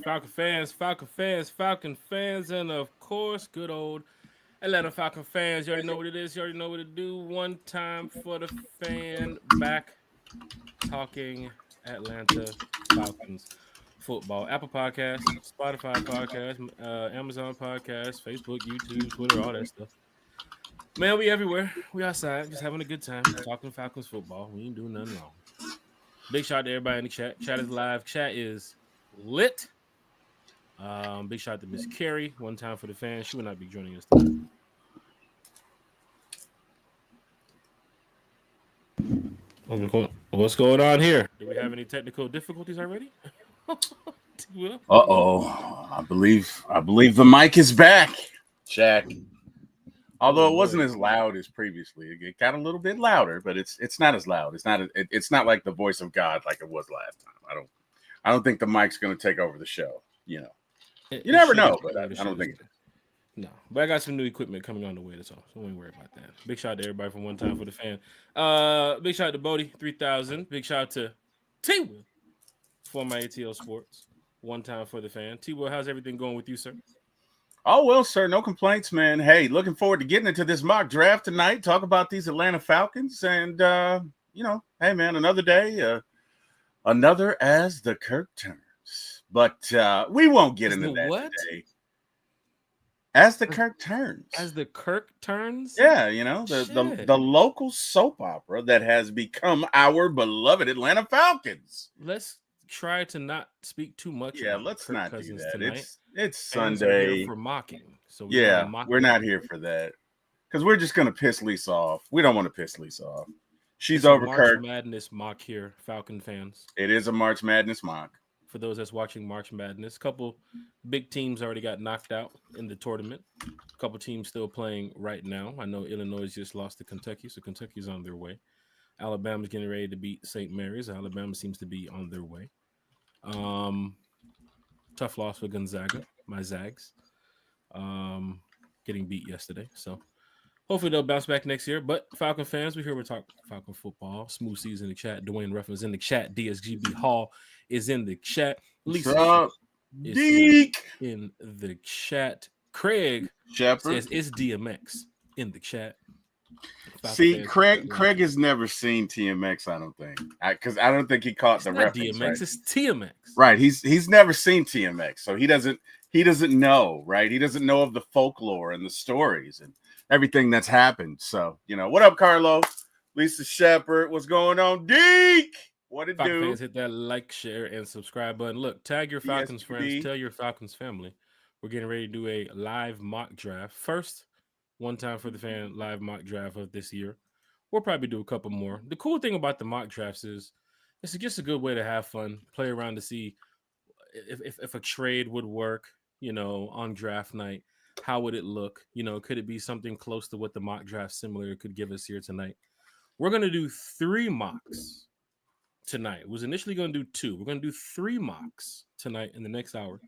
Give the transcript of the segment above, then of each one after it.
Falcon fans, and of course, good old Atlanta Falcon fans. You already know what it is. You already know what to do. One time for the fan, back talking Atlanta Falcons football. Apple Podcasts, Spotify Podcasts, Amazon Podcasts, Facebook, YouTube, Twitter, all that stuff. Man, we everywhere. We outside, just having a good time talking Falcons football. We ain't doing nothing wrong. Big shout out to everybody in the chat. Chat is live. Chat is lit. Big shout out to Miss Carrie. One time for the fans. She will not be joining us tonight. What's going on here? Do we have any technical difficulties already? I believe the mic is back, Jack. Although it wasn't as loud as previously, it got a little bit louder, but it's not as loud. It's not like the voice of God like it was last time. I don't think the mic's going to take over the show. You never know, but I don't think. No, but I got some new equipment coming on the way. That's all. So don't even worry about that. Big shout out to everybody from One Time for the Fan. Big shout out to Bodie 3000. Big shout out to T Will for my ATL Sports. One Time for the Fan. T Will, how's everything going with you, sir? Oh, well, sir, no complaints, man. Hey, looking forward to getting into this mock draft tonight. Talk about these Atlanta Falcons. And, hey, man, another day, another as the Kirk turns. But we won't get into that today. As the Kirk turns. As the Kirk turns? Yeah, the local soap opera that has become our beloved Atlanta Falcons. Let's try to not speak too much. Yeah, let's Kirk not Cousins do that. Tonight. It's Fans Sunday. are here for mocking. So we're not here for that. Because we're just gonna piss Lisa off. We don't want to piss Lisa off. She's over Kirk. March Madness mock here, Falcon fans. It is a March Madness mock. For those that's watching March Madness, a couple big teams already got knocked out in the tournament. A couple teams still playing right now. I know Illinois just lost to Kentucky, so Kentucky's on their way. Alabama's getting ready to beat St. Mary's. Alabama seems to be on their way. Tough loss for Gonzaga, my Zags. Getting beat yesterday. So hopefully they'll bounce back next year. But Falcon fans, we're here to talk Falcon football. Smooth C's in the chat. Dwayne Ruffin in the chat. DSGB Hall is in the chat. Lisa is in the chat. Craig Shepherd says it's DMX in the chat. See, Craig has never seen TMX, I don't think. Because I don't think he caught the reference. DMX, right? It's TMX. Right. He's never seen TMX, so he doesn't know, right? He doesn't know of the folklore and the stories and everything that's happened. So, what up, Carlo? Lisa Shepherd, what's going on? Deke! What it Falcon do? Fans, hit that like, share, and subscribe button. Look, tag your Falcons friends. Tell your Falcons family. We're getting ready to do a live mock draft. First, One Time for the Fan live mock draft of this year. We'll probably do a couple more. The cool thing about the mock drafts is it's just a good way to have fun, play around to see if a trade would work, on draft night. How would it look? Could it be something close to what the mock draft simulator could give us here tonight? We're going to do 3 mocks tonight. It was initially going to do 2. We're going to do 3 mocks tonight in the next hour.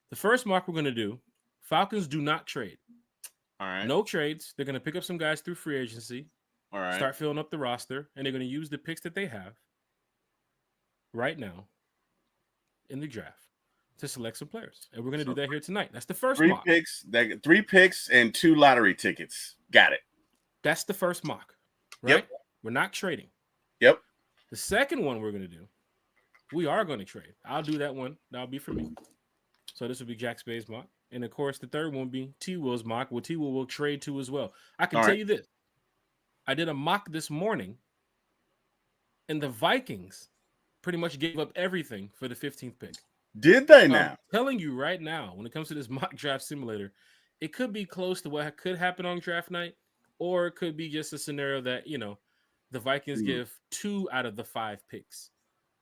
The first mock we're going to do, Falcons do not trade. All right. No trades. They're going to pick up some guys through free agency. All right. Start filling up the roster, and they're going to use the picks that they have right now in the draft to select some players. And we're going to do that here tonight. That's the first mock. 3 picks and 2 lottery tickets. Got it. That's the first mock. Right? Yep. We're not trading. Yep. The second one we're going to do, we are going to trade. I'll do that one. That'll be for me. So this will be Jack Spade's mock. And, of course, the third one will be T-Will's mock. Well, T-Will will trade to as well. I can tell you this. I did a mock this morning, and the Vikings pretty much gave up everything for the 15th pick. Did they now? I'm telling you right now, when it comes to this mock draft simulator, it could be close to what could happen on draft night, or it could be just a scenario that, the Vikings give 2 out of the 5 picks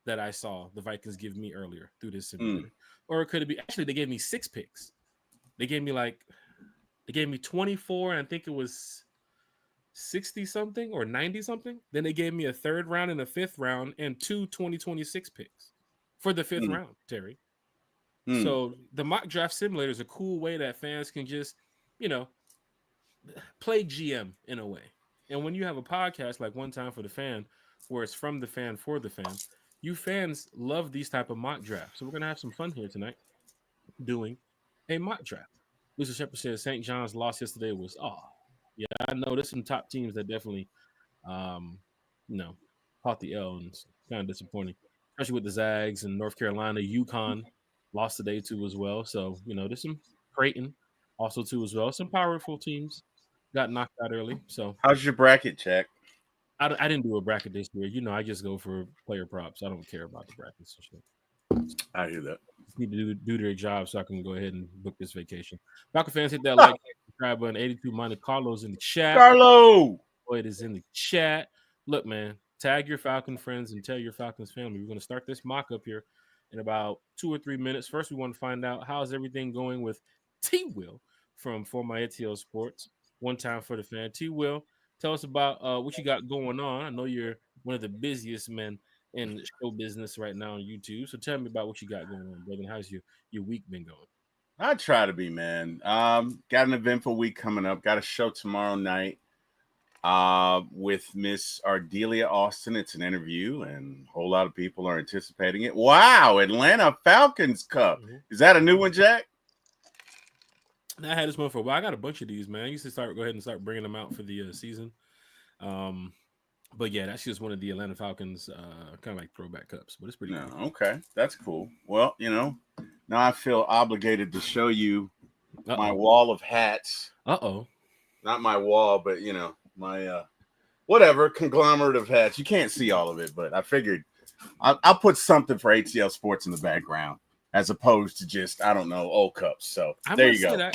that I saw the Vikings give me earlier through this simulator. Or it could be, actually, they gave me 6 picks. They gave me 24, and I think it was 60-something or 90-something. Then they gave me a 3rd round and a 5th round and 2 2026 picks for the 5th round, Terry. So the mock draft simulator is a cool way that fans can just, play GM in a way. And when you have a podcast like One Time for the Fan, where it's from the fan for the fan, you fans love these type of mock drafts. So we're going to have some fun here tonight. doing a mock draft. Lisa Shepard said St. John's loss yesterday was, yeah, I know there's some top teams that definitely, um, caught the L, and it's kind of disappointing, especially with the Zags and North Carolina. UConn lost today too as well. So, there's some Creighton also too as well. Some powerful teams got knocked out early. So how's your bracket, Jack? I didn't do a bracket this year. I just go for player props. I don't care about the brackets and shit. I hear that. Just need to do their job so I can go ahead and book this vacation. Falcon fans, hit that like, subscribe button. 82 Monte Carlos in the chat. Carlo! Boy, it is in the chat. Look, man, tag your Falcon friends and tell your Falcons family. We're going to start this mock up here in about 2 or 3 minutes. First, we want to find out how's everything going with T Will from For My ATL Sports. One time for the fan. T Will, tell us about what you got going on. I know you're one of the busiest men in show business right now on YouTube. So tell me about what you got going on, brother. And how's your week been going? I try to be, man. Got an eventful week coming up. Got a show tomorrow night with Miss Ardelia Austin. It's an interview, and a whole lot of people are anticipating it. Wow, Atlanta Falcons Cup. Mm-hmm. Is that a new one, Jack? I had this one for a while. I got a bunch of these, man. I used to go ahead and start bringing them out for the season. But yeah, that's just one of the Atlanta Falcons kind of like throwback cups, but it's pretty cool. Okay, that's cool. Well, now I feel obligated to show you my wall of hats. Not my wall, but my whatever conglomerate of hats. You can't see all of it, but I figured I'll put something for ATL Sports in the background as opposed to just, I don't know, old cups. So there you go.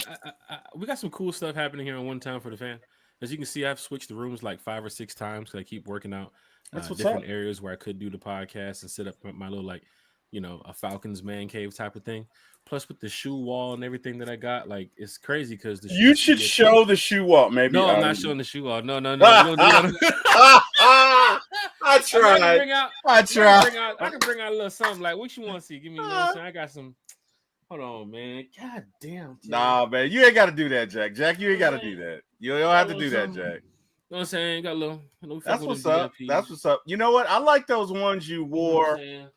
We got some cool stuff happening here on One Time for the Fan. As you can see, I've switched the rooms like 5 or 6 times because I keep working out different areas where I could do the podcast and set up my little a Falcons man cave type of thing. Plus with the shoe wall and everything that I got, like it's crazy because you should show the shoe wall. Maybe no, I'm not showing the shoe wall. No. I tried. I can bring out a little something. Like what you want to see? Give me. I got some. Hold on, man. God damn. Nah, man. You ain't got to do that, Jack. Jack, you ain't got to do that. You don't have to do that, Jack. You know what I'm saying? Got a little. That's what's up. That's what's up. You know what? I like those ones you wore to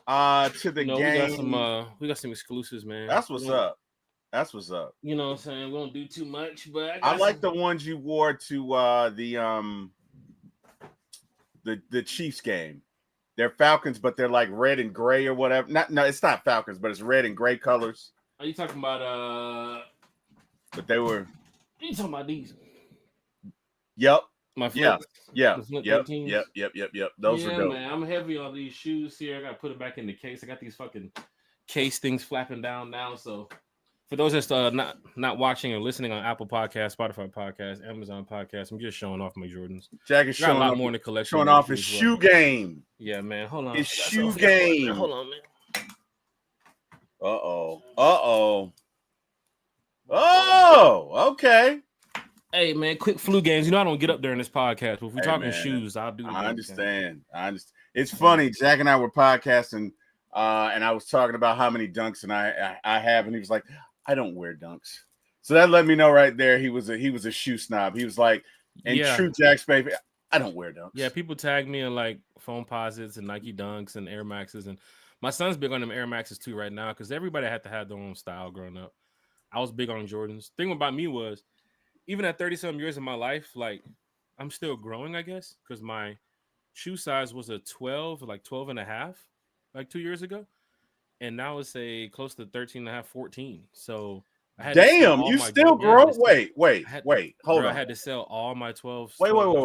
the game. We got some exclusives, man. That's what's up. That's what's up. You know what I'm saying? We don't do too much, but I like the ones you wore to the Chiefs game. They're Falcons, but they're like red and gray or whatever. No, it's not Falcons, but it's red and gray colors. Are you talking about But they were. You talking about these? Yep. My flip. Yep. Those are dope. Man, I'm heavy on these shoes here. I gotta put it back in the case. I got these fucking case things flapping down now. So for those that's not watching or listening on Apple Podcasts, Spotify Podcasts, Amazon Podcasts, I'm just showing off my Jordans. Jack is showing a lot more in the collection. Showing off his shoe game. Yeah, man. Hold on. His shoe game. Hold on, man. Oh, okay. Hey, man, quick flu games. I don't get up there in this podcast, but if we're talking shoes, I'll do it. I understand. It's funny. Jack and I were podcasting, and I was talking about how many dunks and I have, and he was like, I don't wear dunks. So that let me know right there he was a shoe snob. He was like, true Jack's baby, I don't wear dunks. Yeah, people tag me in like Foam Posits and Nike Dunks and Air Maxes, and my son's big on them Air Maxes too right now because everybody had to have their own style growing up. I was big on Jordans. Thing about me was, even at 30-some years of my life, like I'm still growing, I guess, because my shoe size was a 12, like 12 and a half, like 2 years ago. And now it's close to 13 and a half, 14. So I had you still grow? Wait, hold on. I had to sell all my 12. Wait. Hold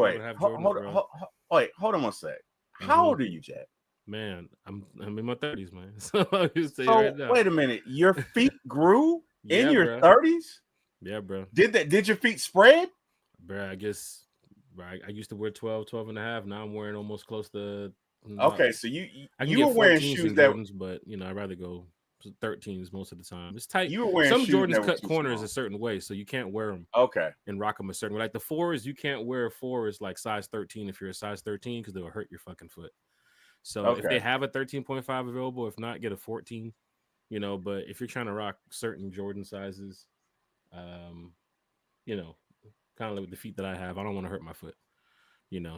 on one sec. How old are you, Jack? Man, I'm in my 30s, man. So I'll just say right now. Wait a minute. Your feet grew in your 30s? Yeah, bro. Did your feet spread? Bro, I guess I used to wear 12 and a half. Now I'm wearing almost close to. Okay, so you were wearing shoes that, Jordans, but I'd rather go 13s most of the time. It's tight. You were wearing some shoes Jordans that cut corners a certain way, so you can't wear them. Okay. And rock them a certain way. Like the 4s, you can't wear 4s like size 13 if you're a size 13 because they'll hurt your fucking foot. So if they have a 13.5 available, if not, get a 14. But if you're trying to rock certain Jordan sizes, kind of like with the feet that I have, I don't want to hurt my foot.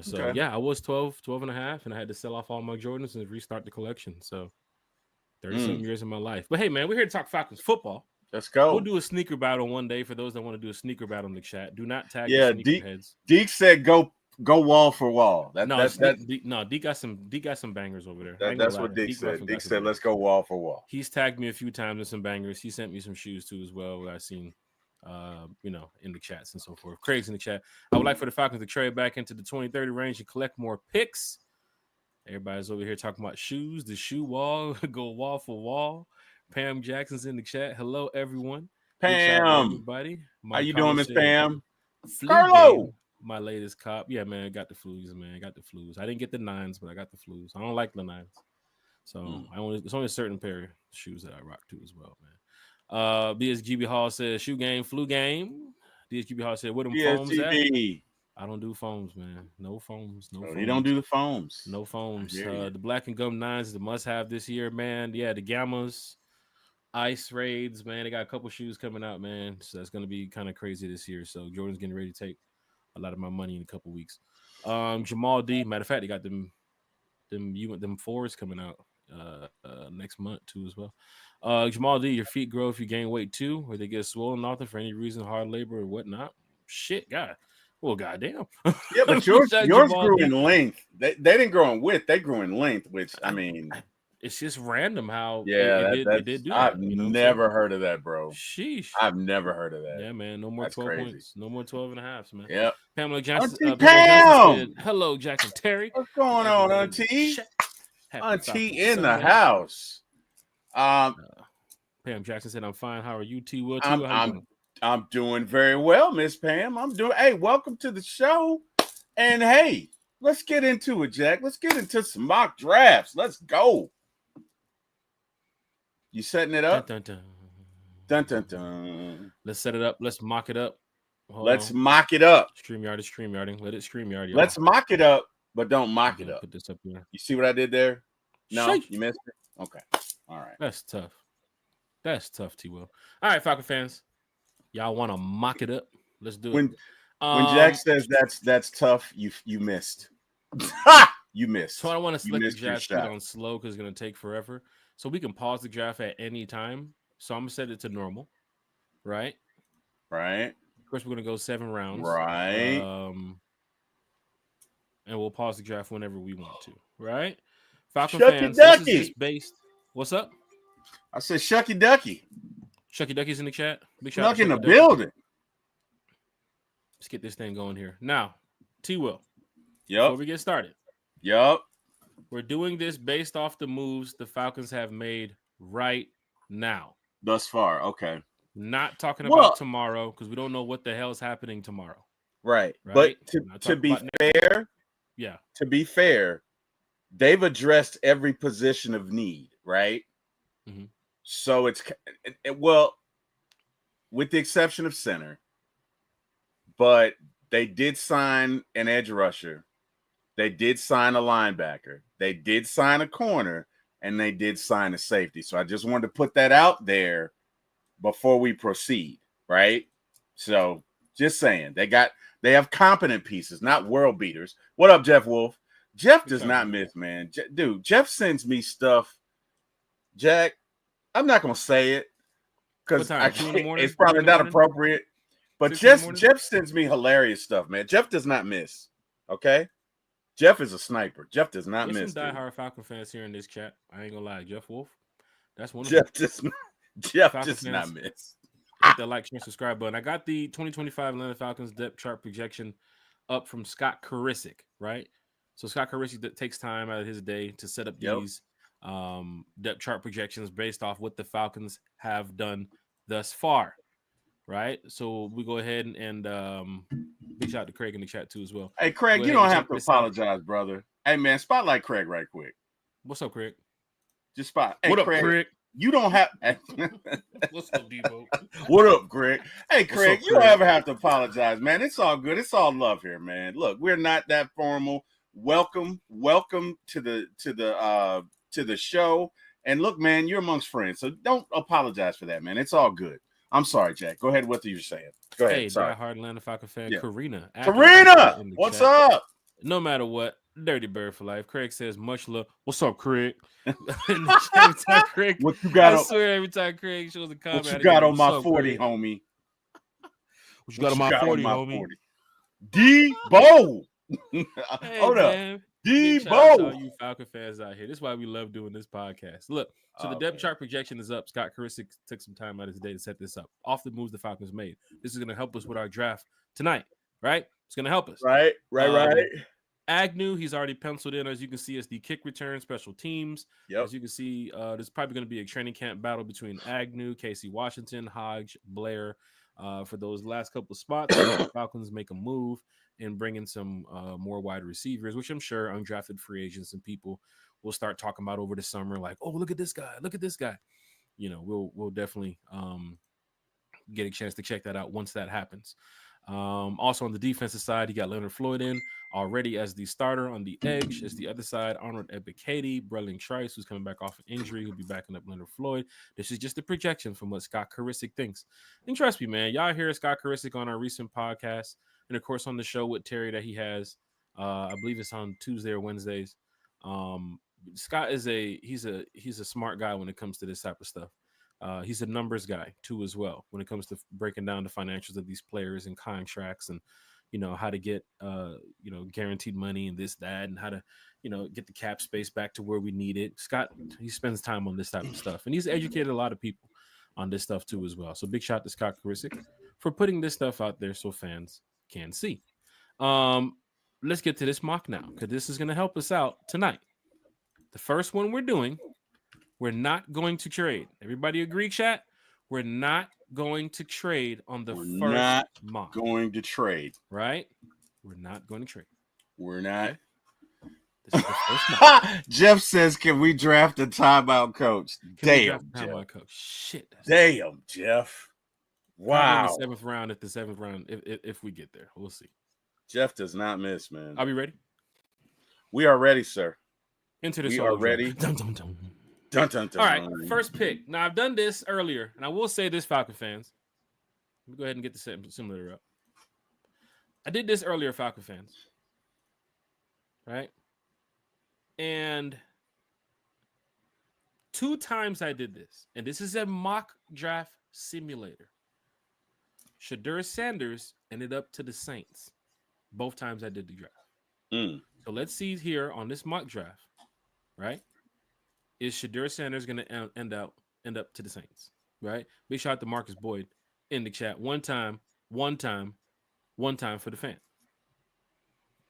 So yeah, I was 12 and a half, and I had to sell off all my Jordans and restart the collection. So 30-something years of my life. But hey, man, we're here to talk Falcons football. Let's go. We'll do a sneaker battle one day for those that want to do a sneaker battle in the chat. Do not tag the sneakerheads. Deke said go wall for wall. Deke got some bangers over there. That's what Deke said. Deke said let's go wall for wall. He's tagged me a few times with some bangers. He sent me some shoes too as well. I've seen in the chats and so forth. Craig's in the chat. I would like for the Falcons to trade back into the 2030 range and collect more picks. Everybody's over here talking about shoes, the shoe wall, go wall for wall. Pam Jackson's in the chat. Hello, everyone. Pam, everybody. How you doing, Miss Pam? Carlo, my latest cop. Yeah, man, got the flus, man. Got the flus. I didn't get the 9s, but I got the flus. I don't like the 9s. So it's only a certain pair of shoes that I rock too as well, man. BSGB Hall says shoe game, flu game. DSGB Hall said, what them foams at? I don't do foams, man. No foams. No foams. You don't do the foams. No foams. The black and gum 9s is the must-have this year, man. Yeah, the Gammas, Ice Raids, man. They got a couple shoes coming out, man. So that's going to be kind of crazy this year. So Jordan's getting ready to take a lot of my money in a couple weeks. Jamal D, matter of fact, they got them 4s coming out next month too as well. Jamal D, your feet grow if you gain weight too, or they get swollen often for any reason, hard labor or whatnot. Shit, God. Well, goddamn. Yeah, but yours grew in length. They didn't grow in width. They grew in length, which, I mean. It's just random how it did do that. I've never heard of that, bro. Sheesh. I've never heard of that. Yeah, man. No more 12 points. No more 12 and a half, man. Yeah. Pamela Johnson. Pam! Said, hello, Jackson Terry. What's going on, Auntie? Auntie in the house. Pam Jackson said, I'm fine. How are you, T? Will, I'm doing very well, Miss Pam. Hey, welcome to the show. And hey, let's get into it, Jack. Let's get into some mock drafts. Let's go. You setting it up? Dun, dun, dun. Dun, dun, dun. Let's set it up. Let's mock it up. Let's mock it up. StreamYard is StreamYarding. Let it StreamYard. Y'all. Let's mock it up, but don't mock it up. Put this up here. You see what I did there? No, you missed it? Okay. All right. That's tough, T. Will. All right, Falcon fans. Y'all want to mock it up? Let's do it. When Jack says that's tough, you missed. You missed. So I don't want to select the draft on slow because it's going to take forever. So we can pause the draft at any time. So I'm going to set it to normal. Right? Right. Of course, we're going to go 7 rounds. Right. And we'll pause the draft whenever we want to. Right? Falcon Shucky fans, Ducky. this is just based. What's up? I said Shucky Ducky. Shucky Ducky's in the chat. Big shout out in the building. Let's get this thing going here. Now, T-Will. Yep. Before we get started. Yep. We're doing this based off the moves the Falcons have made right now. Thus far. Okay. Not talking about tomorrow because we don't know what the hell is happening tomorrow. Right. But to be fair, to be fair, they've addressed every position of need, right? Mm-hmm. So it's with the exception of center, but they did sign an edge rusher. They did sign a linebacker. They did sign a corner, and they did sign a safety. So I just wanted to put that out there before we proceed, right? So just saying, they have competent pieces, not world beaters. What up, Jeff Wolf? Jeff does not miss, man. Dude, Jeff sends me stuff. Jack, I'm not gonna say it because it's probably not appropriate. But Jeff sends me hilarious stuff, man. Jeff does not miss. Okay, Jeff is a sniper. Jeff does not miss. Some diehard Falcon fans here in this chat. I ain't gonna lie, Jeff Wolf. That's one. Jeff does not miss. Hit that like, share, subscribe button. I got the 2025 Atlanta Falcons depth chart projection up from Scott Karisic, right? So Scott Karisic takes time out of his day to set up these depth chart projections based off what the Falcons have done thus far, right? So we go ahead and big shout out to Craig in the chat too as well. Hey, Craig, you don't have to apologize, brother. Hey, man, spotlight Craig right quick. What's up, Craig? Just spot. Hey, what up, Craig? You don't have. What's up, Debo? What up, Greg? Hey, Craig, you don't ever have to apologize, man. It's all good. It's all love here, man. Look, we're not that formal. Welcome to the show. And look, man, you're amongst friends, so don't apologize for that, man. It's all good. I'm sorry, Jack. Go ahead with what you're saying. Go ahead. Hey, diehard Atlanta Falcon fan, Karina. Karina, what's up? No matter what, Dirty Bird for life. Craig says, much love. What's up, Craig? Every time Craig, What you got? I swear, every time Craig shows a comment, what you got on my 40, Craig? homie? What you got on my 40, homie? 40? Debo. Hey, Hold man. up. Big shout out to all Debo. you Falcon fans out here. This is why we love doing this podcast. Look, so the depth chart projection is up. Scott Karisic took some time out of his day to set this up. Off the moves the Falcons made. This is going to help us with our draft tonight, right? It's going to help us. Right. Agnew, he's already penciled in, as you can see, as the kick return special teams. Yep. As you can see, there's probably going to be a training camp battle between Agnew, Casey Washington, Hodge, Blair. For those last couple of spots, the Falcons make a move and bring in some more wide receivers, which I'm sure undrafted free agents and people will start talking about over the summer. Like, oh, look at this guy. Look at this guy. You know, we'll definitely get a chance to check that out once that happens. Also on the defensive side, you got Leonard Floyd in already as the starter on the edge. As the other side, Arnold Ebiketie, Brelin Trice, who's coming back off an injury, who'll be backing up Leonard Floyd. This is just a projection from what Scott Karisic thinks. And trust me, man, y'all hear Scott Karisic on our recent podcast, and of course on the show with Terry that he has. I believe it's on Tuesday or Wednesdays. Scott is he's a smart guy when it comes to this type of stuff. He's a numbers guy too, as well, when it comes to breaking down the financials of these players and contracts, and how to get guaranteed money and this, that, and how to get the cap space back to where we need it. Scott, he spends time on this type of stuff, and he's educated a lot of people on this stuff too as well. So big shout to Scott Karisic for putting this stuff out there so fans can see. Let's get to this mock now, because this is going to help us out tonight. The first one we're doing, we're not going to trade. Everybody agree, chat? We're not going to trade on the first mock. Going to trade. Right? We're not going to trade. We're not. Okay? This is the first mock. Jeff says, can we draft a timeout coach? Damn, Jeff. Coach. Shit. Damn, Jeff. Wow. In the 7th round, if we get there. We'll see. Jeff does not miss, man. Are we ready? We are ready, sir. Into this. We are ready. Dun, dun, dun. Dun, dun, dun. All right, first pick. Now, I've done this earlier, and I will say this, Falcon fans. Let me go ahead and get the simulator up. I did this earlier, Falcon fans. Right? And 2 times I did this, and this is a mock draft simulator. Shedeur Sanders ended up to the Saints. Both times I did the draft. So let's see here on this mock draft, right? Is Shedeur Sanders going to end up to the Saints, right? Big shout out to Marcus Boyd in the chat. One time for the fan.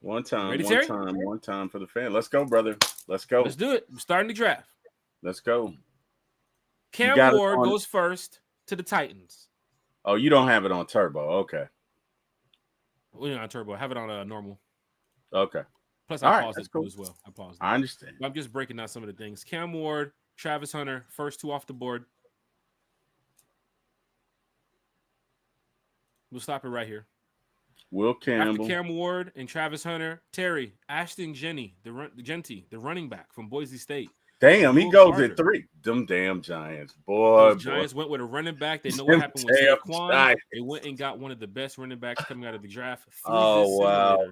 One time, ready, one time for the fan. Let's go, brother. Let's go. Let's do it. We're starting the draft. Let's go. Cam Ward goes first to the Titans. Oh, you don't have it on turbo. Okay. We're not on turbo. I have it on normal. Okay. Plus, I paused it as well. I paused it. I understand. But I'm just breaking down some of the things. Cam Ward, Travis Hunter, first 2 off the board. We'll stop it right here. Will Campbell. After Cam Ward and Travis Hunter, Terry, Ashton Genty, the running back from Boise State. Damn, he goes at 3. Them damn Giants. Boy, Giants went with a running back. They know what happened with Saquon. They went and got one of the best running backs coming out of the draft. Wow.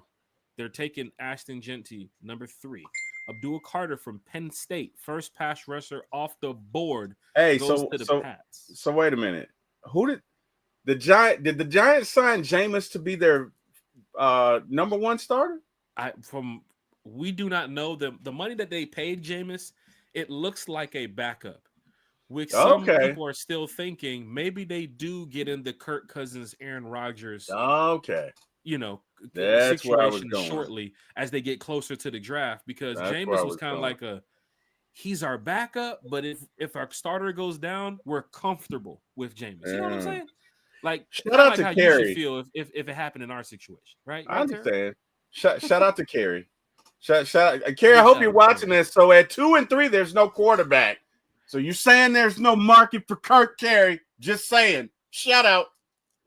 They're taking Ashton Genty, number 3. Abdul Carter from Penn State, first pass rusher off the board. Hey, goes to the Pats. So wait a minute. Who did the Giants sign Jameis to be their number 1 starter? We do not know the money that they paid Jameis. It looks like a backup, which some people are still thinking maybe they do get in the Kirk Cousins, Aaron Rodgers. Okay. That's situation shortly as they get closer to the draft, because Jameis was kind of like he's our backup, but if our starter goes down, we're comfortable with Jameis. You know what I'm saying? Like, shout out to how Kerry. you should feel if it happened in our situation, right? I understand. Shout out to Kerry. Shout out, Kerry. I hope you're watching this. So at 2 and 3, there's no quarterback. So you're saying there's no market for Kirk Kerry? Just saying. Shout out.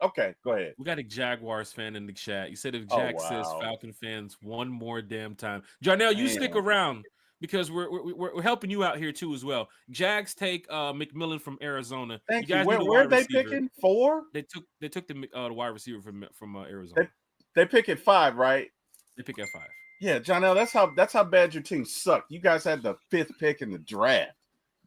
Okay, go ahead. We got a Jaguars fan in the chat. You said if Jack says Falcon fans one more damn time. Jarnell, you stick around because we're helping you out here too as well. Jags take McMillan from Arizona. Thank you. Where are they picking? 4? They took the wide receiver from Arizona. They pick at 5, right? They pick at 5. Yeah, John L. That's how bad your team sucked. You guys had the 5th pick in the draft.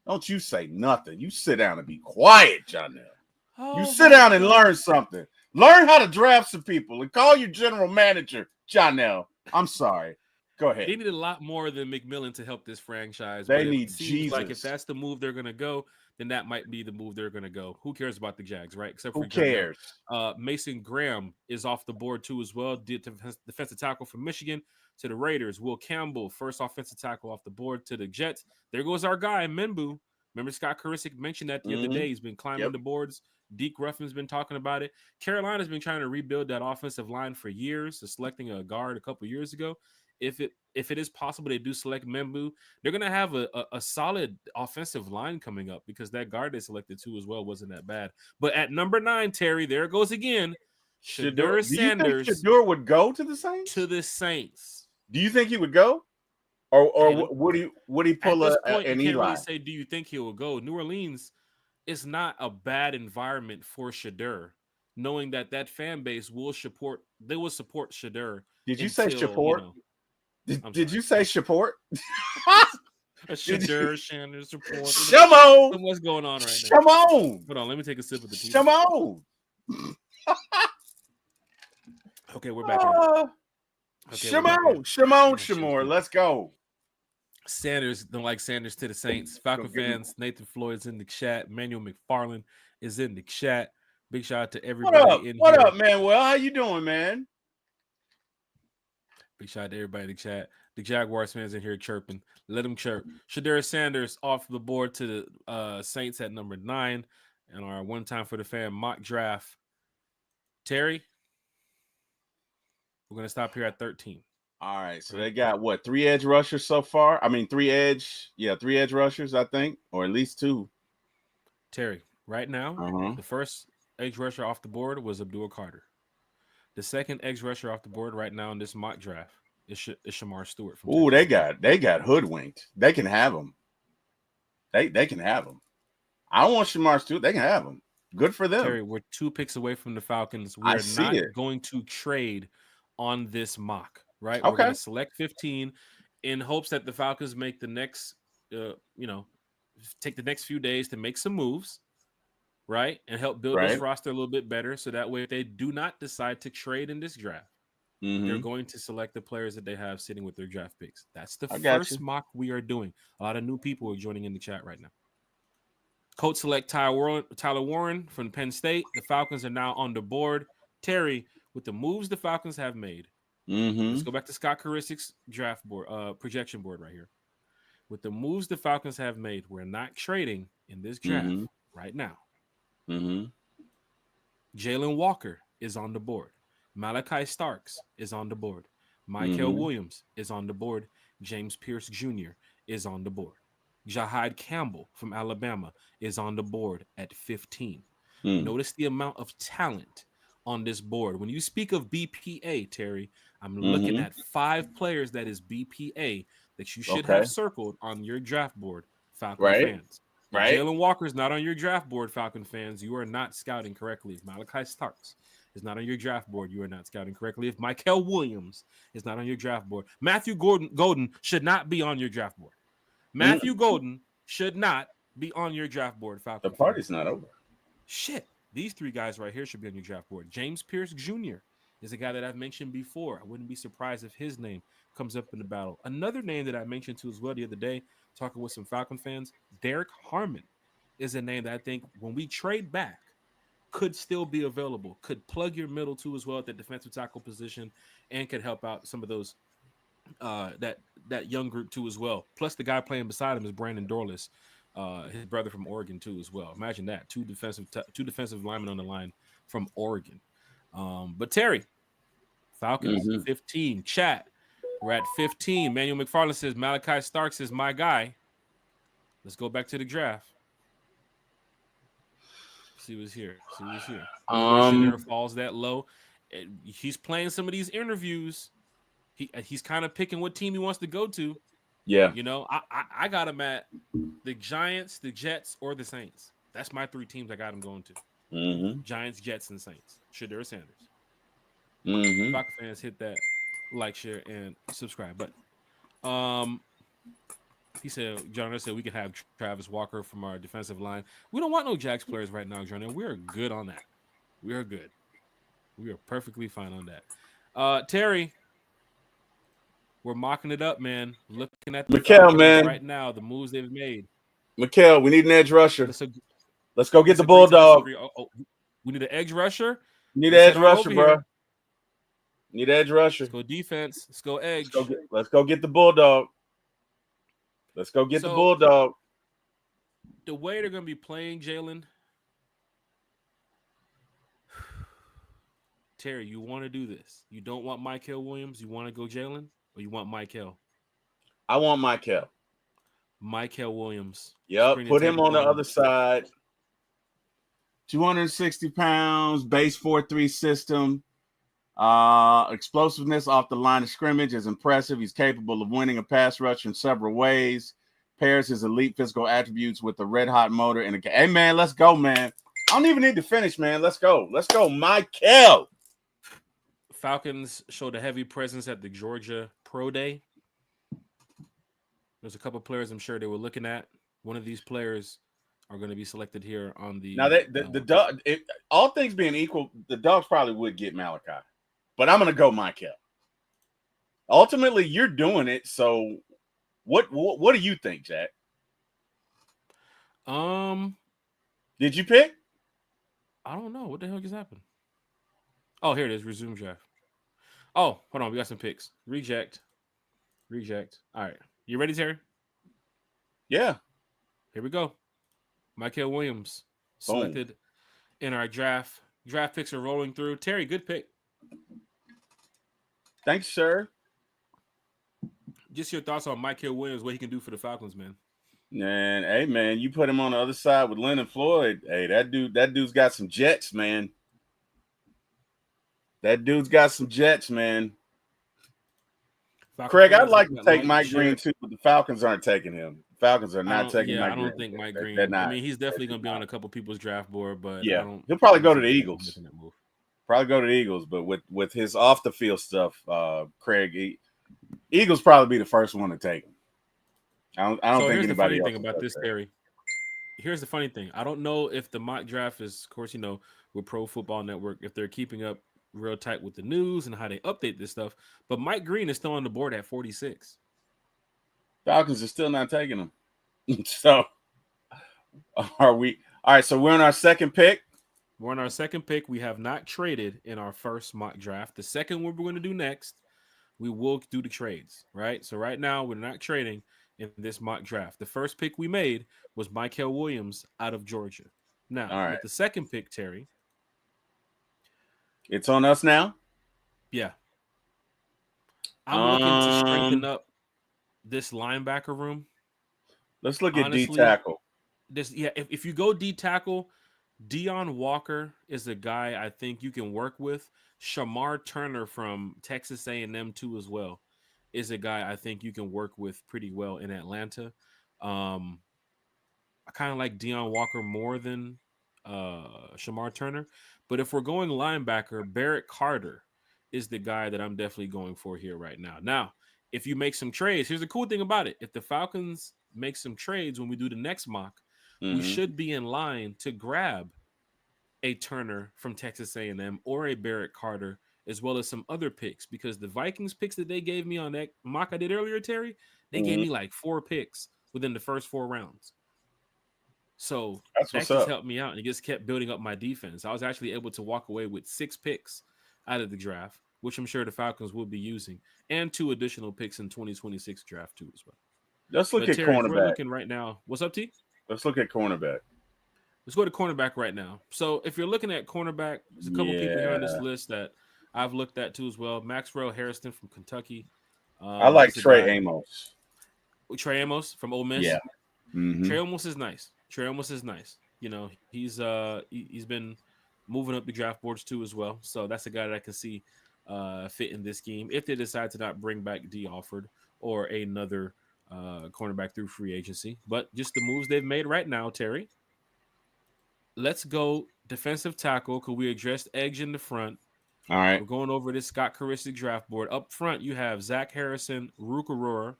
Don't you say nothing. You sit down and be quiet, John L. You sit down and learn something. Learn how to draft some people and call your general manager, John L. I'm sorry. Go ahead. They need a lot more than McMillan to help this franchise. They but need it seems Jesus. like if that's the move they're going to go, then that might be the move they're going to go. Who cares about the Jags, right? Except for Who cares? Mason Graham is off the board too as well. Defensive tackle from Michigan to the Raiders. Will Campbell, first offensive tackle off the board to the Jets. There goes our guy, Membu. Remember Scott Karisic mentioned that the other day. He's been climbing the boards. Deke Ruffman's been talking about it. Carolina's been trying to rebuild that offensive line for years, so selecting a guard a couple years ago. If it is possible they do select Membu, they're going to have a solid offensive line coming up because that guard they selected too as well wasn't that bad. But at number 9, Terry, there it goes again. Shedeur Sanders. Do you think Shedeur would go to the Saints? To the Saints. Do you think he would go? Or would he pull at this point, an you can't Eli? really say, do you think he will go? New Orleans is not a bad environment for Shedeur, knowing that fan base will support Shedeur. Did you say support? Did you say support? A Shedeur Sanders support. Come on. What's going on right now? Come on. Hold on, let me take a sip of the tea. Come on. Okay, we're back. Shimon. Let's go. Sanders, don't like Sanders to the Saints. Falcon fans, Nathan Floyd's in the chat. Emmanuel McFarland is in the chat. Big shout out to everybody What up, man? Well, how you doing, man? Big shout out to everybody in the chat. The Jaguars fans in here chirping. Let them chirp. Shedeur Sanders off the board to the Saints at number 9. And our one time for the fan mock draft. Terry, we're going to stop here at 13. All right, so they got what, 3 edge rushers so far? I mean, 3 edge rushers, I think, or at least 2. Terry, right now, the first edge rusher off the board was Abdul Carter. The second edge rusher off the board right now in this mock draft is Shamar Stewart. Oh, they got hoodwinked. They can have him. They can have him. I don't want Shamar Stewart. They can have him. Good for them. Terry, we're 2 picks away from the Falcons. We're not going to trade on this mock. Right, okay. We're going to select 15 in hopes that the Falcons make the next, take the next few days to make some moves, right, and help build this roster a little bit better. So that way, if they do not decide to trade in this draft, they're going to select the players that they have sitting with their draft picks. That's the first mock we are doing. A lot of new people are joining in the chat right now. Colts select Tyler Warren from Penn State. The Falcons are now on the board. Terry, with the moves the Falcons have made. Let's go back to Scott Karisic's draft board, projection board right here. With the moves the Falcons have made, we're not trading in this draft right now. Jalen Walker is on the board. Malachi Starks is on the board. Michael Williams is on the board. James Pierce Jr. is on the board. Jahad Campbell from Alabama is on the board at 15. Notice the amount of talent on this board. When you speak of BPA, Terry, I'm looking at 5 players that is BPA that you should have circled on your draft board, Falcon fans. Right. Jalen Walker is not on your draft board, Falcon fans. You are not scouting correctly. If Malachi Starks is not on your draft board, you are not scouting correctly. If Michael Williams is not on your draft board, Matthew Golden should not be on your draft board. Matthew Golden should not be on your draft board, Falcon. The party's not over. Shit. These 3 guys right here should be on your draft board. James Pierce Jr. is a guy that I've mentioned before. I wouldn't be surprised if his name comes up in the battle. Another name that I mentioned too as well the other day, talking with some Falcon fans, Derek Harmon is a name that I think when we trade back could still be available, could plug your middle too as well at the defensive tackle position and could help out some of those that young group too as well. Plus the guy playing beside him is Brandon Dorless. His brother from Oregon too as well. Imagine that, two defensive linemen on the line from Oregon. But Terry, Falcons 15. Chat, we're at 15. Manuel McFarland says Malachi Starks is my guy. Let's go back to the draft. See what's here. Shedeur falls that low. He's playing some of these interviews. He's kind of picking what team he wants to go to. Yeah. You know, I got him at the Giants, the Jets, or the Saints. That's my 3 teams I got him going to. Giants, Jets, and Saints. Shedeur Sanders. Falcons fans hit that. like, share, and subscribe. But he said, John said we could have Travis Walker from our defensive line. We don't want no Jags players right now, John. We are good on that. We are good. We are perfectly fine on that. Terry, we're mocking it up, man. Looking at the Mikal, Falcons man. right now, the moves they've made. Mikal, we need an edge rusher. Let's go get the disagree. Bulldog. We need an edge rusher. We need an Let's edge head on rusher, over bro. here. Need an edge rusher. Let's go defense. Let's go edge. Let's go get the Bulldog. Let's go get the Bulldog. The way they're going to be playing, Jalen. Terry, you want to do this. You don't want Mykel Williams. You want to go Jalen? Or you want Mykel? I want Mykel. Mykel Williams. Yep, put him on the other side. 260 pounds, base 4-3 system. Explosiveness off the line of scrimmage is impressive. He's capable of winning a pass rush in several ways. Pairs his elite physical attributes with a red-hot motor. Hey, man, let's go, man. I don't even need to finish, man. Let's go. Let's go, Mykel. Falcons showed a heavy presence at the Georgia Pro Day. There's a couple players I'm sure they were looking at. One of these players are going to be selected here on the. Now, the dog, all things being equal, the Dogs probably would get Malachi, but I'm going to go Mykel. Ultimately, you're doing it. So, what do you think, Jack? Did you pick? I don't know. What the hell just happened? Oh, here it is. Resume draft. Oh, hold on. We got some picks. Reject. All right. You ready, Terry? Yeah. Here we go. Mykel Williams selected in our draft. Draft picks are rolling through. Terry, good pick. Thanks, sir. Just your thoughts on Mykel Williams, what he can do for the Falcons, man. Man, hey, man, you put him on the other side with Leonard Floyd. Hey, that dude's got some jets, man. That dude's got some jets, man. Craig, I'd like to take Mike Green too, but the Falcons aren't taking him. Falcons are not taking Mike Green. I don't think Mike Green. I mean, he's definitely going to be on a couple people's draft board, but yeah, he'll probably go to the Eagles. Probably go to the Eagles, but with his off the field stuff, Craig, Eagles probably be the first one to take him. I don't think anybody else. Here's the funny thing about this, Terry. Here's the funny thing. I don't know if the mock draft is, of course, with Pro Football Network, if they're keeping up real tight with the news and how they update this stuff. But Mike Green is still on the board at 46. Falcons are still not taking him. So are we? All right, so we're on our second pick. We're on our second pick. We have not traded in our first mock draft. The second one we're going to do next, we will do the trades, right? So right now we're not trading in this mock draft. The first pick we made was Mykel Williams out of Georgia. Now, with the second pick, Terry. It's on us now? Yeah. I'm looking to strengthen up this linebacker room. Let's look at D tackle. If you go D tackle, Deion Walker is a guy I think you can work with. Shamar Turner from Texas A&M too as well is a guy I think you can work with pretty well in Atlanta. I kind of like Deion Walker more than Shamar Turner. But if we're going linebacker, Barrett Carter is the guy that I'm definitely going for here right now. Now, if you make some trades, here's the cool thing about it. If the Falcons make some trades when we do the next mock, we should be in line to grab a Turner from Texas A&M or a Barrett Carter, as well as some other picks, because the Vikings picks that they gave me on that mock I did earlier, Terry, they gave me like 4 picks within the first 4 rounds. So that just helped me out, and it just kept building up my defense. I was actually able to walk away with 6 picks out of the draft, which I'm sure the Falcons will be using, and 2 additional picks in 2026 draft too as well. Let's look at cornerback. We're looking right now. What's up, T? Let's look at cornerback. Let's go to cornerback right now. So if you're looking at cornerback, there's a couple people here on this list that I've looked at too as well. Maxwell Harrison from Kentucky. I like Trey Amos. Trey Amos from Ole Miss. Yeah. Trey Amos is nice. He's been moving up the draft boards too as well. So that's a guy that I can see fit in this scheme if they decide to not bring back D. Alford or another cornerback through free agency. But just the moves they've made right now, Terry. Let's go defensive tackle because we addressed edge in the front. All right. We're going over this Scott Caristic draft board. Up front, you have Zach Harrison, Rook Aurora,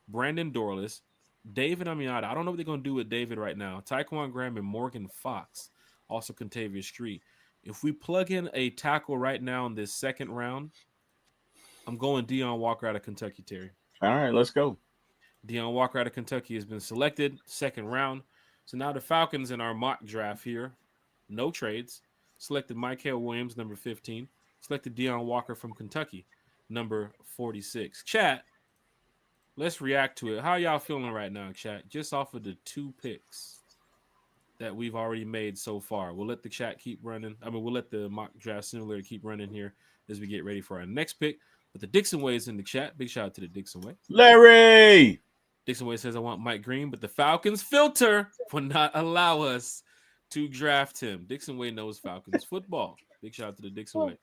Brandon Dorless, David Amiata. I don't know what they're going to do with David right now. Tyquan Graham and Morgan Fox. Also Contavious Street. If we plug in a tackle right now in this second round, I'm going Deion Walker out of Kentucky, Terry. All right, let's go. Deion Walker out of Kentucky has been selected, second round. So now the Falcons in our mock draft here, no trades, selected Mykel Williams, number 15, selected Deion Walker from Kentucky, number 46. Chat, let's react to it. How y'all feeling right now, chat? Just off of the 2 picks that we've already made so far. We'll let the chat keep running. We'll let the mock draft simulator keep running here as we get ready for our next pick. But the Dixon Way is in the chat. Big shout out to the Dixon Way. Larry! Dixon Way says, I want Mike Green, but the Falcons filter will not allow us to draft him. Dixon Way knows Falcons football. Big shout out to the Dixon Way.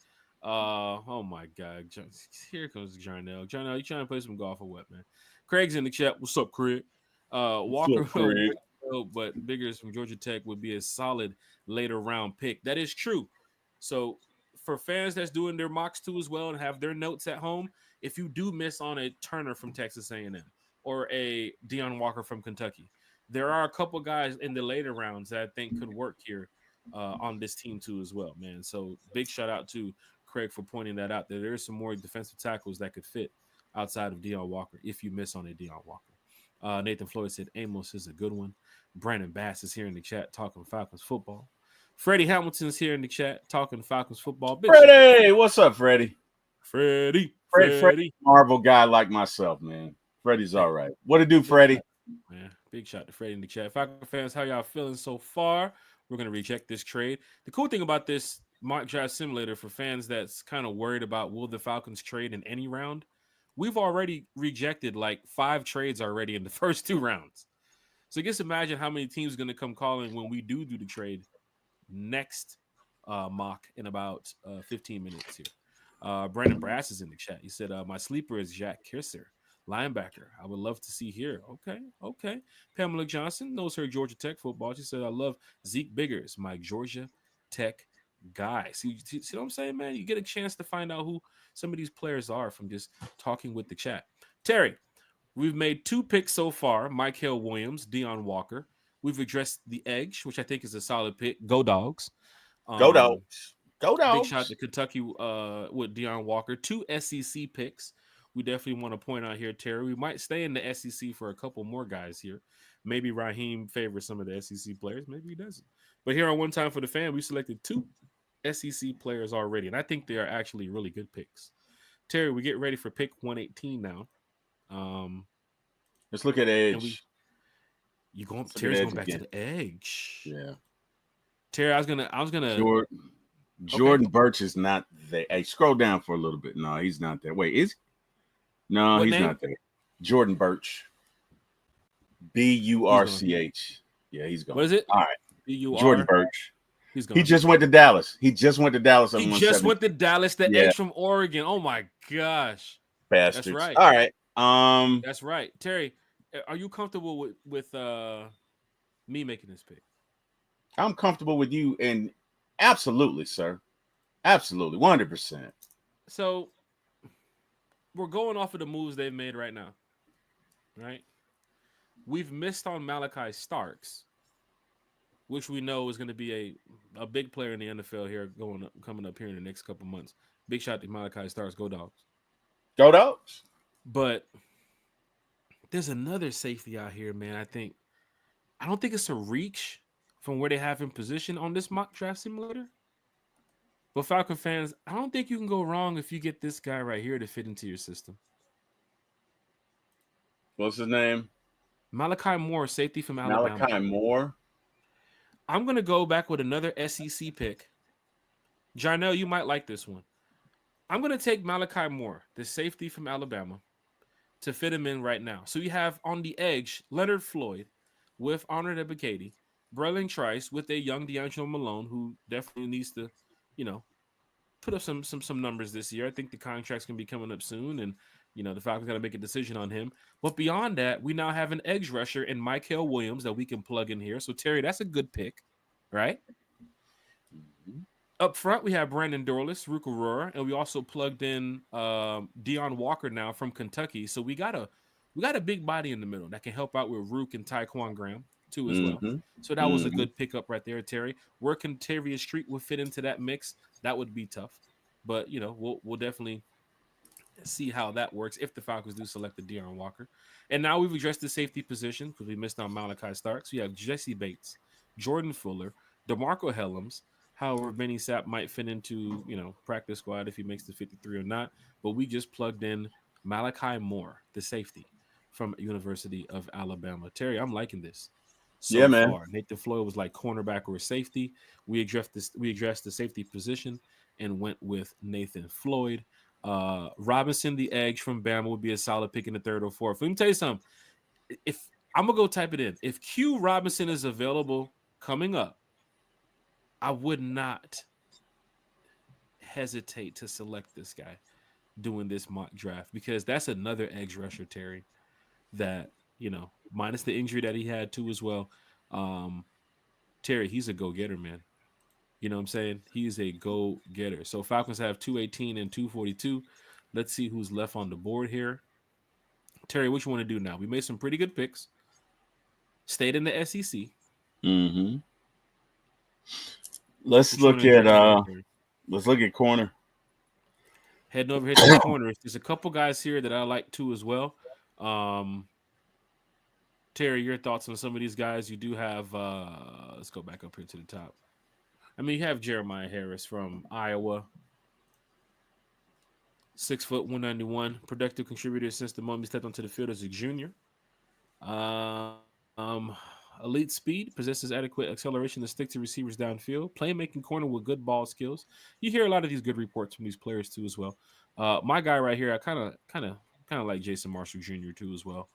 Oh my God. Here comes Jarnell. Jarnell, you trying to play some golf or what, man? Craig's in the chat. What's up, Craig? Walker, Craig? but Biggers from Georgia Tech would be a solid later round pick. That is true. So for fans that's doing their mocks too as well and have their notes at home, if you do miss on a Turner from Texas A&M or a Deion Walker from Kentucky, there are a couple guys in the later rounds that I think could work here on this team too as well, man. So big shout out to Craig for pointing that out. There is some more defensive tackles that could fit outside of Deion Walker if you miss on a Deion Walker. Nathan Floyd said Amos is a good one. Brandon Bass is here in the chat talking Falcons football. Freddie Hamilton's here in the chat talking Falcons football. Freddie, what's up, Freddie? Freddie. Marvel guy like myself, man. Freddie's all right. What to do, Freddie? Man, big shout to Freddie in the chat. Falcon fans, how y'all feeling so far? We're going to reject this trade. The cool thing about this mock draft simulator for fans that's kind of worried about will the Falcons trade in any round, we've already rejected like 5 trades already in the first 2 rounds. So just imagine how many teams are going to come calling when we do the trade next mock in about 15 minutes here. Brandon Brass is in the chat. He said, my sleeper is Jack Kisser, linebacker. I would love to see here. Okay. Pamela Johnson knows her Georgia Tech football. She said, I love Zeke Biggers, my Georgia Tech guy. See what I'm saying, man? You get a chance to find out who some of these players are from just talking with the chat. Terry, we've made 2 picks so far. Mykel Williams, Deion Walker. We've addressed the Edge, which I think is a solid pick. Go Dogs. Go Dogs. Go Dogs. Big shot to Kentucky with Deion Walker. 2 SEC picks. We definitely want to point out here, Terry. We might stay in the SEC for a couple more guys here. Maybe Raheem favors some of the SEC players. Maybe he doesn't. But here on One Time for the Fan, we selected 2 SEC players already, and I think they are actually really good picks. Terry, we get ready for pick 118 now. Let's look at Edge. Terry's going back to the Edge. Yeah. Terry, I was gonna. Jordan Birch is not there. Hey, scroll down for a little bit. No, he's not there. Wait, is he? No, he's not there. Jordan Birch. Burch. Yeah, he's going. What is it? All right. Jordan Birch. He's going. He just went to Dallas. He just went to Dallas. The Edge from Oregon. Oh my gosh. Bastards. That's right. All right. That's right. Terry, are you comfortable with me making this pick? I'm comfortable with you, and absolutely, sir. Absolutely, 100%. So we're going off of the moves they've made right now, right? We've missed on Malachi Starks, which we know is going to be a big player in the NFL here coming up here in the next couple months. Big shout to Malachi Starks. Go Dogs. Go Dogs. But there's another safety out here, man. I don't think it's a reach from where they have him positioned on this mock draft simulator. But Falcon fans, I don't think you can go wrong if you get this guy right here to fit into your system. What's his name? Malachi Moore, safety from Alabama. Malachi Moore. I'm going to go back with another SEC pick. Jarnell, you might like this one. I'm going to take Malachi Moore, the safety from Alabama, to fit him in right now. So you have on the edge, Leonard Floyd with Arnold Ebiketie, Braylon Trice with a young D'Angelo Malone, who definitely needs to, put up some numbers this year. I think the contract's going to be coming up soon, and, the Falcons got to make a decision on him. But beyond that, we now have an edge rusher in Mykel Williams that we can plug in here. So, Terry, that's a good pick, right? Up front, we have Brandon Dorlus, Ruka Roar, and we also plugged in Deion Walker now from Kentucky. So we got a big body in the middle that can help out with Rook and Tyquan Graham too as well. So that was a good pickup right there, Terry. Where Kentavious Street would fit into that mix, that would be tough. But we'll definitely see how that works if the Falcons do select the Deion Walker. And now we've addressed the safety position because we missed on Malachi Starks. We have Jesse Bates, Jordan Fuller, DeMarco Helms. However, Benny Sapp might fit into practice squad if he makes the 53 or not. But we just plugged in Malachi Moore, the safety from University of Alabama. Terry, I'm liking this so far. Nathan Floyd was like cornerback or safety. We addressed the safety position and went with Nathan Floyd. Robinson, the edge from Bama, would be a solid pick in the third or fourth. Let me tell you something. If I'm gonna go type it in, if Q Robinson is available coming up, I would not hesitate to select this guy doing this mock draft because that's another edge rusher, Terry, that minus the injury that he had too as well. Terry, he's a go-getter, man. You know what I'm saying? He's a go-getter. So Falcons have 218 and 242. Let's see who's left on the board here. Terry, what you want to do now? We made some pretty good picks. Stayed in the SEC. Mm-hmm. Let's look at corner. Heading over here to the corners. There's a couple guys here that I like too as well. Terry, your thoughts on some of these guys? You do have let's go back up here to the top. I mean, you have Jeremiah Harris from Iowa. 6 foot 191, productive contributor since the moment he stepped onto the field as a junior. Elite speed, possesses adequate acceleration to stick to receivers downfield. Playmaking corner with good ball skills. You hear a lot of these good reports from these players too as well. My guy right here, I kind of like Jason Marshall Jr. too as well.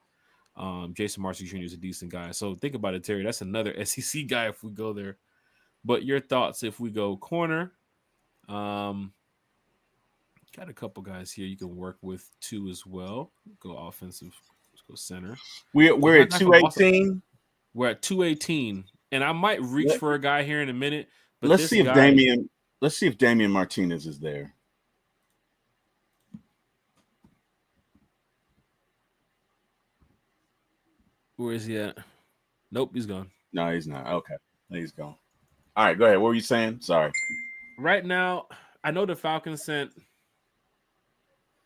Jason Marshall Jr. is a decent guy. So think about it, Terry. That's another SEC guy if we go there. But your thoughts if we go corner? Got a couple guys here you can work with too as well. Go offensive. Let's go center. We're at 218. We're at 218, and I might reach for a guy here in a minute. But let's see if Damian Martinez is there. Where is he at? Nope, he's gone. No, he's not. Okay, he's gone. All right, go ahead. What were you saying? Sorry. Right now, I know the Falcons sent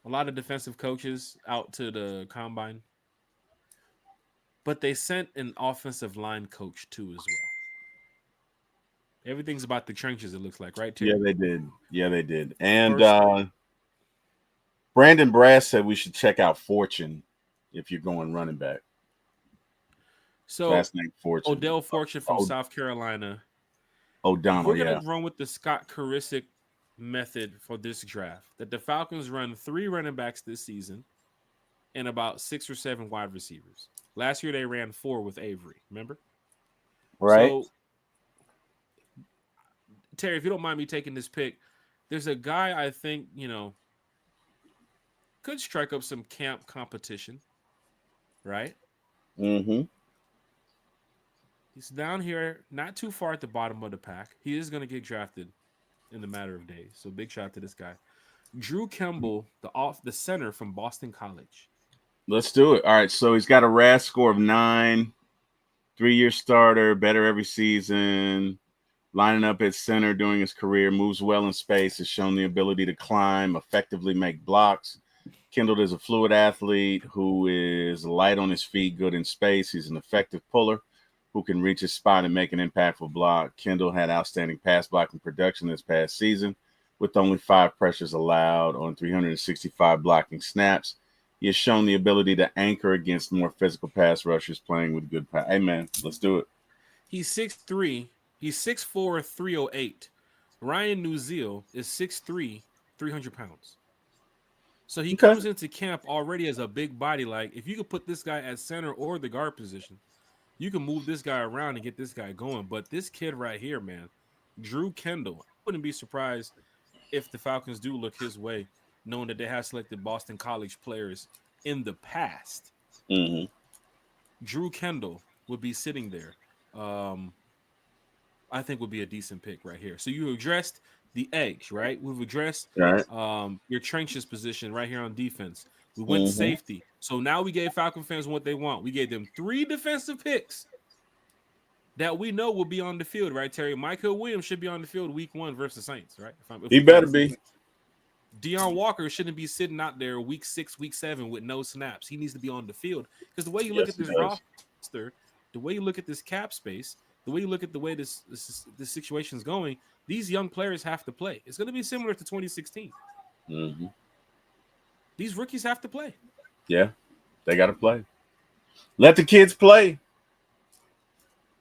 a lot of defensive coaches out to the combine, but they sent an offensive line coach too as well. Everything's about the trenches, it looks like, right, Terry? Yeah, they did. And Brandon Brass said we should check out Fortune if you're going running back. So last name Fortune. Odell Fortune from South Carolina. O'Donnell, we're going to run with the Scott Karisic method for this draft, that the Falcons run 3 running backs this season and about 6 or 7 wide receivers. Last year they ran 4 with Avery, remember? Right. So, Terry, if you don't mind me taking this pick, there's a guy I think, could strike up some camp competition, right? Mm-hmm. He's down here, not too far at the bottom of the pack. He is going to get drafted in the matter of days. So big shout out to this guy. Drew Kimball, the center from Boston College. Let's do it. All right. So he's got a RAS score of 9, 3-year starter, better every season, lining up at center during his career, moves well in space, has shown the ability to climb, effectively make blocks. Kendall is a fluid athlete who is light on his feet, good in space. He's an effective puller who can reach his spot and make an impactful block. Kendall had outstanding pass blocking production this past season with only 5 pressures allowed on 365 blocking snaps. He has shown the ability to anchor against more physical pass rushers playing with good pass. Hey, man, let's do it. He's 6'3". He's 6'4", 308. Ryan Newzeal is 6'3", 300 pounds. So he comes into camp already as a big body. Like, if you could put this guy at center or the guard position, you can move this guy around and get this guy going. But this kid right here, man, Drew Kendall, I wouldn't be surprised if the Falcons do look his way, knowing that they have selected Boston College players in the past. Mm-hmm. Drew Kendall would be sitting there. I think would be a decent pick right here. So you addressed the edge, right? We've addressed your trenches position right here on defense. We went safety. So now we gave Falcon fans what they want. We gave them 3 defensive picks that we know will be on the field, right, Terry? Michael Williams should be on the field week 1 versus Saints, right? He better be. Deon Walker shouldn't be sitting out there week 6, week 7 with no snaps. He needs to be on the field because the way you look at this roster, the way you look at this cap space, the way you look at the way this situation is going, these young players have to play. It's going to be similar to 2016. These rookies have to play. Yeah, they got to play. Let the kids play.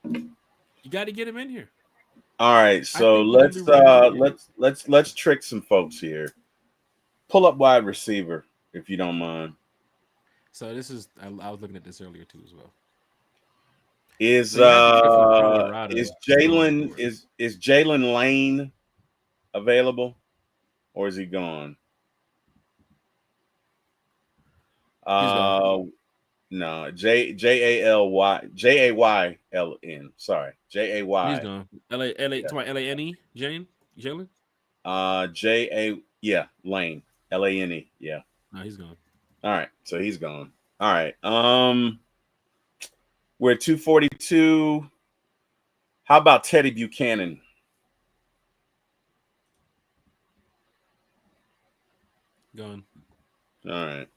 You got to get them in here. All right, so let's trick some folks here. Pull up wide receiver if you don't mind. So this is I was looking at this earlier too as well. Is Jalen Lane available, or is he gone? No, Jayln. Sorry, Jay. He's gone. Lane. Jalen. Lane. Lane. Yeah. No, he's gone. All right, so he's gone. All right. We're at 242. How about Teddy Buchanan? Gone. All right.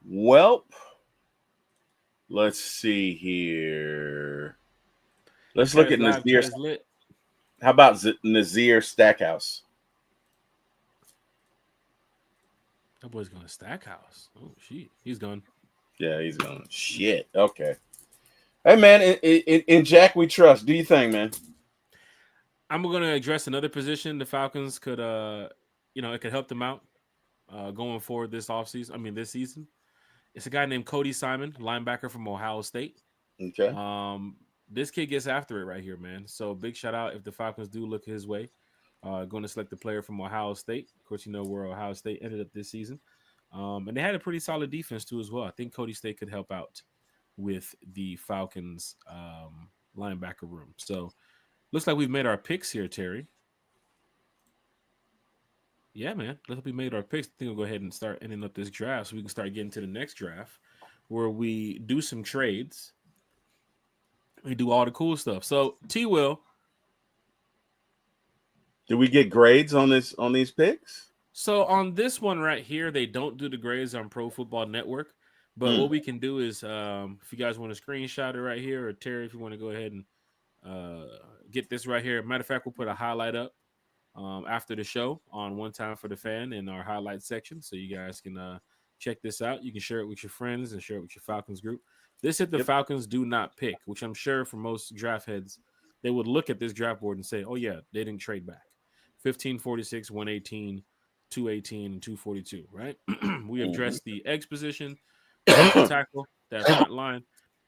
Well, let's see here. Let's look at Nazir. How about Nazir Stackhouse? That boy's going to Stackhouse. Oh, shit. He's gone. Yeah, he's gone. Shit. Okay. Hey, man, in Jack we trust. Do you think, man? I'm going to address another position the Falcons could, it could help them out going forward this season. It's a guy named Cody Simon, linebacker from Ohio State. Okay. This kid gets after it right here, man. So big shout out if the Falcons do look his way. Going to select the player from Ohio State. Of course, you know where Ohio State ended up this season. And they had a pretty solid defense too as well. I think Cody State could help out with the Falcons linebacker room. So looks like we've made our picks here, Terry. Yeah, man. Looks like we made our picks. I think we'll go ahead and start ending up this draft so we can start getting to the next draft where we do some trades. We do all the cool stuff. So T-Will. Do we get grades on these picks? So on this one right here, they don't do the grades on Pro Football Network. But what we can do is, if you guys want to screenshot it right here, or Terry, if you want to go ahead and get this right here. Matter of fact, we'll put a highlight up after the show on One Time for the Fan in our highlight section, so you guys can check this out. You can share it with your friends and share it with your Falcons group. This if the Falcons do not pick, which I'm sure for most draft heads, they would look at this draft board and say, oh, yeah, they didn't trade back. 1546, 118, 218, and 242, right? We addressed the edge position, tackle, that front line.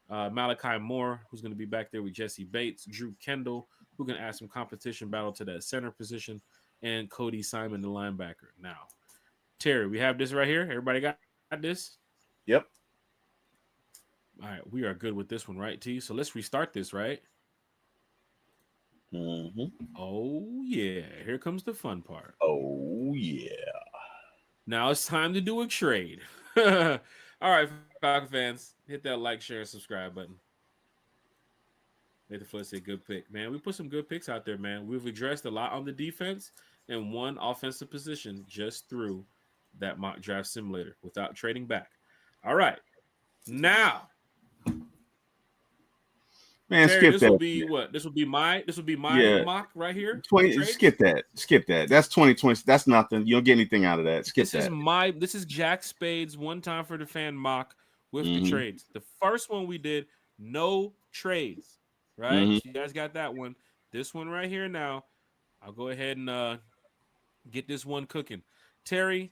Malachi Moore, who's going to be back there with Jesse Bates, Drew Kendall, who can add some competition battle to that center position, and Cody Simon, the linebacker. Now, Terry, we have this right here. Everybody got this? Yep. All right, we are good with this one, right, T? So let's restart this, right? Oh, yeah. Here comes the fun part. Oh, yeah. Now it's time to do a trade. All right, Falcon fans, hit that like, share, and subscribe button. Nathan Flood said good pick. Man, we put some good picks out there, man. We've addressed a lot on the defense and one offensive position just through that mock draft simulator without trading back. All right. Now, man, Terry, skip this that. Will be what? This will be my mock right here. Skip that. That's 2020. That's nothing. You don't get anything out of that. Skip that. This is Jack Spade's One Time for the Fan mock with the trades. The first one we did, no trades, right? So you guys got that one. This one right here now, I'll go ahead and get this one cooking. Terry,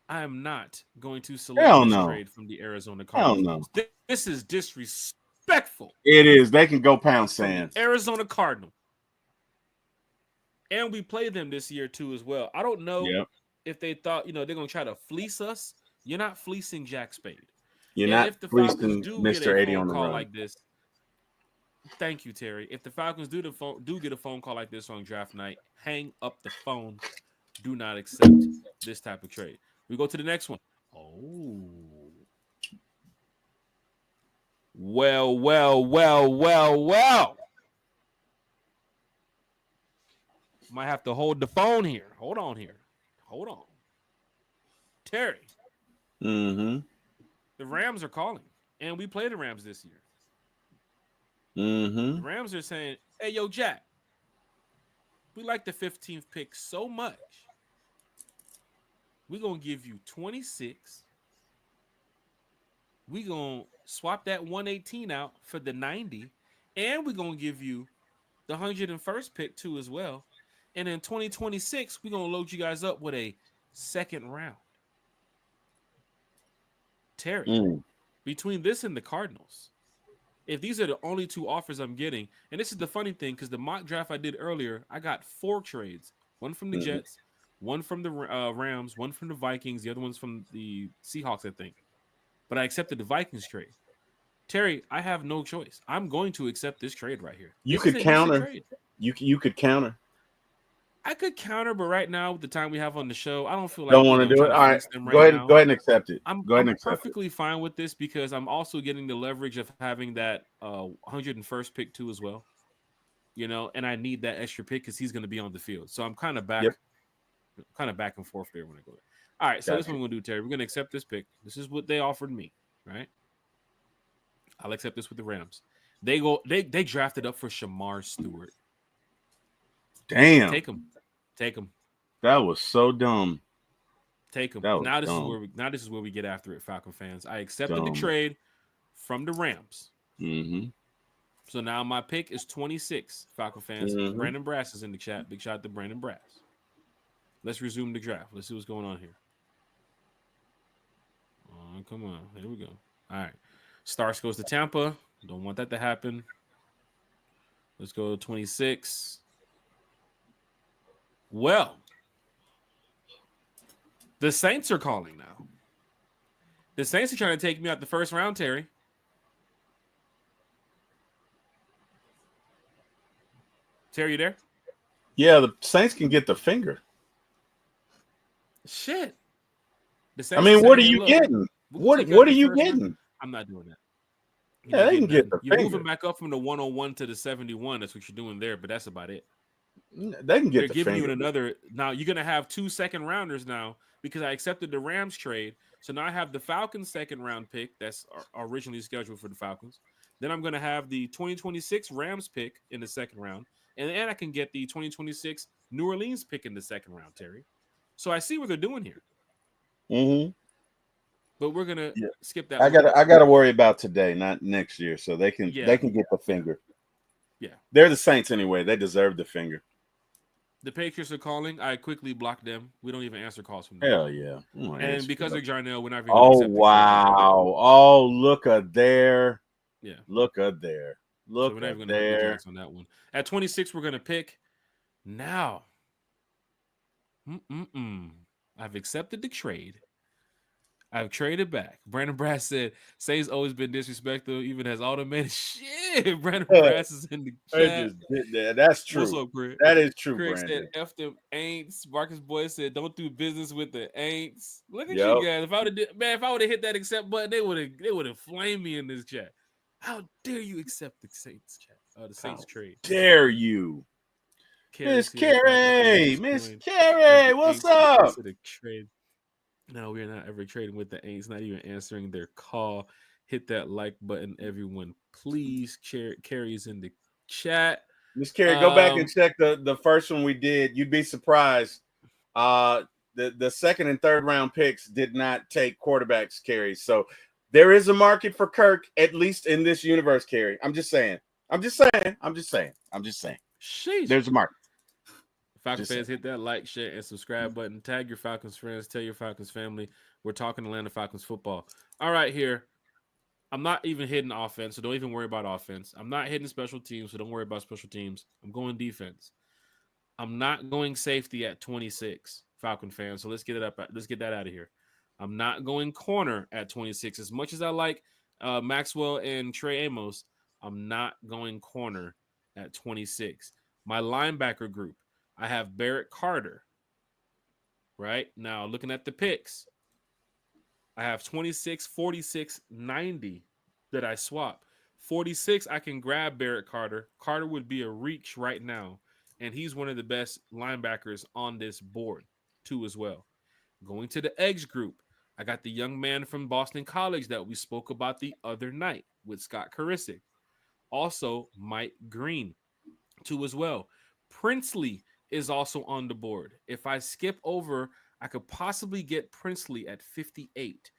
I am not going to select this trade from the Arizona Cardinals. This is disrespectful. It is. They can go pound sand. Arizona Cardinal. And we play them this year too as well. I don't know if they thought, they're going to try to fleece us. You're not fleecing Jack Spade. You're not fleecing Mr. 80 on the run. Like this, Thank you, Terry. If the Falcons do get a phone call like this on draft night, hang up the phone. Do not accept this type of trade. We go to the next one. Oh. Well. Might have to hold the phone here. Hold on. Terry. Mm-hmm. The Rams are calling. And we play the Rams this year. Mm-hmm. The Rams are saying, hey, yo, Jack, we like the 15th pick so much. We're going to give you 26. We're going to swap that 118 out for the 90. And we're going to give you the 101st pick, too, as well. And in 2026, we're going to load you guys up with a second round. Terry, between this and the Cardinals, if these are the only two offers I'm getting, and this is the funny thing, because the mock draft I did earlier, I got 4 trades. One from the Jets, one from the Rams, one from the Vikings, the other one's from the Seahawks, I think. But I accepted the Vikings trade. Terry, I have no choice. I'm going to accept this trade right here. You could counter. You could counter. I could counter, but right now, with the time we have on the show, I don't feel like don't want to do it. All right, go ahead and accept it. I'm perfectly fine with this because I'm also getting the leverage of having that 101st pick too as well. You know, and I need that extra pick because he's going to be on the field. So I'm kind of back and forth there when I go there. All right, so this is what we're going to do, Terry. We're going to accept this pick. This is what they offered me, right? I'll accept this with the Rams. They drafted up for Shamar Stewart. Damn. Take him. That was so dumb. Take him. Now this is where we get after it, Falcon fans. I accepted the trade from the Rams. Mm-hmm. So now my pick is 26, Falcon fans. Mm-hmm. Brandon Brass is in the chat. Big shout out to Brandon Brass. Let's resume the draft. Let's see what's going on here. Oh, come on. Here we go. All right. Starks goes to Tampa. Don't want that to happen. Let's go to 26. Well, the Saints are calling now. The Saints are trying to take me out the first round, Terry. Terry, you there? Yeah, the Saints can get the finger. Shit. I mean, what are you getting? What are you getting? I'm not doing that. Yeah, they can get the finger. You're moving back up from the 101 to the 71. That's what you're doing there, but that's about it. They can get They're giving you another. Now you're gonna have 2 second rounders now because I accepted the Rams trade. So now I have the Falcons second round pick that's originally scheduled for the Falcons. Then I'm gonna have the 2026 Rams pick in the second round, and then I can get the 2026 New Orleans pick in the second round, Terry. So I see what they're doing here. Mm-hmm. But we're gonna skip that. I gotta worry about today, not next year. So they can get the finger. Yeah, they're the Saints anyway. They deserve the finger. The Patriots are calling. I quickly blocked them. We don't even answer calls from them. Hell yeah. And because of Jarnell, we're not even going to accept wow. Oh, look at there. Yeah. Look at there. Look so we're not at even there. On that one. At 26, we're going to pick. Now, I've accepted the trade. I've traded back. Brandon Brass said, Saints always been disrespectful, even has automated shit. Brandon Brass is in the chat. That's true. What's up, Craig? That is true, Craig Brandon. said, F them Aints. Marcus Boyd said, don't do business with the Aints. Look at you guys. If I would have hit that accept button, they would have flamed me in this chat. How dare you accept the Saints chat? The Saints trade. Dare you? Miss Carey, what's up? Trade. No, we're not ever trading with the Aints, not even answering their call. Hit that like button, everyone. Please. Carrie's in the chat. Miss Carey, go back and check the first one we did. You'd be surprised. The second and third round picks did not take quarterbacks, Carey. So there is a market for Kirk, at least in this universe, Carey. I'm just saying. Sheesh. There's a market. Falcons fans, hit that like, share, and subscribe button. Tag your Falcons friends. Tell your Falcons family. We're talking Atlanta Falcons football. All right, here. I'm not even hitting offense, so don't even worry about offense. I'm not hitting special teams, so don't worry about special teams. I'm going defense. I'm not going safety at 26, Falcon fans. So let's get that out of here. I'm not going corner at 26. As much as I like Maxwell and Trey Amos, I'm not going corner at 26. My linebacker group, I have Barrett Carter. Right now, looking at the picks, I have 26, 46, 90 that I swap. 46, I can grab Barrett Carter. Carter would be a reach right now, and he's one of the best linebackers on this board, too, as well. Going to the edge group, I got the young man from Boston College that we spoke about the other night with Scott Karisic. Also, Mike Green, too, as well. Princely is also on the board. If I skip over, I could possibly get Princely at 58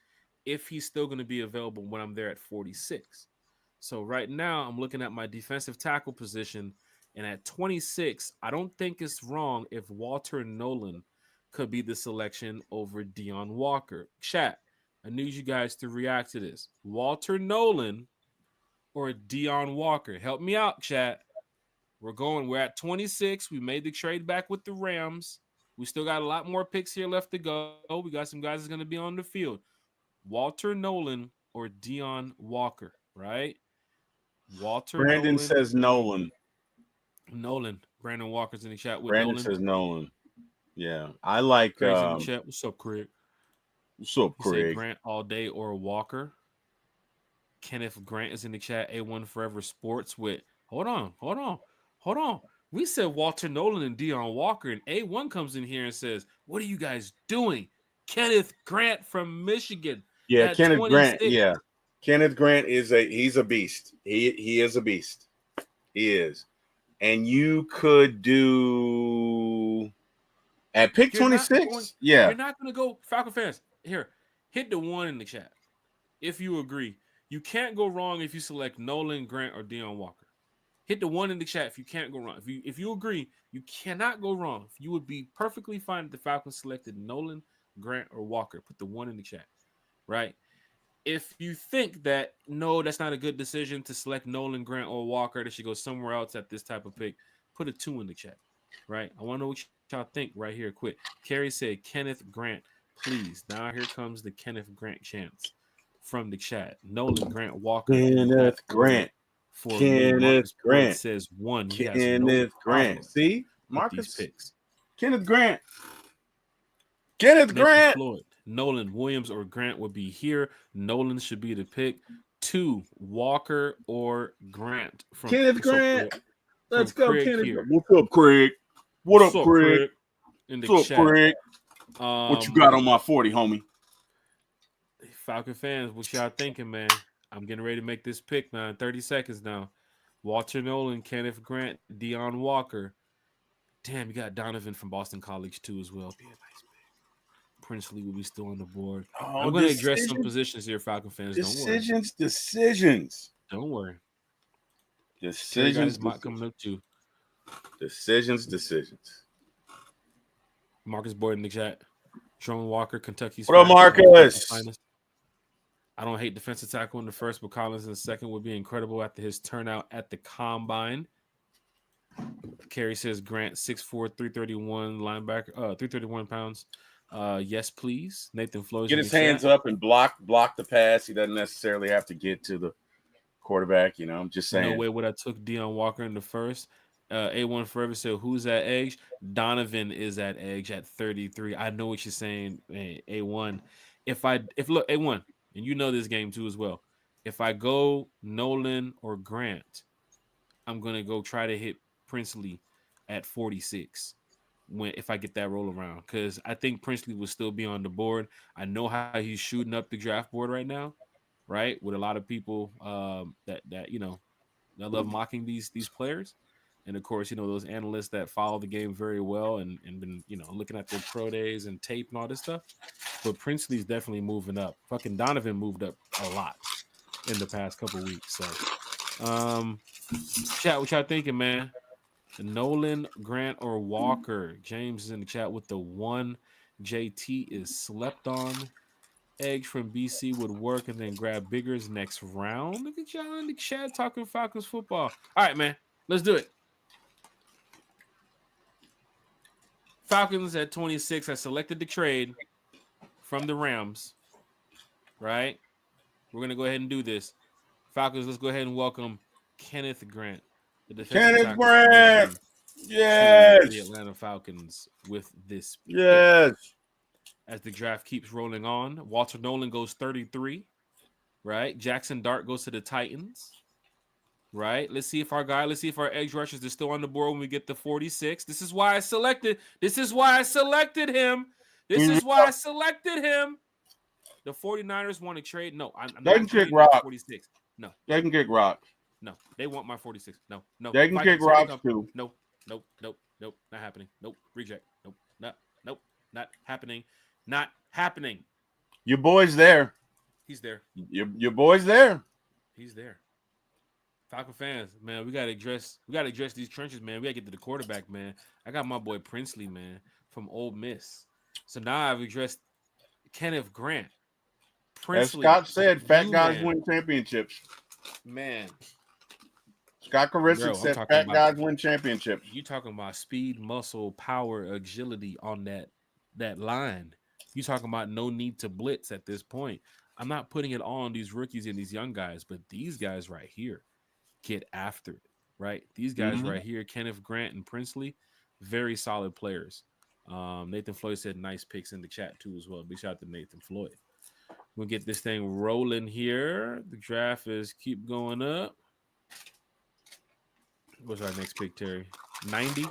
if he's still going to be available when I'm there at 46. So right now, I'm looking at my defensive tackle position, and at 26, I don't think it's wrong if Walter Nolan could be the selection over Deion Walker. Chat, I need you guys to react to this. Walter Nolan or Deion Walker? Help me out, chat. We're at 26. We made the trade back with the Rams. We still got a lot more picks here left to go. We got some guys that's going to be on the field. Walter Nolan or Deion Walker, right? Walter Brandon Nolan says Nolan. Brandon Walker's in the chat with Brandon Nolan. says Nolan. Yeah. I like Craig's in the chat. What's up, Craig? What's up, Craig? Grant all day or Walker. Kenneth Grant is in the chat. A1 Forever Sports with hold on. We said Walter Nolan and Deion Walker, and A1 comes in here and says, "What are you guys doing?" Kenneth Grant from Michigan. Yeah, Kenneth 26. Grant. Yeah, Kenneth Grant he's a beast. He is a beast. He is, and you could do at pick 26. Yeah, you're not going to go Falcon fans. Here, hit the 1 in the chat if you agree. You can't go wrong if you select Nolan, Grant, or Deion Walker. Hit the 1 in the chat if you can't go wrong. If you agree, you cannot go wrong. You would be perfectly fine if the Falcons selected Nolan, Grant, or Walker. Put the 1 in the chat, right? If you think that, no, that's not a good decision to select Nolan, Grant, or Walker, they should go somewhere else at this type of pick, put a 2 in the chat, right? I want to know what y'all think right here quick. Carrie said, Kenneth Grant, please. Now here comes the Kenneth Grant chance from the chat. Nolan, Grant, Walker. Kenneth Grant. For Kenneth Grant says 1. Kenneth Grant. See, Marcus picks. Kenneth Grant. Kenneth Grant. Floyd. Nolan, Williams, or Grant would be here. Nolan should be the pick. 2, Walker or Grant from Kenneth Grant. Let's go, Craig Kenneth. Here. What's up, Craig? What up, Craig? In the What's chat. up, Craig? What you got on my 40, homie? Falcon fans, what y'all thinking, man? I'm getting ready to make this pick, man. 30 seconds now. Walter Nolan, Kenneth Grant, Deion Walker. Damn, you got Donovan from Boston College, too, as well. Be a nice pick. Princely will be still on the board. I'm going to address some positions here, Falcon fans. Decisions. Don't worry. Decisions. Coming up, too. Decisions. Marcus Boyd in the chat. Jerome Walker, Kentucky's. What up, Marcus? I don't hate defensive tackle in the first, but Collins in the second would be incredible after his turnout at the combine. Carrie says Grant 6'4", 331 linebacker, 331 pounds. Yes, please. Nathan Flores. Get his hands up and block the pass. He doesn't necessarily have to get to the quarterback. You know, I'm just saying. No way would I took Deion Walker in the first. A1 Forever said, who's at edge? Donovan is at edge at 33. I know what you're saying, A1. If look, A1, and you know this game too as well. If I go Nolan or Grant, I'm gonna go try to hit Princely at 46 if I get that roll around, because I think Princely will still be on the board. I know how he's shooting up the draft board right now, right? With a lot of people that you know that love mocking these players. And of course, you know, those analysts that follow the game very well and been, you know, looking at their pro days and tape and all this stuff. But Princely's definitely moving up. Fucking Donovan moved up a lot in the past couple of weeks. So, chat, what y'all thinking, man? Nolan, Grant, or Walker? James is in the chat with the 1. JT is slept on. Eggs from BC would work and then grab Biggers next round. Look at y'all in the chat talking Falcons football. All right, man. Let's do it. Falcons at 26. I selected the trade from the Rams, right? We're going to go ahead and do this. Falcons, let's go ahead and welcome Kenneth Grant, the defensive Kenneth tackle Grant. to Yes. the Atlanta Falcons with this pick. Yes. As the draft keeps rolling on, Walter Nolan goes 33, right? Jackson Dart goes to the Titans, right? Let's see if our edge rushers are still on the board when we get to 46. This is why I selected him. This is why I selected him. The 49ers want to trade. No, I'm not trading my 46. No. They can kick rocks. No, they want my 46. No. They can kick rocks too. Nope. Not happening. Nope. Reject. Nope. Not happening. Not happening. Your boy's there. He's there. Your boy's there. He's there. Falcon fans, man, we gotta address these trenches, man. We gotta get to the quarterback, man. I got my boy Princely, man, from Ole Miss. So now I've addressed Kenneth Grant. Princely, as Scott said, fat guys win championships. Man. Scott Carissa said fat guys win championships. You talking about speed, muscle, power, agility on that line. You talking about no need to blitz at this point. I'm not putting it all on these rookies and these young guys, but these guys right here get after it, right? These guys right here, Kenneth Grant and Princely, very solid players. Nathan Floyd said nice picks in the chat too as well. Big shout out to Nathan Floyd. We'll get this thing rolling here. The draft is keep going up. What's our next pick, Terry? 90?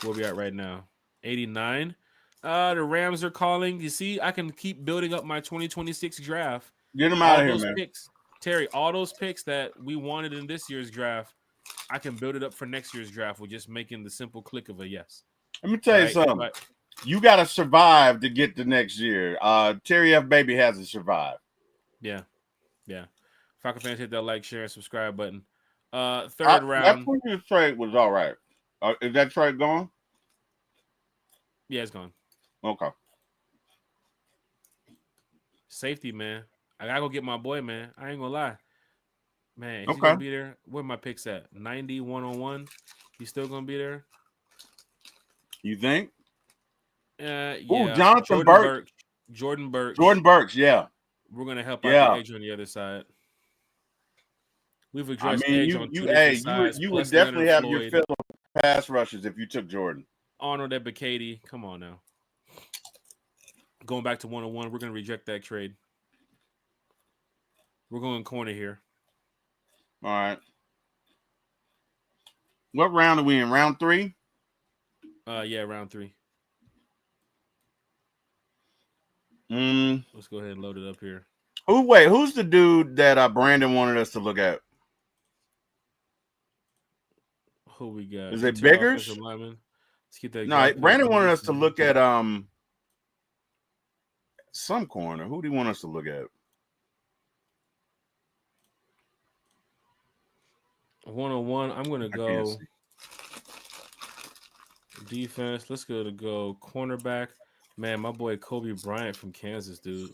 Where we at right now? 89. The Rams are calling. You see, I can keep building up my 2026 draft. Get them out of here, man. Picks, Terry, all those picks that we wanted in this year's draft, I can build it up for next year's draft with just making the simple click of a yes. Let me tell you something. You got to survive to get to next year. Terry F. Baby hasn't survived. Yeah. Falcon fans, hit that like, share, and subscribe button. Third round. That previous trade was all right. Is that trade gone? Yeah, it's gone. Okay. Safety, man. I gotta go get my boy, man. I ain't gonna lie. Man, is he Okay. gonna be there? Where my picks at? 90, 101. He's still gonna be there? You think? Yeah. Jonathan Burke. Jordan Burks, yeah. We're gonna help out the edge on the other side. We've addressed edge on two different sides. You would definitely have your fill of pass rushes if you took Jordan. Arnold Ebiketie. Come on now. Going back to 101, we're gonna reject that trade. We're going corner here. All right. What round are we in? Round 3? Yeah, round 3. Let's go ahead and load it up here. Who's the dude that Brandon wanted us to look at? Who we got? Is it Biggers? Let's get that. No, Brandon wanted us to look at some corner. Who do you want us to look at? 101. I'm gonna go defense. Let's go cornerback. Man, my boy Kobe Bryant from Kansas, dude.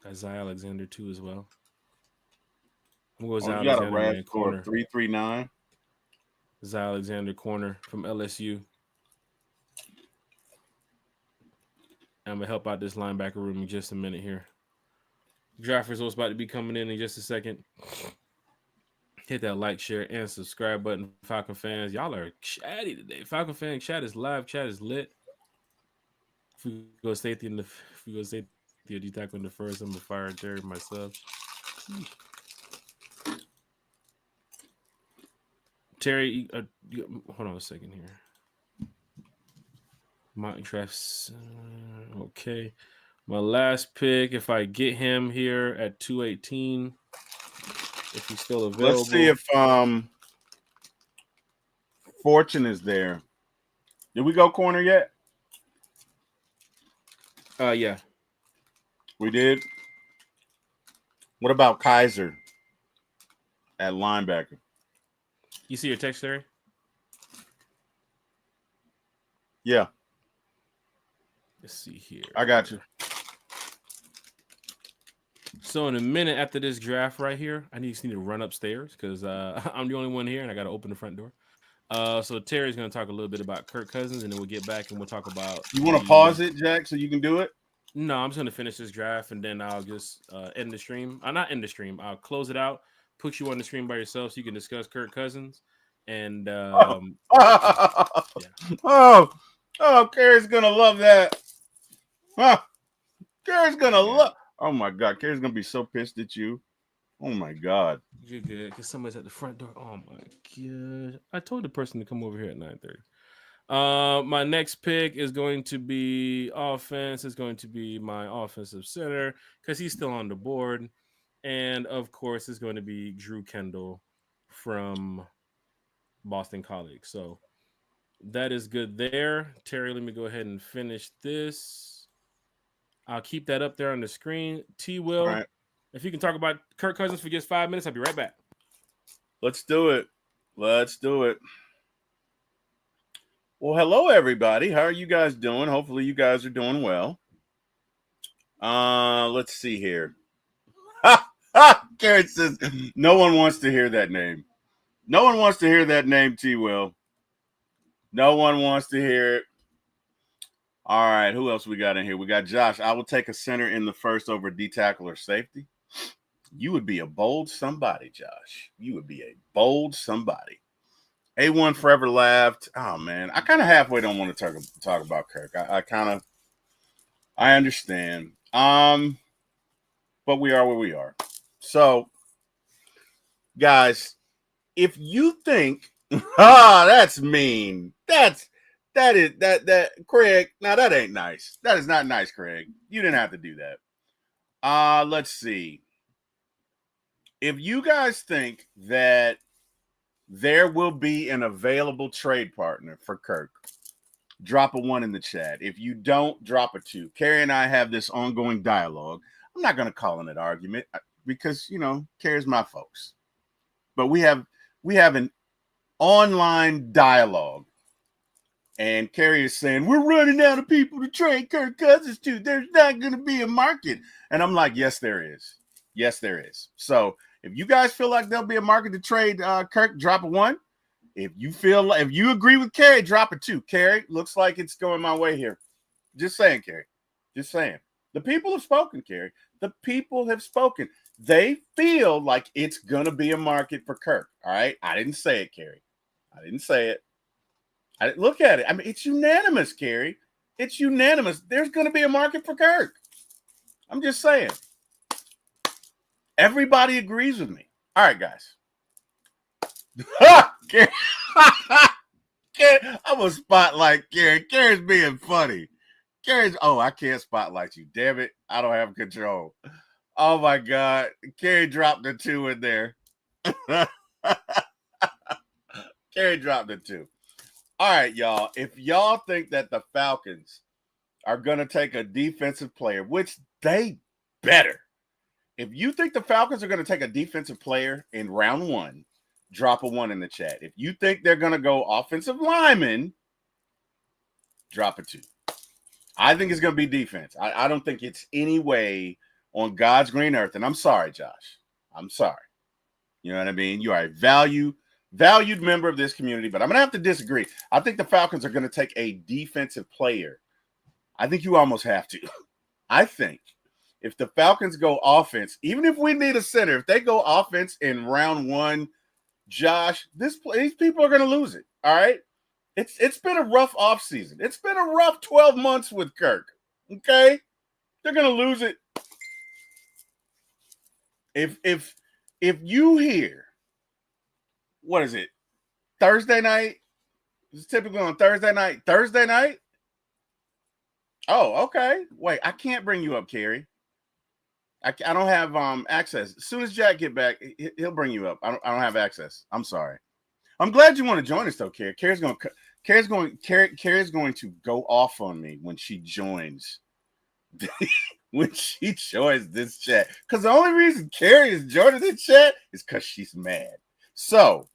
Got Zy Alexander too as well. I'm going Zy Alexander man, corner. 339. Zy Alexander corner from LSU. I'm gonna help out this linebacker room in just a minute here. Draft results about to be coming in just a second. Hit that like, share, and subscribe button, Falcon fans. Y'all are chatty today. Falcon fan chat is live. Chat is lit. If we go safety in the D tackle in the first, I'm gonna fire Terry myself. Terry, hold on a second here. Mock drafts. Okay. My last pick, if I get him here at 218, if he's still available. Let's see if Fortune is there. Did we go corner yet? Yeah. We did. What about Kaiser at linebacker? You see your text, Terry? Yeah. Let's see here. I got you. So in a minute after this draft right here, I just need to run upstairs because I'm the only one here and I got to open the front door. So Terry's going to talk a little bit about Kirk Cousins and then we'll get back and we'll talk about. You want to pause it, Jack, so you can do it? No, I'm just gonna finish this draft and then I'll just end the stream. I'll not end the stream. I'll close it out, put you on the stream by yourself so you can discuss Kirk Cousins. And Oh, yeah. oh, Carrie's gonna love that. Huh. Carrie's gonna love. Oh my God, Carrie's gonna be so pissed at you. Oh my God. You're good because somebody's at the front door. Oh my god! I told the person to come over here at 9:30. My next pick is going to be offense. Is going to be my offensive center because he's still on the board, and of course, it's going to be Drew Kendall from Boston College. So that is good there. Terry, let me go ahead and finish this. I'll keep that up there on the screen. T. Will, All right. if you can talk about Kirk Cousins for just 5 minutes, I'll be right back. Let's do it. Let's do it. Well, hello, everybody. How are you guys doing? Hopefully, you guys are doing well. Let's see here. Garrett says, no one wants to hear that name. No one wants to hear that name, T. Will. No one wants to hear it. All right, who else we got in here? We got Josh. I will take a center in the first over D tackle or safety. You would be a bold somebody, Josh. You would be a bold somebody. A1 forever laughed. Oh man, I kind of halfway don't want to talk about Kirk. I understand. But we are where we are. So, guys, if you think, that's mean. That Craig. Now that ain't nice. That is not nice, Craig. You didn't have to do that. Let's see. If you guys think that there will be an available trade partner for Kirk, drop a 1 in the chat. If you don't, drop a 2. Carrie and I have this ongoing dialogue. I'm not going to call it an argument because, Carrie's my folks. But we have an online dialogue. And Carrie is saying, we're running out of people to trade Kirk Cousins to. There's not going to be a market. And I'm like, yes, there is. Yes, there is. So if you guys feel like there'll be a market to trade Kirk, drop a 1. If you agree with Carrie, drop a 2. Carrie, looks like it's going my way here. Just saying, Carrie. Just saying. The people have spoken, Carrie. The people have spoken. They feel like it's going to be a market for Kirk. All right? I didn't say it, Carrie. I didn't say it. Look at it. I mean, it's unanimous, Carrie. It's unanimous. There's going to be a market for Kirk. I'm just saying. Everybody agrees with me. All right, guys. Carrie. I'm going to spotlight Carrie. Carrie's being funny. I can't spotlight you. Damn it. I don't have control. Oh, my God. Carrie dropped the 2 in there. Carrie dropped the 2. All right, y'all. If y'all think that the Falcons are going to take a defensive player, which they better. If you think the Falcons are going to take a defensive player in round 1, drop a 1 in the chat. If you think they're going to go offensive lineman, drop a 2. I think it's going to be defense. I don't think it's any way on God's green earth. And I'm sorry, Josh. I'm sorry. You know what I mean? You are a valued member of this community, but I'm going to have to disagree. I think the Falcons are going to take a defensive player. I think you almost have to. I think if the Falcons go offense, even if we need a center, if they go offense in round 1, Josh, these people are going to lose it. All right? It's been a rough offseason. It's been a rough 12 months with Kirk. Okay? They're going to lose it. If you hear, what is it? Thursday night? It's typically on Thursday night. Thursday night? Oh, okay. Wait, I can't bring you up, Carrie. I don't have access. As soon as Jack get back, he'll bring you up. I don't have access. I'm sorry. I'm glad you want to join us though, Carrie. Carrie's going to go off on me when she joins. When she joins this chat. Because the only reason Carrie is joining this chat is because she's mad. So,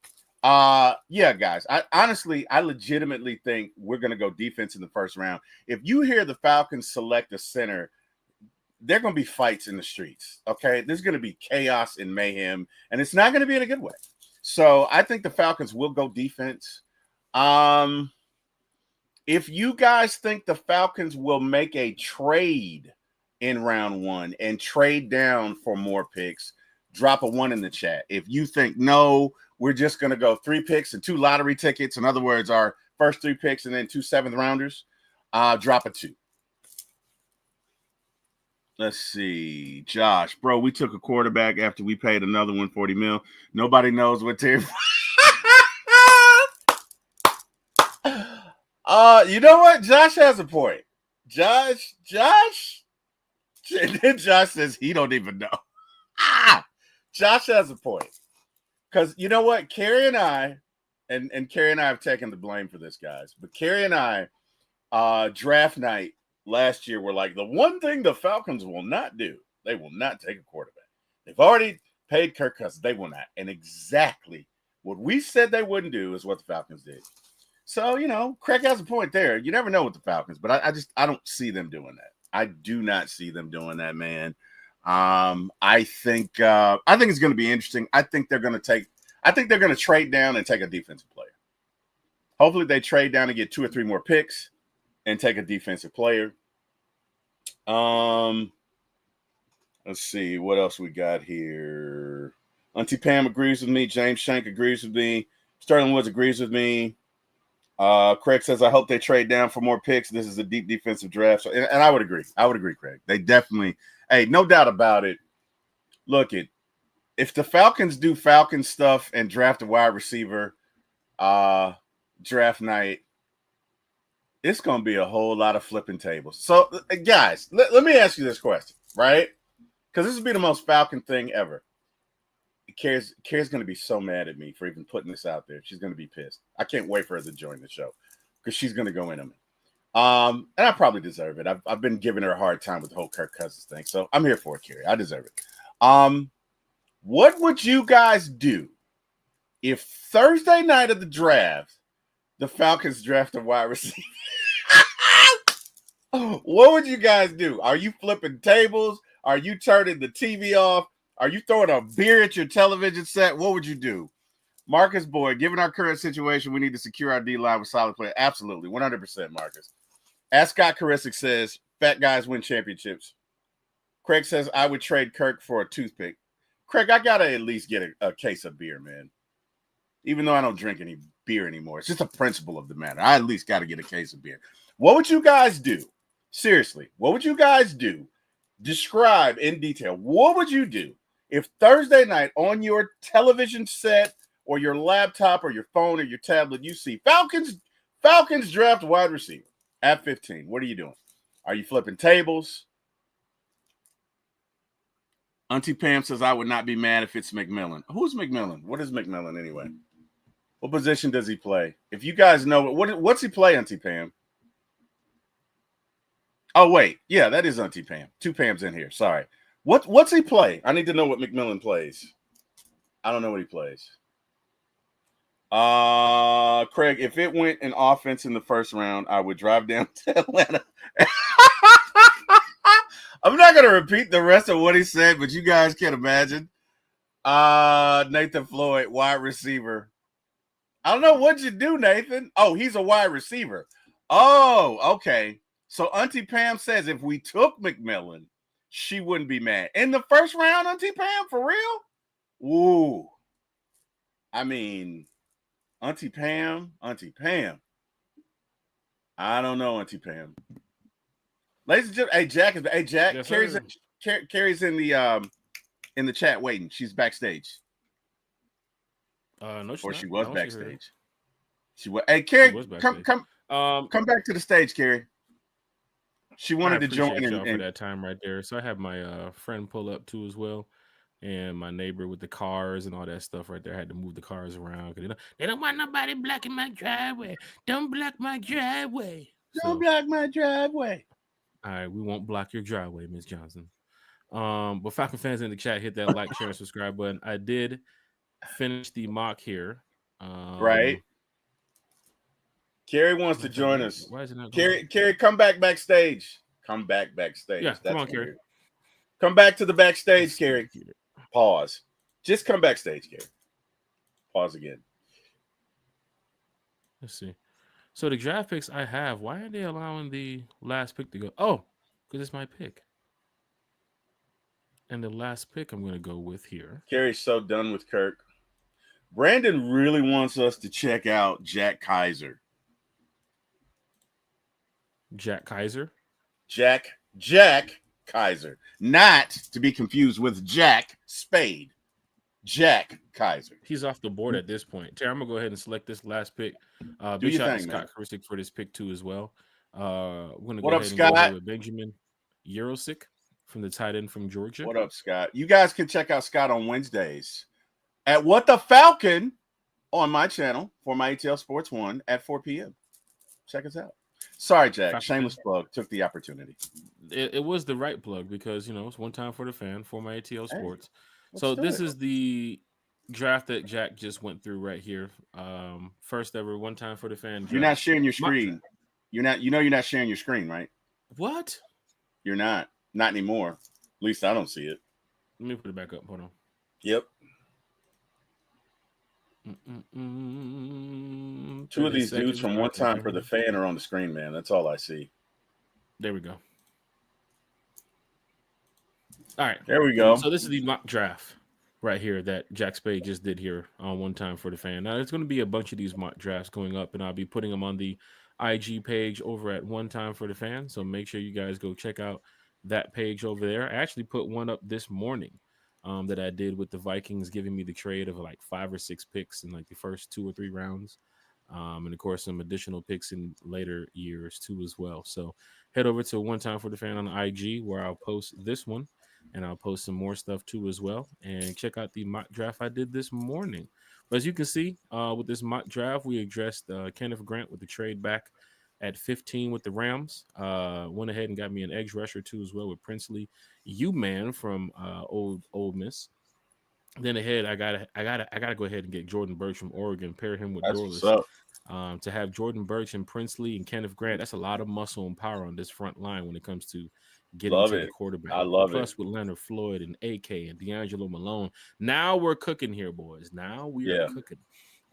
yeah, guys. I legitimately think we're going to go defense in the first round. If you hear the Falcons select a center, there are going to be fights in the streets, okay? There's going to be chaos and mayhem, and it's not going to be in a good way. So I think the Falcons will go defense. If you guys think the Falcons will make a trade in round 1 and trade down for more picks, drop a 1 in the chat. If you think, no, we're just going to go 3 picks and 2 lottery tickets, in other words, our first 3 picks and then 2 7th rounders, drop a 2. Let's see. Josh, bro, we took a quarterback after we paid another one $40 million. Nobody knows what team. You know what? Josh has a point. Josh. And then Josh says he don't even know. Josh has a point. Because you know what? Carrie and I, and Carrie and I have taken the blame for this, guys. But Carrie and I, draft night last year, were like, the one thing the Falcons will not do, they will not take a quarterback. They've already paid Kirk Cousins. They will not. And exactly what we said they wouldn't do is what the Falcons did. So, you know, Craig has a point there. You never know with the Falcons, but I don't see them doing that. I do not see them doing that, man. I think it's going to be interesting. I think they're going to trade down and take a defensive player. Hopefully they trade down and get 2 or 3 more picks and take a defensive player. Let's see what else we got here. Auntie Pam agrees with me. James Shank agrees with me. Sterling Woods agrees with me. Craig says, I hope they trade down for more picks. This is a deep defensive draft. So, and I would agree. Craig. They definitely, no doubt about it. Look, if the Falcons do Falcon stuff and draft a wide receiver draft night, it's going to be a whole lot of flipping tables. So, guys, let me ask you this question, right? Because this would be the most Falcon thing ever. Carrie's going to be so mad at me for even putting this out there. She's going to be pissed. I can't wait for her to join the show because she's going to go in on me. And I probably deserve it. I've been giving her a hard time with the whole Kirk Cousins thing. So I'm here for it, Carrie. I deserve it. What would you guys do if Thursday night of the draft, the Falcons draft a wide receiver? What would you guys do? Are you flipping tables? Are you turning the TV off? Are you throwing a beer at your television set? What would you do? Marcus Boyd, given our current situation, we need to secure our D-line with solid play. Absolutely, 100%, Marcus. As Scott Karisic says, fat guys win championships. Craig says, I would trade Kirk for a toothpick. Craig, I got to at least get a case of beer, man. Even though I don't drink any beer anymore. It's just a principle of the matter. I at least got to get a case of beer. What would you guys do? Seriously, what would you guys do? Describe in detail. What would you do if Thursday night on your television set or your laptop or your phone or your tablet, you see Falcons draft wide receiver at 15? What are you doing? Are you flipping tables? Auntie Pam says, I would not be mad if it's McMillan. Who's McMillan? What is McMillan anyway? What position does he play? If you guys know, what's he play, Auntie Pam? Oh, wait. Yeah, that is Auntie Pam. 2 Pams in here. Sorry. What's he play? I need to know what McMillan plays. I don't know what he plays. Craig, if it went in offense in the first round, I would drive down to Atlanta. I'm not going to repeat the rest of what he said, but you guys can imagine. Nathan Floyd, wide receiver. I don't know. What'd you do, Nathan? Oh, he's a wide receiver. Oh, okay. So Auntie Pam says if we took McMillan, she wouldn't be mad. In the first round, Auntie Pam, for real? Ooh. I mean, Auntie Pam. I don't know, Auntie Pam. Ladies and gentlemen, Jack. Yes, Carrie's in the chat waiting. She's backstage. No, or she was backstage. She was. Hey, Carrie, come back to the stage, Carrie. She wanted to join y'all for that time right there. So I have my friend pull up too as well, and my neighbor with the cars and all that stuff right there. I had to move the cars around because they don't want nobody blocking my driveway. Don't block my driveway. Block my driveway. All right, we won't block your driveway, Miss Johnson. But Falcon fans in the chat, hit that like, share, and subscribe button. I did finish the mock here. Right. Carrie wants to join us. Why is it not Carrie, come backstage. Come backstage. Yeah, come on, Carrie. Come back to the backstage, Carrie. Pause. Just come backstage, Carrie. Pause again. Let's see. So the draft picks I have, why are they allowing the last pick to go? Oh, because it's my pick. And the last pick I'm going to go with here. Kerry's so done with Kirk. Brandon really wants us to check out Jack Kaiser. Jack Kaiser? Jack Kaiser. Not to be confused with Jack Spade. Jack Kaiser. He's off the board at this point. Terry, I'm going to go ahead and select this last pick. Do your thing, Scott Krisick for this pick, too, as well. We're going to go ahead and go ahead with Benjamin Yerosick from the tight end from Georgia. What up, Scott? You guys can check out Scott on Wednesdays at What the Falcon on my channel for my ATL Sports 1 at 4 p.m. Check us out. Sorry, Jack. Shameless plug. Took the opportunity. It was the right plug because, it's one time for the fan for my ATL Sports. So this is the draft that Jack just went through right here. First ever one time for the fan draft. You're not sharing your screen. You're not sharing your screen, right? What? You're not. Not anymore. At least I don't see it. Let me put it back up. Hold on. Yep. Two of these dudes from One Time for the Fan are on the screen, man. That's all I see. There we go. All right. There we go. So this is the mock draft right here that Jack Spade just did here on One Time for the Fan. Now, there's going to be a bunch of these mock drafts going up, and I'll be putting them on the IG page over at One Time for the Fan. So make sure you guys go check out that page over there. I actually put one up this morning that I did with the Vikings giving me the trade of like 5 or 6 picks in like the first 2 or 3 rounds. And of course, some additional picks in later years too as well. So head over to One Time for the Fan on IG where I'll post this one and I'll post some more stuff too as well. And check out the mock draft I did this morning. But as you can see, with this mock draft, we addressed Kenneth Grant with the trade back at 15 with the Rams. Went ahead and got me an edge rusher too as well with Princely U-Man from Ole Miss. Then ahead, I gotta go ahead and get Jordan Burch from Oregon, pair him with Dorless. To have Jordan Burch and Princely and Kenneth Grant, that's a lot of muscle and power on this front line when it comes to getting to the quarterback. I love it. Plus with Leonard Floyd and AK and D'Angelo Malone. Now we're cooking here, boys. Now we are cooking.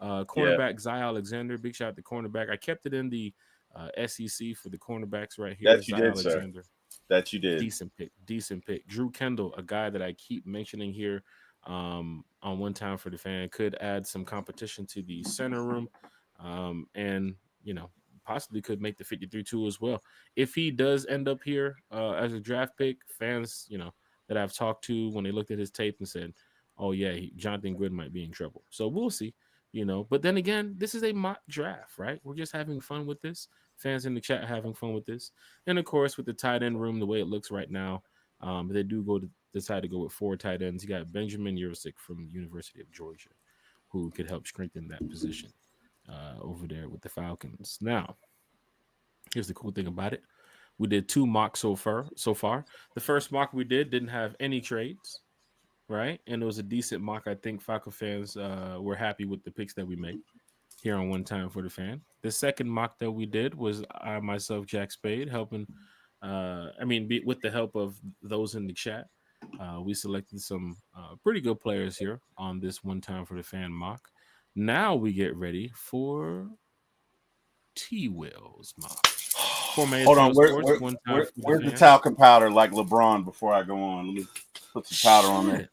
Cornerback Zy Alexander, big shout out to cornerback. I kept it in the SEC for the cornerbacks right here. That you did, Alexander. Sir. That you did. Decent pick. Drew Kendall, a guy that I keep mentioning here on One Time for the Fan, could add some competition to the center room, and possibly could make the 53 too as well. If he does end up here as a draft pick, fans that I've talked to when they looked at his tape and said, "Oh yeah, Jonathan Good might be in trouble." So we'll see. But then again, this is a mock draft, right? We're just having fun with this. Fans in the chat having fun with this. And of course, with the tight end room, the way it looks right now, they do decide to go with 4 tight ends. You got Benjamin Yerosick from the University of Georgia, who could help strengthen that position over there with the Falcons. Now, here's the cool thing about it. We did 2 mocks so far. The first mock we didn't have any trades. Right, and it was a decent mock. I think Falcon fans were happy with the picks that we made here on One Time for the Fan. The second mock that we did was I myself, Jack Spade, helping. With the help of those in the chat, we selected some pretty good players here on this One Time for the Fan mock. Now we get ready for T-Will's mock. Hold on, where's the talcum powder like LeBron before I go on? Let me put some powder on there.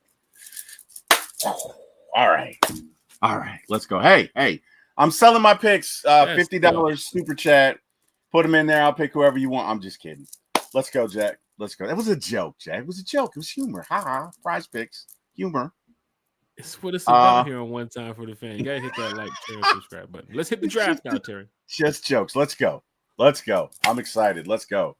All right, let's go. Hey, I'm selling my picks. $50 super chat. Put them in there. I'll pick whoever you want. I'm just kidding. Let's go, Jack. Let's go. That was a joke, Jack. It was a joke. It was humor. Ha. Prize picks. Humor. It's what it's about here on One Time for the Fan. You gotta hit that like, share, and subscribe button. Let's hit the draft now, Terry. Just jokes. Let's go. I'm excited. Let's go.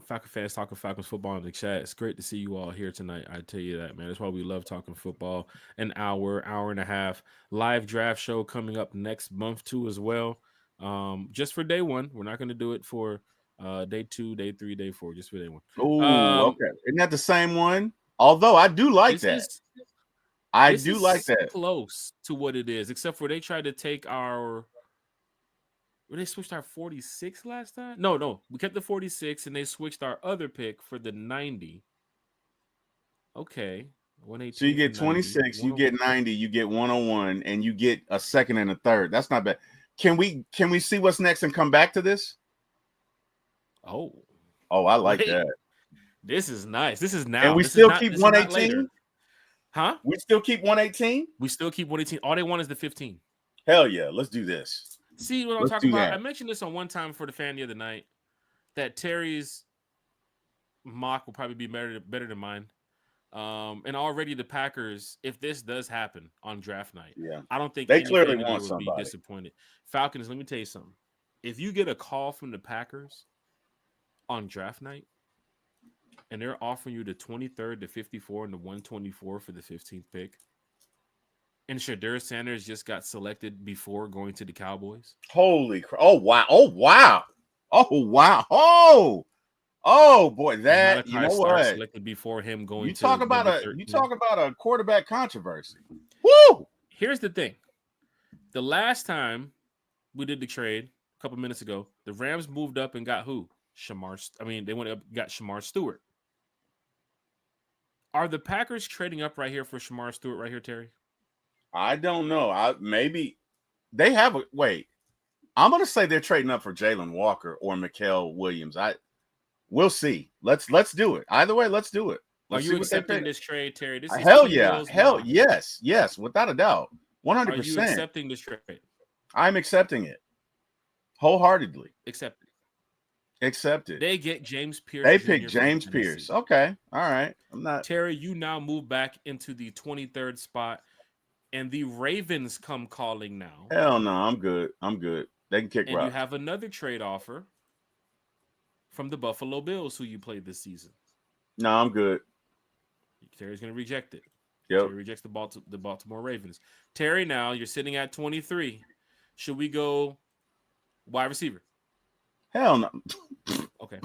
Falcon fans talking Falcons football in the chat. It's great to see you all here tonight. I tell you that, man. That's why we love talking football. An hour and a half. Live draft show coming up next month too as well. Just for day 1. We're not going to do it for day 2, day 3, day 4. Just for day 1. Oh, okay. Isn't that the same one? Although I do like that. I do like that. Close to what it is, except for they tried to take our. They switched our 46 last time? No. We kept the 46, and they switched our other pick for the 90. Okay. So you get 26, you get 90, you get 101, and you get a second and a third. That's not bad. Can we see what's next and come back to this? Oh, I like that. This is nice. This is now. And we this still is not, keep this is not 118? later. Huh? We still keep 118? We still keep 118. All they want is the 15. Hell yeah. Let's do this. See what I'm talking about? I mentioned this on One Time for the Fan the other night, that Terry's mock will probably be better than mine. And already the Packers, if this does happen on draft night, I don't think they any clearly fan want would somebody. be disappointed. Falcons, let me tell you something. If you get a call from the Packers on draft night and they're offering you the 23rd, the 54, and the 124 for the 15th pick, and Shadur Sanders just got selected before going to the Cowboys. Holy crap. Oh, wow. Oh, wow. Oh, wow. Oh, boy. That, you know what? Selected before him going you talk to about a 13. You talk about a quarterback controversy. Woo! Here's the thing. The last time we did the trade a couple minutes ago, the Rams moved up and got who? They went up and got Shamar Stewart. Are the Packers trading up right here for Shamar Stewart right here, Terry? I don't know. Maybe they have wait. I'm gonna say they're trading up for Jalen Walker or Mikael Williams. We'll see. Let's do it. Either way, let's do it. Are you accepting this trade, Terry? This is hell yeah. Hell yes, without a doubt. 100%. Are you accepting this trade? I'm accepting it. Wholeheartedly. Accepted. They get James Pierce. They pick James Pierce. Okay. All right. I'm not. Terry, you now move back into the 23rd spot, and the Ravens come calling now. Hell no. I'm good. They can kick and rock. You have another trade offer from the Buffalo Bills, who you played this season. No, I'm good. Terry's going to reject it. Yep. Terry rejects the Baltimore Ravens. Terry, now you're sitting at 23. Should we go wide receiver? Hell no. Okay.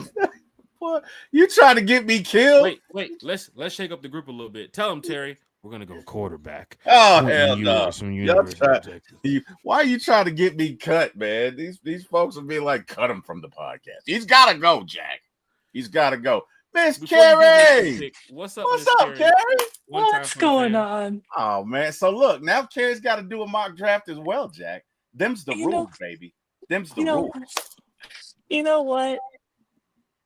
What? You trying to get me killed? Wait. Let's shake up the group a little bit. Tell him, Terry, we're gonna go quarterback. Oh hell no! Why are you trying to get me cut, man? These folks will be like, cut him from the podcast. He's got to go, Jack. He's got to go. Miss Carrie, what's up? What's up, Carrie? What's going on? Oh man! So look, now Carrie's got to do a mock draft as well, Jack. Them's the rules, baby. Them's the rules. You know what?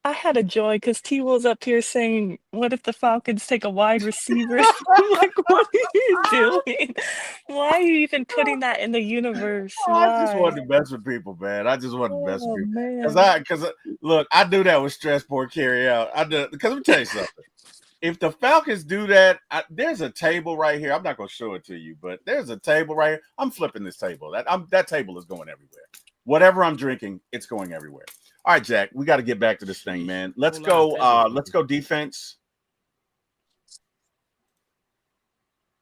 I had a joy because T-Will's up here saying, what if the Falcons take a wide receiver? I'm like, what are you doing? Why are you even putting that in the universe? I just want the best for people, man. I just want the best for people. Because look, I do that with stress poor carry out. I do, because let me tell you something. If the Falcons do that, there's a table right here. I'm not going to show it to you, but there's a table right here. I'm flipping this table. That table is going everywhere. Whatever I'm drinking, it's going everywhere. All right, Jack, we got to get back to this thing, man. Let's go. Let's go defense.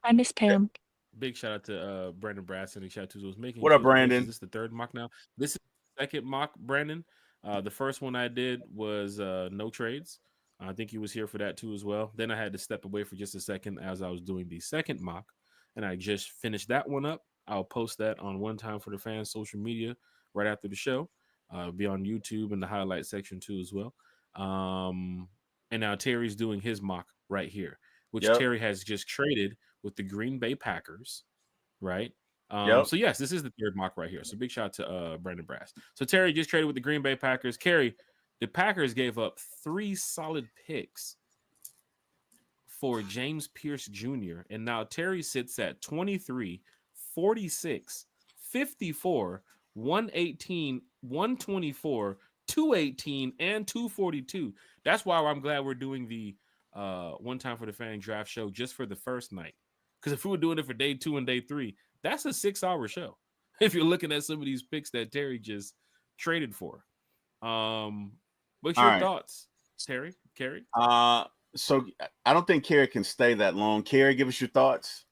I miss Pam. Big shout out to Brandon Brasson and shout out to who's making. What up, Brandon? This is the third mock now. This is the second mock, Brandon. The first one I did was no trades. I think he was here for that too as well. Then I had to step away for just a second as I was doing the second mock, and I just finished that one up. I'll post that on One Time for the Fans social media right after the show. Be on YouTube in the highlight section too as well. And now Terry's doing his mock right here, which Terry has just traded with the Green Bay Packers, right? So yes, this is the third mock right here. So big shout out to Brandon Brass. So Terry just traded with the Green Bay Packers. Kerry, the Packers gave up 3 solid picks for James Pierce Jr. And now Terry sits at 23, 46, 54, 118, 124, 218, and 242. That's why I'm glad we're doing the One Time for the Fan draft show just for the first night. Because if we were doing it for day 2 and day 3, that's a 6-hour show. If you're looking at some of these picks that Terry just traded for. What's your thoughts, Terry? Kerry? So I don't think Kerry can stay that long. Kerry, give us your thoughts.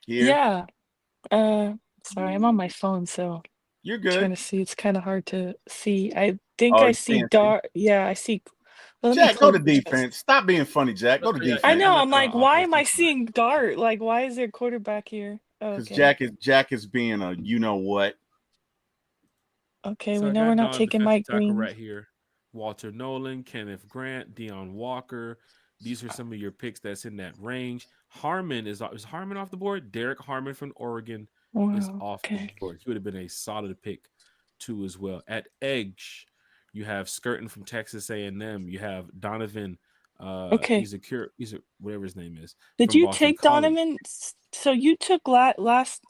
Here. Yeah. Sorry, I'm on my phone, so you're good. I'm trying to see. It's kind of hard to see. I think I see Dart. Yeah, I see. Well, Jack, go to defense. Stop being funny, Jack. Go to defense. I know. I'm like, why am I seeing Dart? Like, why is there quarterback here? Because Jack is being a you know what. Okay, so we know we're not taking Mike Green right here. Walter Nolan, Kenneth Grant, Deion Walker. These are some of your picks that's in that range. Harmon is Harmon off the board? Derek Harmon from Oregon is off the board. He would have been a solid pick too as well. At edge, you have Skirton from Texas A&M. You have Donovan Okay. He's a whatever his name is. Did from you Boston take College. Donovan? So you took last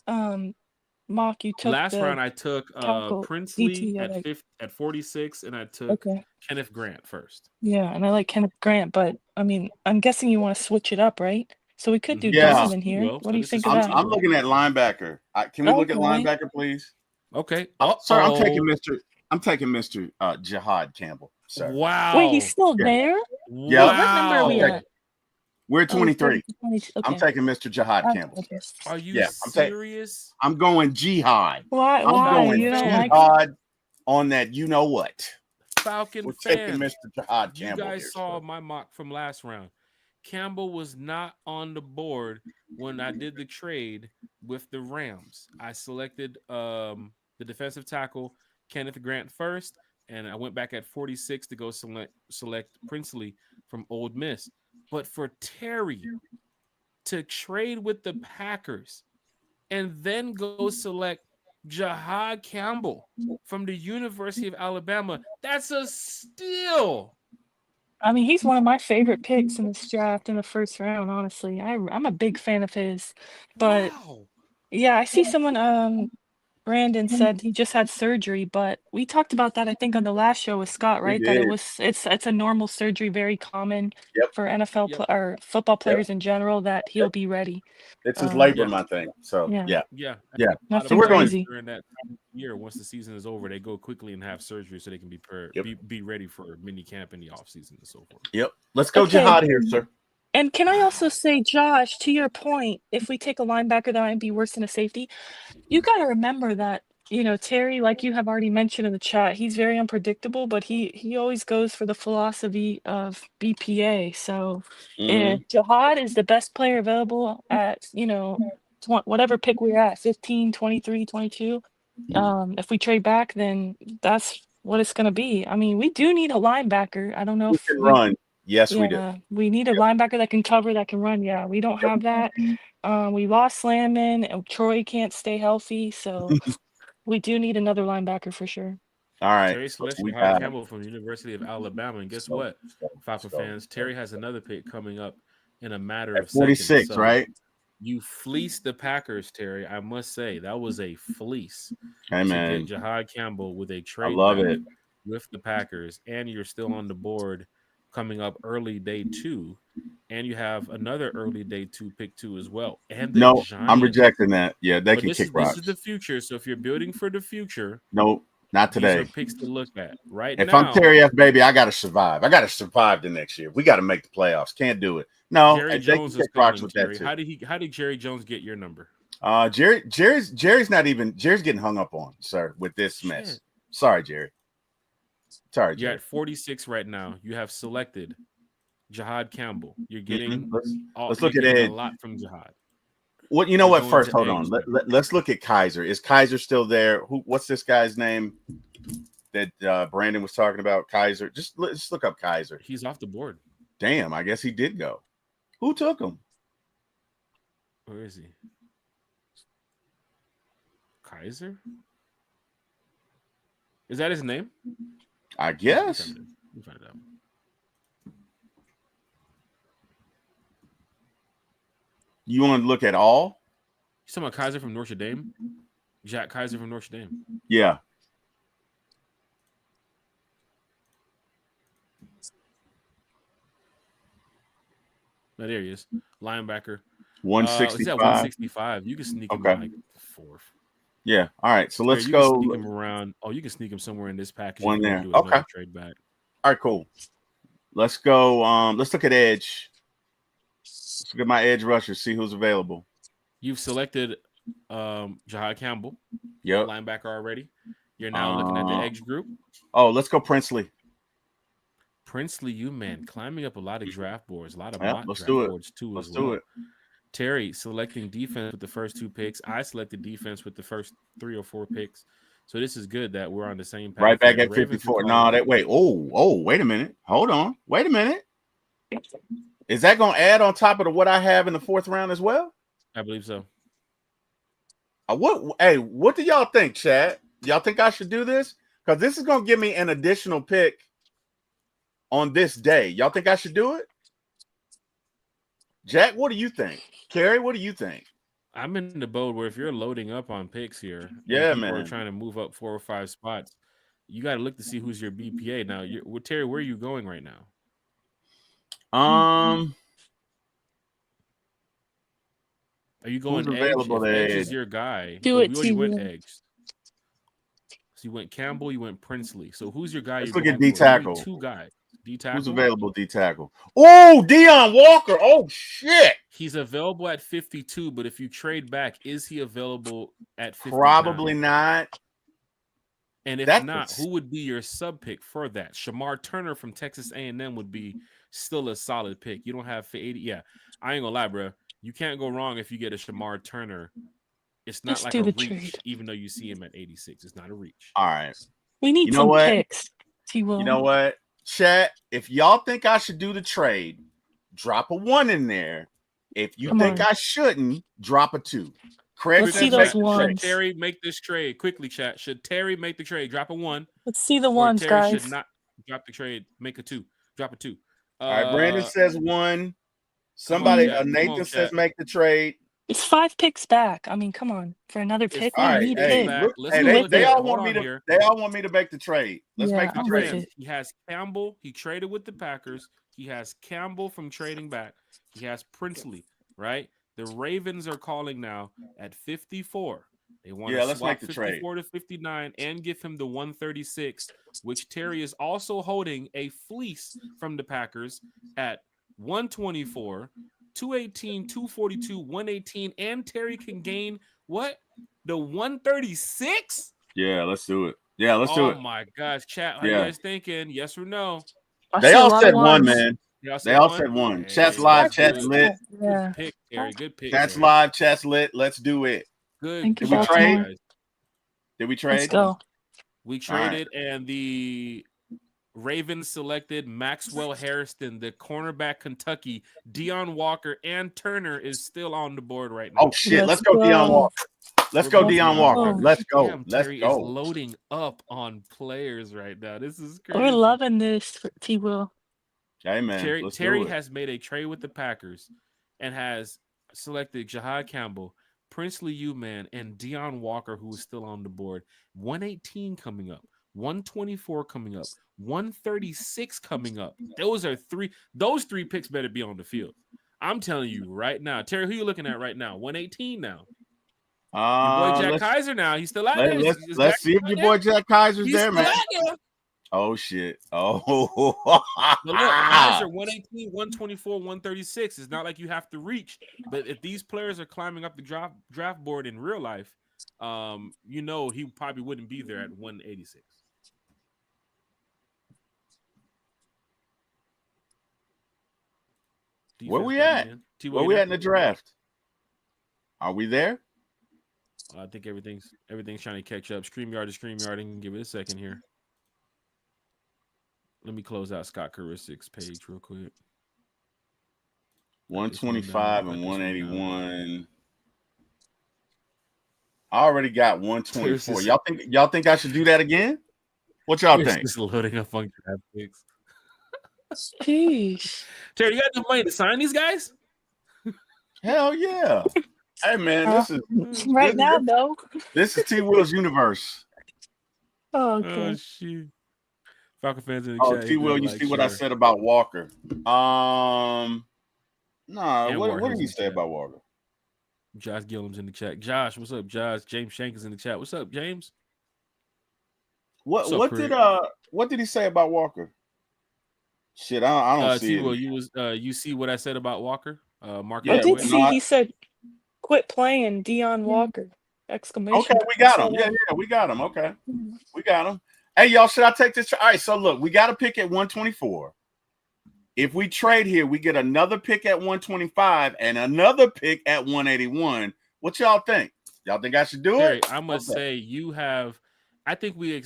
mock. You took last the round. I took tackle Princely DT, at 46, and I took Okay. Kenneth Grant first. Yeah, and I like Kenneth Grant, but I mean, I'm guessing you want to switch it up, right? So we could do Yeah. Donovan here. Well, What do you this is think of that? I'm looking at linebacker. Can we look at Okay. linebacker, please? Okay. Sir, I'm taking Mr. Jihad Campbell, sir. Wow. Wait, he's still there? Yeah. What number are we at? We're 23. 20, I'm okay. taking Mr. Jihad Campbell. Are you Yeah, serious? I'm going Jihad. Why? I'm going You don't like Jihad on that. You know what? Falcon We're fans. taking Mr. Jihad You Campbell. guys saw my mock from last round. Campbell was not on the board when I did the trade with the Rams. I selected the defensive tackle Kenneth Grant first, and I went back at 46 to go select Princely from Ole Miss. But for Terry to trade with the Packers and then go select Jihad Campbell from the University of Alabama, that's a steal. I mean, he's one of my favorite picks in this draft in the first round, honestly. I'm a big fan of his. But yeah, I see someone Brandon said he just had surgery, but we talked about that I think on the last show with Scott, right? That it's a normal surgery, very common for NFL or football players in general, that he'll be ready. It's his labrum, I think. So yeah. Nothing crazy. During that year, once the season is over, they go quickly and have surgery so they can be ready for mini camp in the off season and so forth. Yep. Let's go Jihad here, sir. And can I also say, Josh, to your point, if we take a linebacker that might be worse than a safety, you got to remember that, Terry, like you have already mentioned in the chat, he's very unpredictable, but he always goes for the philosophy of BPA. So if Jihad is the best player available at, whatever pick we're at, 15, 23, 22, if we trade back, then that's what it's going to be. I mean, we do need a linebacker. I don't know if we can run. Yes, we do. We need a linebacker that can cover, that can run. Yeah, we don't have that. We lost Slamman, and Troy can't stay healthy, so we do need another linebacker for sure. All right. Terry selects Jihad Campbell from the University of Alabama, and guess what, Falcon fans? Terry has another pick coming up in a matter of 46, seconds. So right? You fleeced the Packers, Terry. I must say that was a fleece. Hey, man. Jihad Campbell with a trade. I love it. With the Packers, and you're still on the board coming up early day 2, and you have another early day 2 pick 2 as well. And the Giants. I'm rejecting that. Yeah, they can kick rocks. This is the future. So if you're building for the future, nope, not today. These are picks to look at right if now. If I'm Terry F, baby, I got to survive. I got to survive the next year. We got to make the playoffs. Can't do it. No, Jerry Jones is calling, with Terry. That too. How did Jerry Jones get your number? Jerry's getting hung up on, sir, with this mess. Sorry, Jerry. Sorry, You're at 46 right now. You have selected Jihad Campbell. You're getting let's look at Ed. A lot from Jihad. What you know? What first? Hold on. Let's look at Kaiser. Is Kaiser still there? What's this guy's name that Brandon was talking about? Kaiser. Let's look up Kaiser. He's off the board. Damn. I guess he did go. Who took him? Where is he? Kaiser. Is that his name? I guess. We'll find it out. You want to look at all? You talking about Kaiser from Notre Dame? Jack Kaiser from Notre Dame. Yeah. No, there he is. Linebacker. 165. Is that 165? You can sneak him like 4th. Yeah. All right. So let's go. Can sneak him around. Oh, you can sneak him somewhere in this package. One there. Okay. Trade back. All right. Cool. Let's go. Let's look at edge. Let's look at my edge rushers. See who's available. You've selected Jihad Campbell. Yep. Linebacker already. You're now looking at the edge group. Oh, let's go Princely. Princely, climbing up a lot of draft boards. A lot of mock draft boards too. Let's do it. Terry selecting defense with the first 2 picks. I selected defense with the first 3 or 4 picks. So this is good that we're on the same path. Right back at 54. No, wait. Wait a minute. Hold on. Wait a minute. Is that going to add on top of what I have in the 4th round as well? I believe so. What do y'all think, Chad? Y'all think I should do this? Because this is going to give me an additional pick on this day. Y'all think I should do it? Jack, what do you think? Kerry, what do you think? I'm in the boat where if you're loading up on picks here, Yeah, and people are man. trying to move up 4 or 5 spots, you got to look to see who's your BPA. Now, Terry, where are you going right now? Are you going who's Edge? available If Edge is there? your guy, Do well, it, we already went T-Will. Edge. So you went Campbell, you went Princely. So who's your guy? Let's you're look at going D for? tackle. Two guys. D tackle. Who's available? D tackle. Oh, Deon Walker. Oh shit. He's available at 52, but if you trade back, is he available at 59? Probably not. And if not, who would be your sub pick for that? Shamar Turner from Texas A&M would be still a solid pick. You don't have 80. Yeah, I ain't gonna lie, bro. You can't go wrong if you get a Shamar Turner. It's not like a reach, trade. Even though you see him at 86. It's not a reach. All right. We need some picks. T-Will. You know what? Chat, if y'all think I should do the trade, drop a 1 in there. If you think I shouldn't, drop a 2. Craig, let's see those ones. Should Terry make this trade? Quickly, chat. Should Terry make the trade? Drop a 1. Let's see the ones, Terry guys. should not drop the trade. Make a 2. Drop a 2. All right, Brandon says 1. Somebody, Nathan says make the trade. It's 5 picks back. I mean, come on. For another pick, we need picks. They all want me to. They all want me to make the trade. Let's make the trade. He has Campbell. He traded with the Packers. He has Campbell from trading back. He has Princely. Right. The Ravens are calling now at 54. They want to swap 54 to 59 and give him the 136, which Terry is also holding a fleece from the Packers at 124. 218, 242, 118, and Terry can gain what? The 136? Yeah, let's do it. Yeah, let's do it. Oh my gosh, chat. How you guys thinking? Yes or no? They all said 1, man. They all said 1. Chat's live, chat's lit. Yeah. Good pick, Terry. Good pick. Chat's live, chat's lit. Let's do it. Good. Did we trade? Did we trade? Let's go. We traded, and the Ravens selected Maxwell Harrison, the cornerback, Kentucky. Deon Walker and Turner is still on the board right now. Oh shit! Let's go, Deon Walker. Let's go, Deon Walker. Let's go. Terry is loading up on players right now. This is crazy. We're loving this for T-Will. Hey man, Terry has made a trade with the Packers and has selected Jahad Campbell, Princely U-Man, and Deon Walker, who is still on the board. 118 coming up, 124 coming up, 136 coming up. Those 3 picks better be on the field. I'm telling you right now. Terry, who you looking at right now? 118 now. Your boy Jack Kaiser now. He's still out there. Let's see if your boy Jack Kaiser's there, man. Oh shit. Oh. But look, Kaiser 118, 124, 136. It's not like you have to reach. But if these players are climbing up the draft board in real life, you know he probably wouldn't be there at 186. Where we at? Where we at in the draft? Are we there? I think everything's trying to catch up. StreamYard to StreamYard. And give it a second here. Let me close out Scott Caristic's page real quick. 125 and 181. I already got 124. Y'all think I should do that again? What y'all think? Just loading up on draft picks. Jeez. Terry, you got enough money to sign these guys? Hell yeah. Hey man, this is now though. This is T Will's universe. Oh, okay. Oh shit. Falcon fans in the chat. T Will, you see what I said about Walker. What did he say about Walker? Josh Gillum's in the chat. Josh, what's up, Josh? James Shank is in the chat. What's up, James? What did he say about Walker? Shit, I don't see it. You see what I said about Walker? Mark. I did see. He said, "Quit playing, Deon Walker!" Exclamation. Okay, we got him. Yeah, we got him. Okay, we got him. Hey, y'all, should I take this? All right, so look, we got a pick at 124. If we trade here, we get another pick at 125 and another pick at 181. What y'all think? Y'all think I should do it? I must say you have. I think we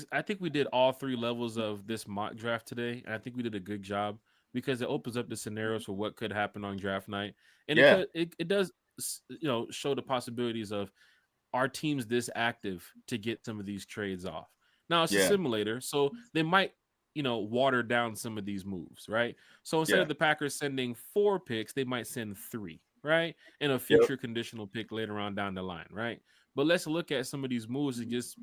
did all 3 levels of this mock draft today, and I think we did a good job because it opens up the scenarios for what could happen on draft night, and it does show the possibilities of our teams this active to get some of these trades off. Now it's a simulator, so they might water down some of these moves, right? So instead of the Packers sending 4 picks, they might send 3, right? And a future conditional pick later on down the line, right? But let's look at some of these moves and just,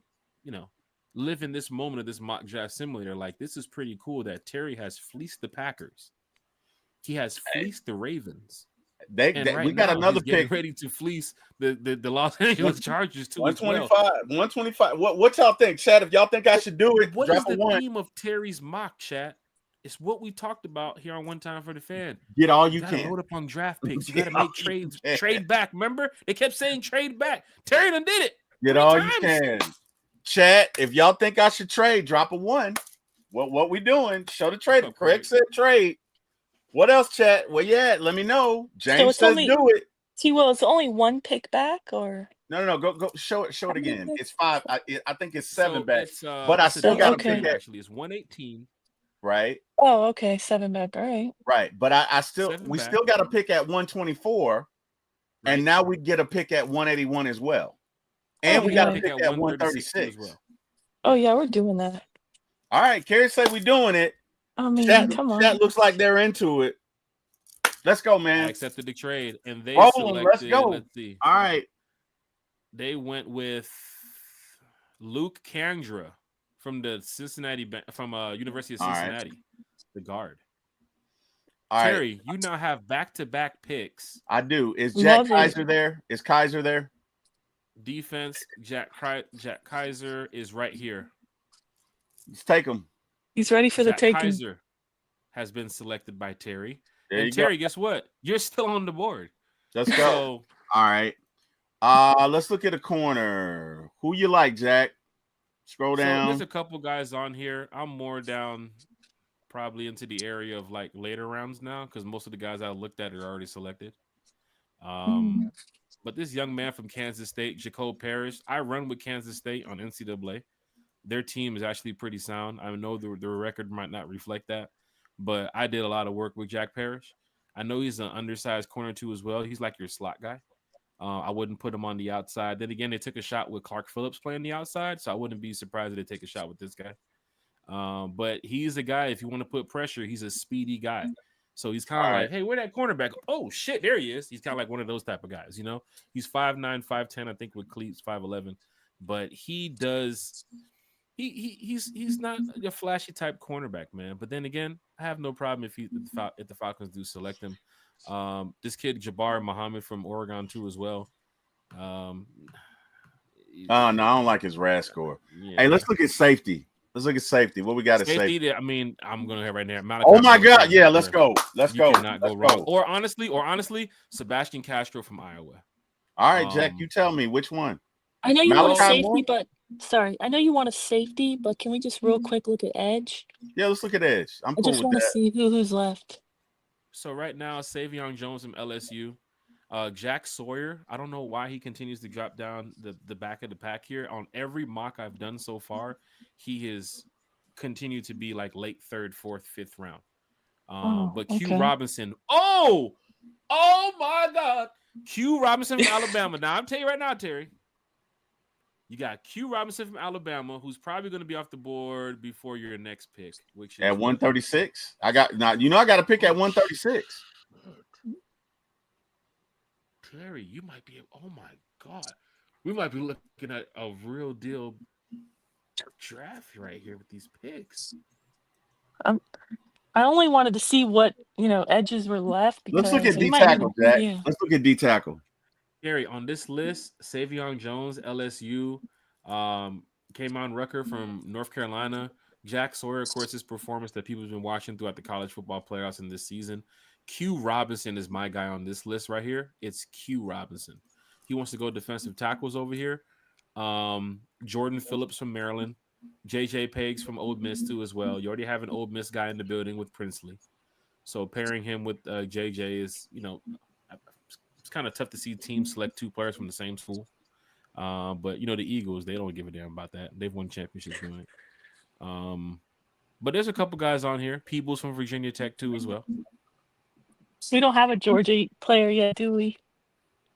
live in this moment of this mock draft simulator. Like, this is pretty cool that Terry has fleeced the Packers. He has fleeced the Ravens. We got another pick ready to fleece the Los Angeles Chargers too. 125. What y'all think, Chad? If y'all think I should do it, what drop is the a 1. theme of Terry's mock, chat? It's what we talked about here on One Time for the Fan. Get all you can. Load up on draft picks. You got to make trades. Trade back. Remember, they kept saying trade back. Terry done did it. Get all you can. Chat. If y'all think I should trade, drop a 1. What we doing? Show the trade. Okay. Craig said trade. What else, chat? Well, yeah, let me know. James says do it. T-Will, it's only 1 pick back, or no. Go show it again. It's 5. I think it's 7 back. But I still got to pick. Actually, it's 118. Right. Oh, okay, 7 back. All right. Right, but still got to pick at 124, right. And now we get a pick at 181 as well, and we got to pick at 136 as well. Oh yeah, we're doing that. All right, Carrie said we're doing it. I mean, come on. That looks like they're into it. Let's go, man. I accepted the trade, and they selected. Let's go. Let's see. All right. They went with Luke Kandra from the University of Cincinnati, the guard. All Terry, you now have back-to-back picks. I do. Is Jack Kaiser there? Is Kaiser there? Defense, Jack Kaiser is right here. Let's take him. He's ready for the taking. Kaiser has been selected by Terry. And Terry, guess what? You're still on the board. Let's go. All right. Let's look at a corner. Who you like, Jack? Scroll down. There's a couple guys on here. I'm more down probably into the area of like later rounds now because most of the guys I looked at are already selected. But this young man from Kansas State, Jacob Parrish, I run with Kansas State on NCAA. Their team is actually pretty sound. I know the record might not reflect that, but I did a lot of work with Jack Parrish. I know he's an undersized corner too as well. He's like your slot guy. I wouldn't put him on the outside. Then again, they took a shot with Clark Phillips playing the outside, so I wouldn't be surprised if they take a shot with this guy. But he's a guy, if you want to put pressure, he's a speedy guy. So he's kind of like, hey, where that cornerback? Oh, shit, there he is. He's kind of like one of those type of guys, He's 5'9", 5'10", I think with cleats, 5'11". But he does – He's not a flashy type cornerback, man. But then again, I have no problem if the Falcons do select him. This kid Jabbar Muhammad from Oregon too as well. No, I don't like his RAS score. Yeah. Hey, let's look at safety. What we got at safety? I mean, I'm gonna have right now. Oh my God! Yeah, let's go. Let's go. Cannot go wrong. Or honestly, Sebastian Castro from Iowa. All right, Jack, you tell me which one. I know you want a safety, but I know you want a safety, but can we just real quick look at edge? Yeah, let's look at edge. I just want to see who's left. So right now, Savion Jones from LSU, Jack Sawyer. I don't know why he continues to drop down the back of the pack here. On every mock I've done so far, he has continued to be like late 3rd, 4th, 5th round. But Q Robinson. Oh my God, Q Robinson from Alabama. Now I'm telling you right now, Terry. You got Q Robinson from Alabama, who's probably going to be off the board before your next pick, which is at 136. I got to pick at 136. Terry, you might be. Oh my God, we might be looking at a real deal draft right here with these picks. I only wanted to see what edges were left. Let's look at D tackle, Jack. Yeah. Let's look at D tackle. Gary, on this list, Savion Jones, LSU, K'Mon Rucker from North Carolina, Jack Sawyer, of course, his performance that people have been watching throughout the college football playoffs in this season. Q Robinson is my guy on this list right here. It's Q Robinson. He wants to go defensive tackles over here. Jordan Phillips from Maryland, JJ Peggs from Ole Miss too as well. You already have an Ole Miss guy in the building with Princely. So pairing him with JJ is, it's kind of tough to see teams select 2 players from the same school. But, the Eagles, they don't give a damn about that. They've won championships doing it. But there's a couple guys on here. Peebles from Virginia Tech, too, as well. We don't have a Georgia player yet, do we?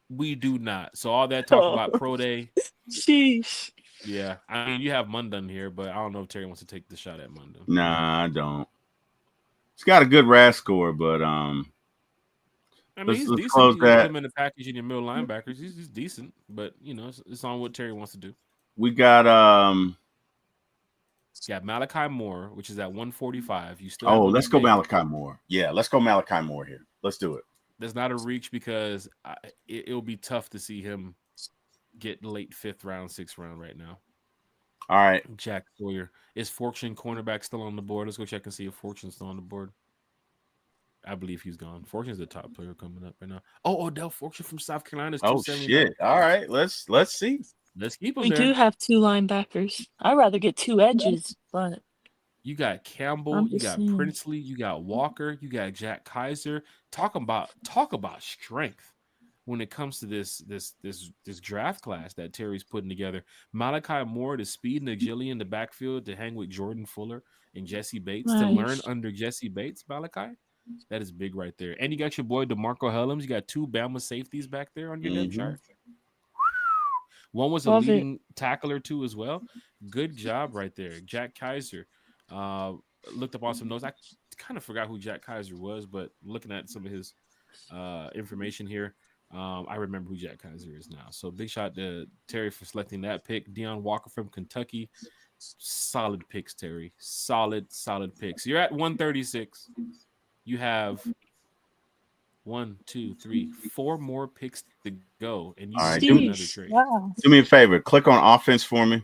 We do not. So all that talk about pro day. Sheesh. Yeah, I mean, you have Mundun here, but I don't know if Terry wants to take the shot at Mundun. Nah, I don't. He's got a good RAS score, but I mean, let's he's decent. close You put that. him in the package in your middle linebackers. He's decent, but you know, it's on what Terry wants to do. We got You got Malachi Moore, which is at 145. You still oh, have him let's go pegged. Malachi Moore. Yeah, let's go Malachi Moore here. Let's do it. There's not a reach because it'll be tough to see him get late 5th round, 6th round right now. All right. Jack Sawyer. Is Fortune cornerback still on the board? Let's go check and see if Fortune's still on the board. I believe he's gone. Fortune's the top player coming up right now. Oh, Odell Fortune from South Carolina is 279. Shit. All right. Let's see. Let's keep him We there. do have 2 linebackers. I'd rather get 2 edges, but you got Campbell, you got Princely, you got Walker, you got Jack Kaiser. Talk about strength when it comes to this draft class that Terry's putting together. Malachi Moore, the speed and agility in the backfield to hang with Jordan Fuller and Jesse Bates, to learn under Jesse Bates, Malachi. That is big right there. And you got your boy DeMarco Hellams. You got 2 Bama safeties back there on your depth chart. One was a leading tackler too as well. Good job right there. Jack Kaiser. Looked up on some notes. I kind of forgot who Jack Kaiser was, but looking at some of his information here, I remember who Jack Kaiser is now. So big shout to Terry for selecting that pick. Deion Walker from Kentucky. Solid picks, Terry. Solid picks. You're at 136. You have 1, 2, 3, 4 more picks to go, and you all right, do another trade. Wow. Do me a favor. Click on offense for me.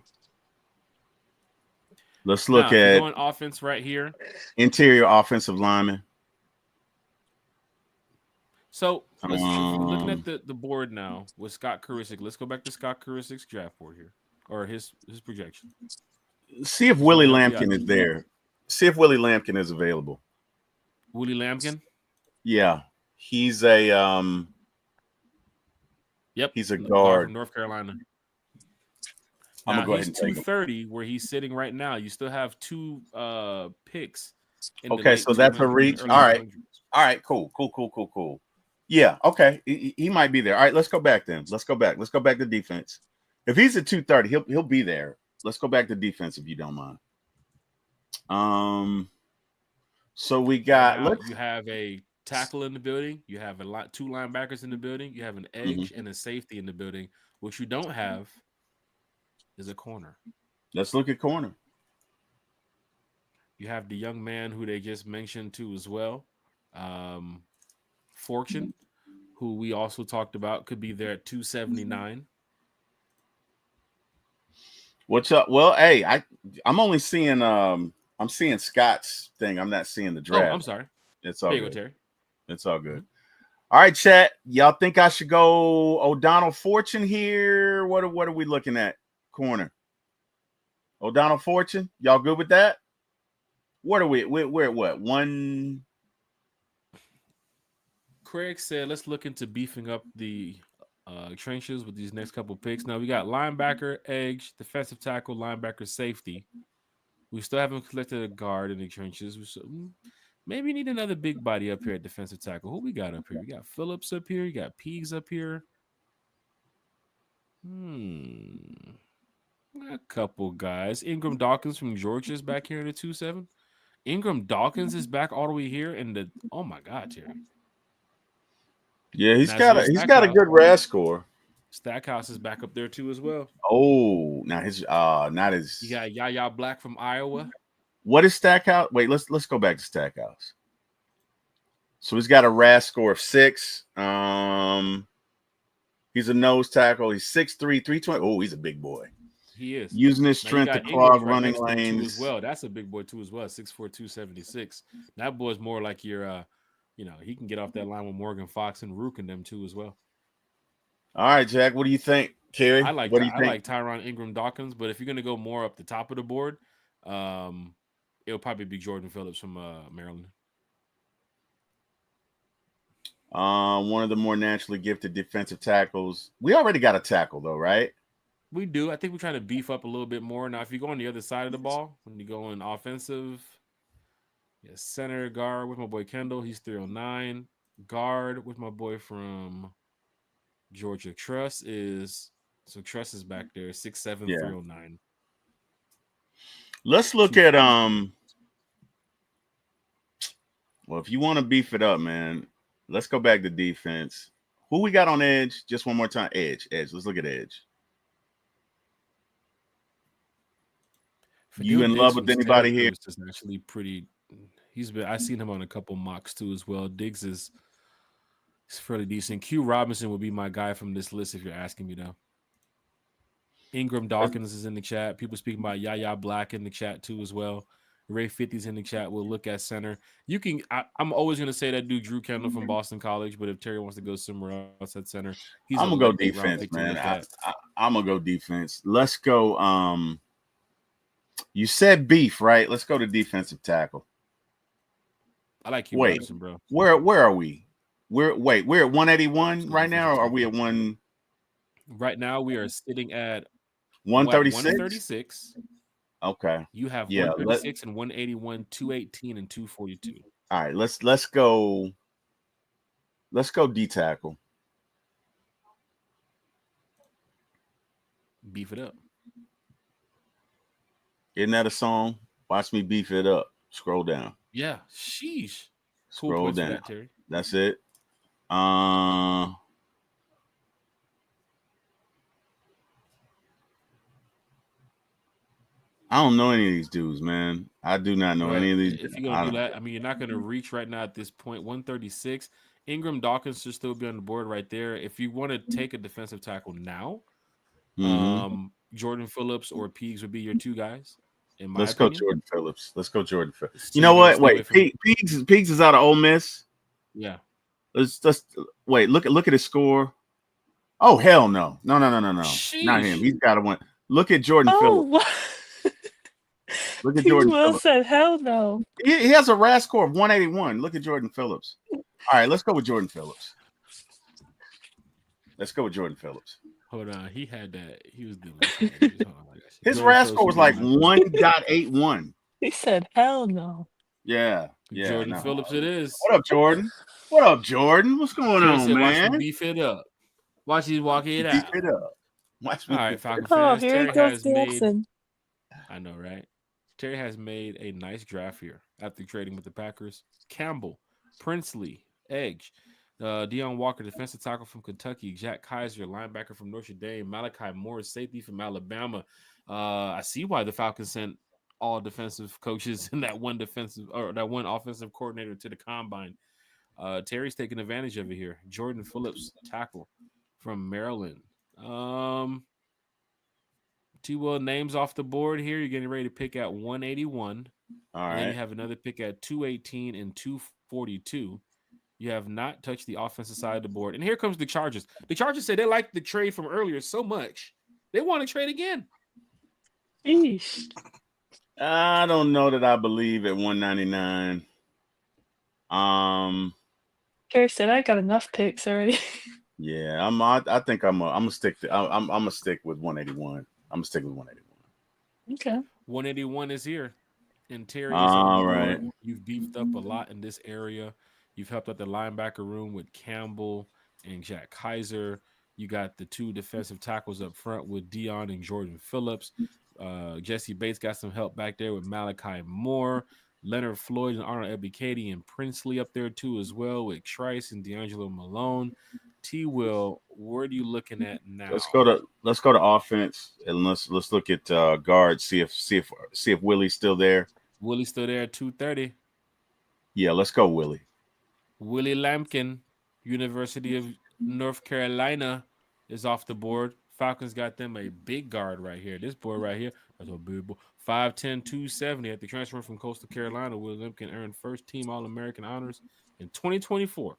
Let's look at going offense right here. Interior offensive lineman. So let's looking at the board now with Scott Kurisic. Let's go back to Scott Kurisic's draft board here, or his projection. See if Willie Lampkin is there. See if Willie Lampkin is available. Willie Lampkin? Yeah. He's a yep. He's a guard from North Carolina. I'm gonna go ahead and take 230 where he's sitting right now. You still have 2 picks. Okay, so that's a reach. All right, cool. Yeah, okay. He might be there. All right, let's go back then. Let's go back to defense. If he's at 230, he'll be there. Let's go back to defense if you don't mind. So we got you have a tackle in the building, you have 2 linebackers in the building, you have an edge and a safety in the building. What you don't have is a corner. Let's look at corner. You have the young man who they just mentioned too as well. Fortune, who we also talked about, could be there at 279. What's up? Well, hey, I'm only seeing I'm seeing Scott's thing. I'm not seeing the draft. Oh, I'm sorry. It's all good. Terry. It's all good. All right, chat. Y'all think I should go O'Donnell Fortune here? What are we looking at? Corner. O'Donnell Fortune. Y'all good with that? What are we? We're at what? One. Craig said, let's look into beefing up the trenches with these next couple picks. Now we got linebacker, edge, defensive tackle, linebacker, safety. We still haven't collected a guard in the trenches. Maybe need another big body up here at defensive tackle. Who we got up here? We got Phillips up here. You got Peags up here. A couple guys. Ingram Dawkins from Georgia is back here in the 2-7. Ingram Dawkins is back all the way here in the. Oh my God, Terry. Yeah, he's got a good RAS score. Stackhouse is back up there too as well. Oh, now his not his. You got Yaya Black from Iowa. What is Stackhouse? Wait, let's go back to Stackhouse. So he's got a RAS score of 6. He's a nose tackle. He's 6'3", 320. Oh, he's a big boy. He is using his strength to clog running lanes as well. That's a big boy too as well. 6'4", 276. That boy's more like your, he can get off that line with Morgan Fox and Rook and them too as well. All right, Jack. What do you think, Kerry? I like Tyron Ingram Dawkins, but if you're gonna go more up the top of the board, it'll probably be Jordan Phillips from Maryland. One of the more naturally gifted defensive tackles. We already got a tackle though, right? We do. I think we're trying to beef up a little bit more. Now, if you go on the other side of the ball, when you go in offensive, center guard with my boy Kendall, he's 309. Guard with my boy from Georgia Truss is So Trust is back there, 6'7", Yeah. 309. Let's look at well, if you want to beef it up, man, let's go back to defense. Who we got on edge? Just one more time. Edge. Let's look at edge. You in love with anybody here? Is actually pretty. I've seen him on a couple mocks too as well. Diggs is fairly decent. Q Robinson would be my guy from this list if you're asking me though. Ingram Dawkins is in the chat. People speaking about Yaya Black in the chat too as well. Ray 50's in the chat. We'll look at center. You can. I'm always going to say that dude Drew Kendall from Boston College, but if Terry wants to go somewhere else at center, I'm gonna go defense, man. I'm gonna go defense. Let's go. You said beef, right? Let's go to defensive tackle. I like you, Robinson, bro. Where are we? We're at 181 right now, or are we at one? Right now, we are sitting at 136. 136. Okay. You have 136 and 181, 218 and 242. All right, let's go. Let's go D tackle. Beef it up. Isn't that a song? Watch me beef it up. Scroll down. Yeah. Sheesh. Scroll down. That, Terry. That's it. I don't know any of these dudes, man. I do not know any of these. If you're gonna do that, I mean, you're not gonna reach right now at this point. 136. Ingram Dawkins should still be on the board right there. If you want to take a defensive tackle now, Jordan Phillips or Peegs would be your two guys. In my opinion. Go Jordan Phillips. Let's go Jordan Phillips. You know what? Wait, Peegs is out of Ole Miss. Yeah. Let's wait. Look at his score. Oh hell no! No! Sheesh. Not him. He's got to win. Look at Jordan Phillips. Look at Jordan Phillips. Said hell no. He has a RAS score of 181. Look at Jordan Phillips. All right, let's go with Jordan Phillips. Hold on, he had that. He was doing his RAS score was like 1.81. He said hell no. Yeah. Jordan Phillips, it is. What up, Jordan? What's going on, man? Watch me beef it up. Watch these walk it out. Beef it up. Watch me. All right, Falcon fans. Here Terry goes Jackson. I know, right? Terry has made a nice draft here after trading with the Packers. Campbell, Princely, Edge, Deion Walker, defensive tackle from Kentucky, Jack Kaiser, linebacker from Notre Dame, Malachi Moore, safety from Alabama. I see why the Falcons sent all defensive coaches and that one offensive coordinator to the combine. Terry's taking advantage of it here. Jordan Phillips, tackle from Maryland. T-Will names off the board here. You're getting ready to pick at 181. All right. And then you have another pick at 218 and 242. You have not touched the offensive side of the board. And here comes the Chargers. The Chargers say they like the trade from earlier so much. They want to trade again. Eesh. I don't know that I believe at 199. Terry said I got enough picks already. Yeah, I think I'm gonna stick with 181. I'm gonna stick with 181. Okay. 181 is here. And Terry is all right. You've beefed up a lot in this area. You've helped out the linebacker room with Campbell and Jack Kaiser. You got the two defensive tackles up front with Deion and Jordan Phillips. Jesse Bates got some help back there with Malachi Moore, Leonard Floyd and Arnold Ebiketie and Princely up there too as well with Trice and D'Angelo Malone. T-Will, where are you looking at now? Let's go to offense and let's look at guard. See if Willie's still there. Willie's still there at 230. Yeah, let's go Willie. Willie Lampkin, University of North Carolina, is off the board. Falcons got them a big guard right here. This boy right here, that's a big boy. 5'10", 270. At the transfer from Coastal Carolina, Willie Lampkin earned first-team All-American honors in 2024,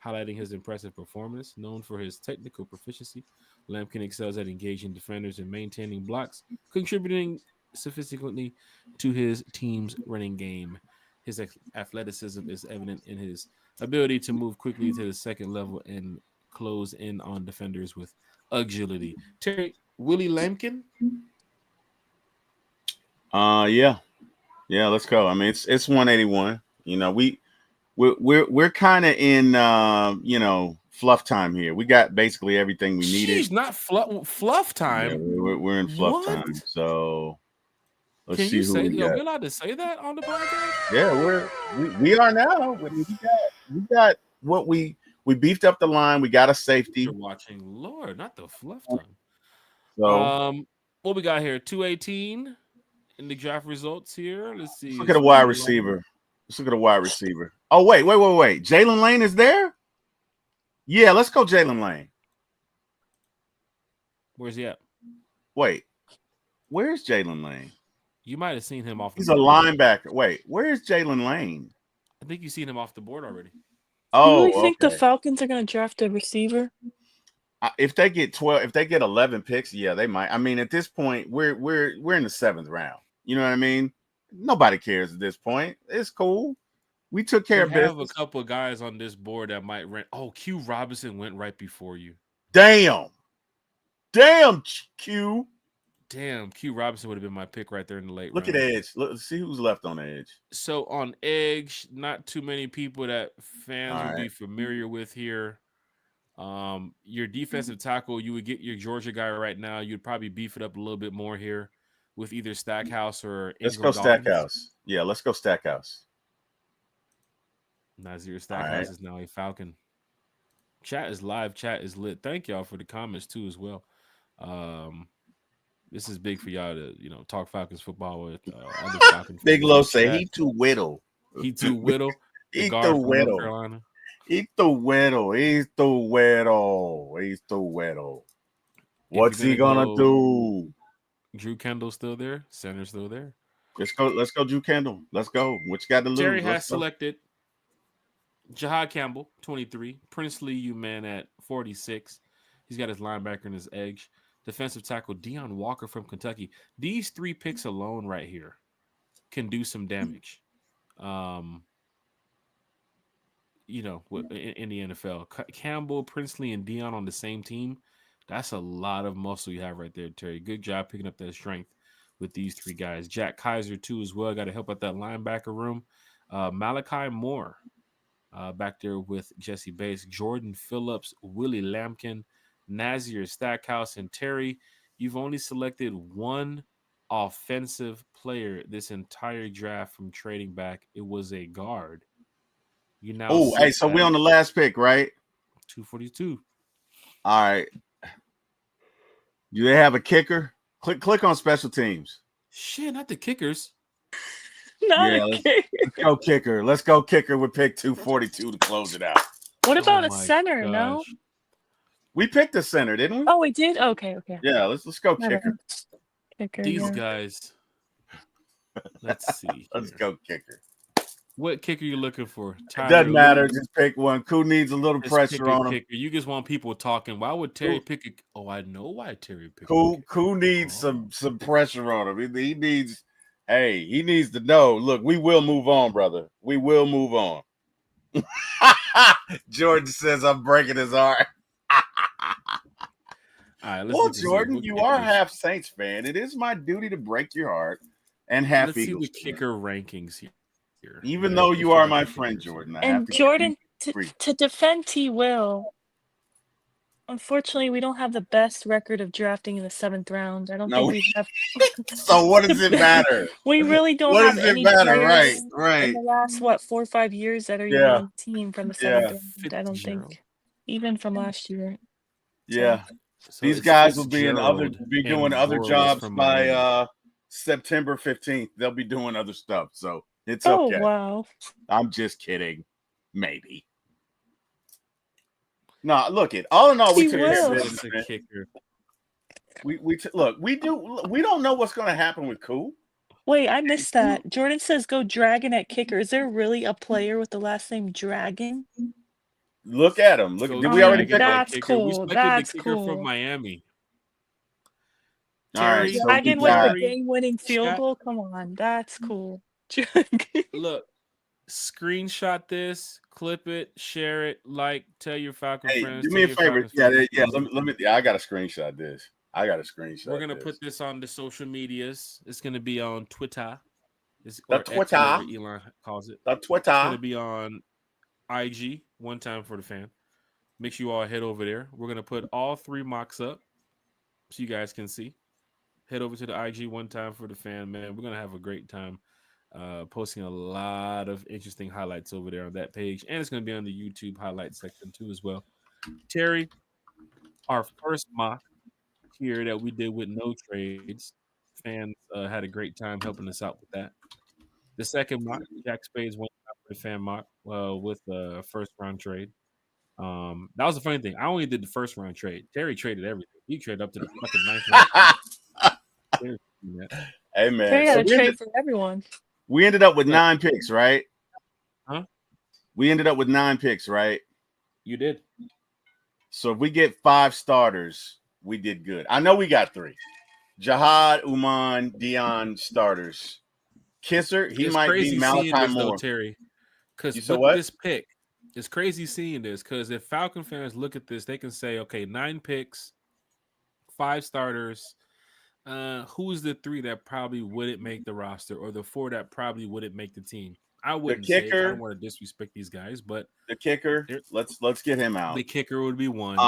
highlighting his impressive performance. Known for his technical proficiency, Lampkin excels at engaging defenders and maintaining blocks, contributing sophisticately to his team's running game. His athleticism is evident in his ability to move quickly to the second level and close in on defenders with agility. Terry, Willie Lampkin? Yeah, let's go. I mean, it's 181. You know, we're kind of in fluff time here. We got basically everything we needed. She's not fluff time. Yeah, we're in fluff time. So let's see who we got. Are we allowed to say that on the podcast? Yeah, we are now. We got what we beefed up the line. We got a safety. You're watching, Lord, not the fluff time. So what we got here? 218 in the draft results here. Let's see. Let's look at a wide receiver. Oh, wait. Jalen Lane is there? Yeah, let's go Jalen Lane. Where's he at? Wait, where's Jalen Lane? You might have seen him off the He's board. A linebacker. Wait, where's Jalen Lane? I think you've seen him off the board already. Oh, you really think the Falcons are going to draft a receiver? If they get 11 picks, yeah, they might. I mean, at this point, we're in the 7th round. You know what I mean? Nobody cares at this point. It's cool. We took care of business. We have a couple of guys on this board that might rent. Oh, Q Robinson went right before you. Damn, Q. Damn, Q Robinson would have been my pick right there in the late round. Look at Edge. Let's see who's left on Edge. So on Edge, not too many people that fans would be familiar with here. Your defensive tackle, you would get your Georgia guy right now. You'd probably beef it up a little bit more here with either Stackhouse or Let's go Stackhouse. Yeah, let's go Stackhouse. Nazir Stackhouse is now a Falcon. Chat is live. Chat is lit. Thank y'all for the comments too as well. This is big for y'all to talk Falcons football with other Falcons. Big Low say he too whittle. He too whittle. He too whittle. He's too whittle. What's he gonna do? Drew Kendall still there. Center still there. Let's go, Drew Kendall. Let's go. What you got to lose? Terry has selected Jahad Campbell, 23. Princely U-Man at 46. He's got his linebacker and his edge. Defensive tackle Deion Walker from Kentucky. These 3 picks alone right here can do some damage. In the NFL. Campbell, Princely, and Deion on the same team. That's a lot of muscle you have right there, Terry. Good job picking up that strength with these 3 guys. Jack Kaiser, too, as well. Got to help out that linebacker room. Malachi Moore back there with Jesse Bates. Jordan Phillips, Willie Lampkin, Nazir Stackhouse, and Terry. You've only selected 1 offensive player this entire draft from trading back. It was a guard. So we on the last pick, right? 242. All right. Do they have a kicker? Click on special teams. Shit, not the kickers. Let's go kicker. Let's go kicker with pick 242 to close it out. What about a center? Gosh. No, we picked a center, didn't we? Oh, we did. Okay. Yeah, let's go kicker. These guys. Let's see. Let's go kicker. What kicker you looking for? Tyler, it doesn't matter. Just pick one. Who needs a little pressure on him? Kicker. You just want people talking. Why would Terry pick it? Oh, I know why Terry picked it. Who needs some pressure on him? He needs. Hey, he needs to know. Look, we will move on, brother. We will move on. Jordan says I'm breaking his heart. All right, well, Jordan, you are half Saints fan. It is my duty to break your heart and half Let's Eagles. See the kicker rankings here. Even though you are my friend, Jordan. And Jordan, to defend T. Will, unfortunately, we don't have the best record of drafting in the 7th round. I don't think we have. So what does it matter? We really don't have any players right. in the last, 4 or 5 years that are even on the team from the 7th round. I don't think. Even from last year. Yeah. So these guys will be doing other jobs by September 15th. They'll be doing other stuff. So it's okay. Oh, wow. I'm just kidding. Maybe. No, look it. All in all, we took care of business. We don't know what's going to happen with Koo. Wait, I missed that. Jordan says go Dragon at kicker. Is there really a player with the last name Dragon? Look at him. Look. Did we already pick That's kicker? Cool. That's the kicker from Miami. Terry, Dragon with the game-winning field goal. Come on, that's cool. Look, screenshot this, clip it, share it, tell your Falcon friends. Do me a favor. Yeah. Let me. I gotta screenshot this. We're gonna put this on the social medias. It's gonna be on Twitter. Twitter. Elon calls it. The Twitter. It's gonna be on IG. One time for the fan. make sure you all head over there. We're gonna put all 3 mocks up so you guys can see. Head over to the IG one time for the fan, man. We're gonna have a great time posting a lot of interesting highlights over there on that page, and it's gonna be on the YouTube highlights section too as well. Terry, our first mock here that we did with no trades. Fans had a great time helping us out with that. The second mock, Jack Spades went out for the fan mock with a first round trade. That was the funny thing. I only did the first round trade. Terry traded everything. He traded up to the fucking 9th round. Hey man, Terry had a trade for everyone. We ended up with 9 picks, right? Huh? We ended up with 9 picks, right? You did. So if we get 5 starters, we did good. I know we got 3. Jihad, Uman, Dion starters. Kisser, he might be Malachi Moore. Though, Terry, because with this pick, it's crazy seeing this. Because if Falcon fans look at this, they can say, okay, 9 picks, 5 starters. Who's the 3 that probably wouldn't make the roster, or the 4 that probably wouldn't make the team? I wouldn't say. I don't want to disrespect these guys, but the kicker, let's get him out. The kicker would be one.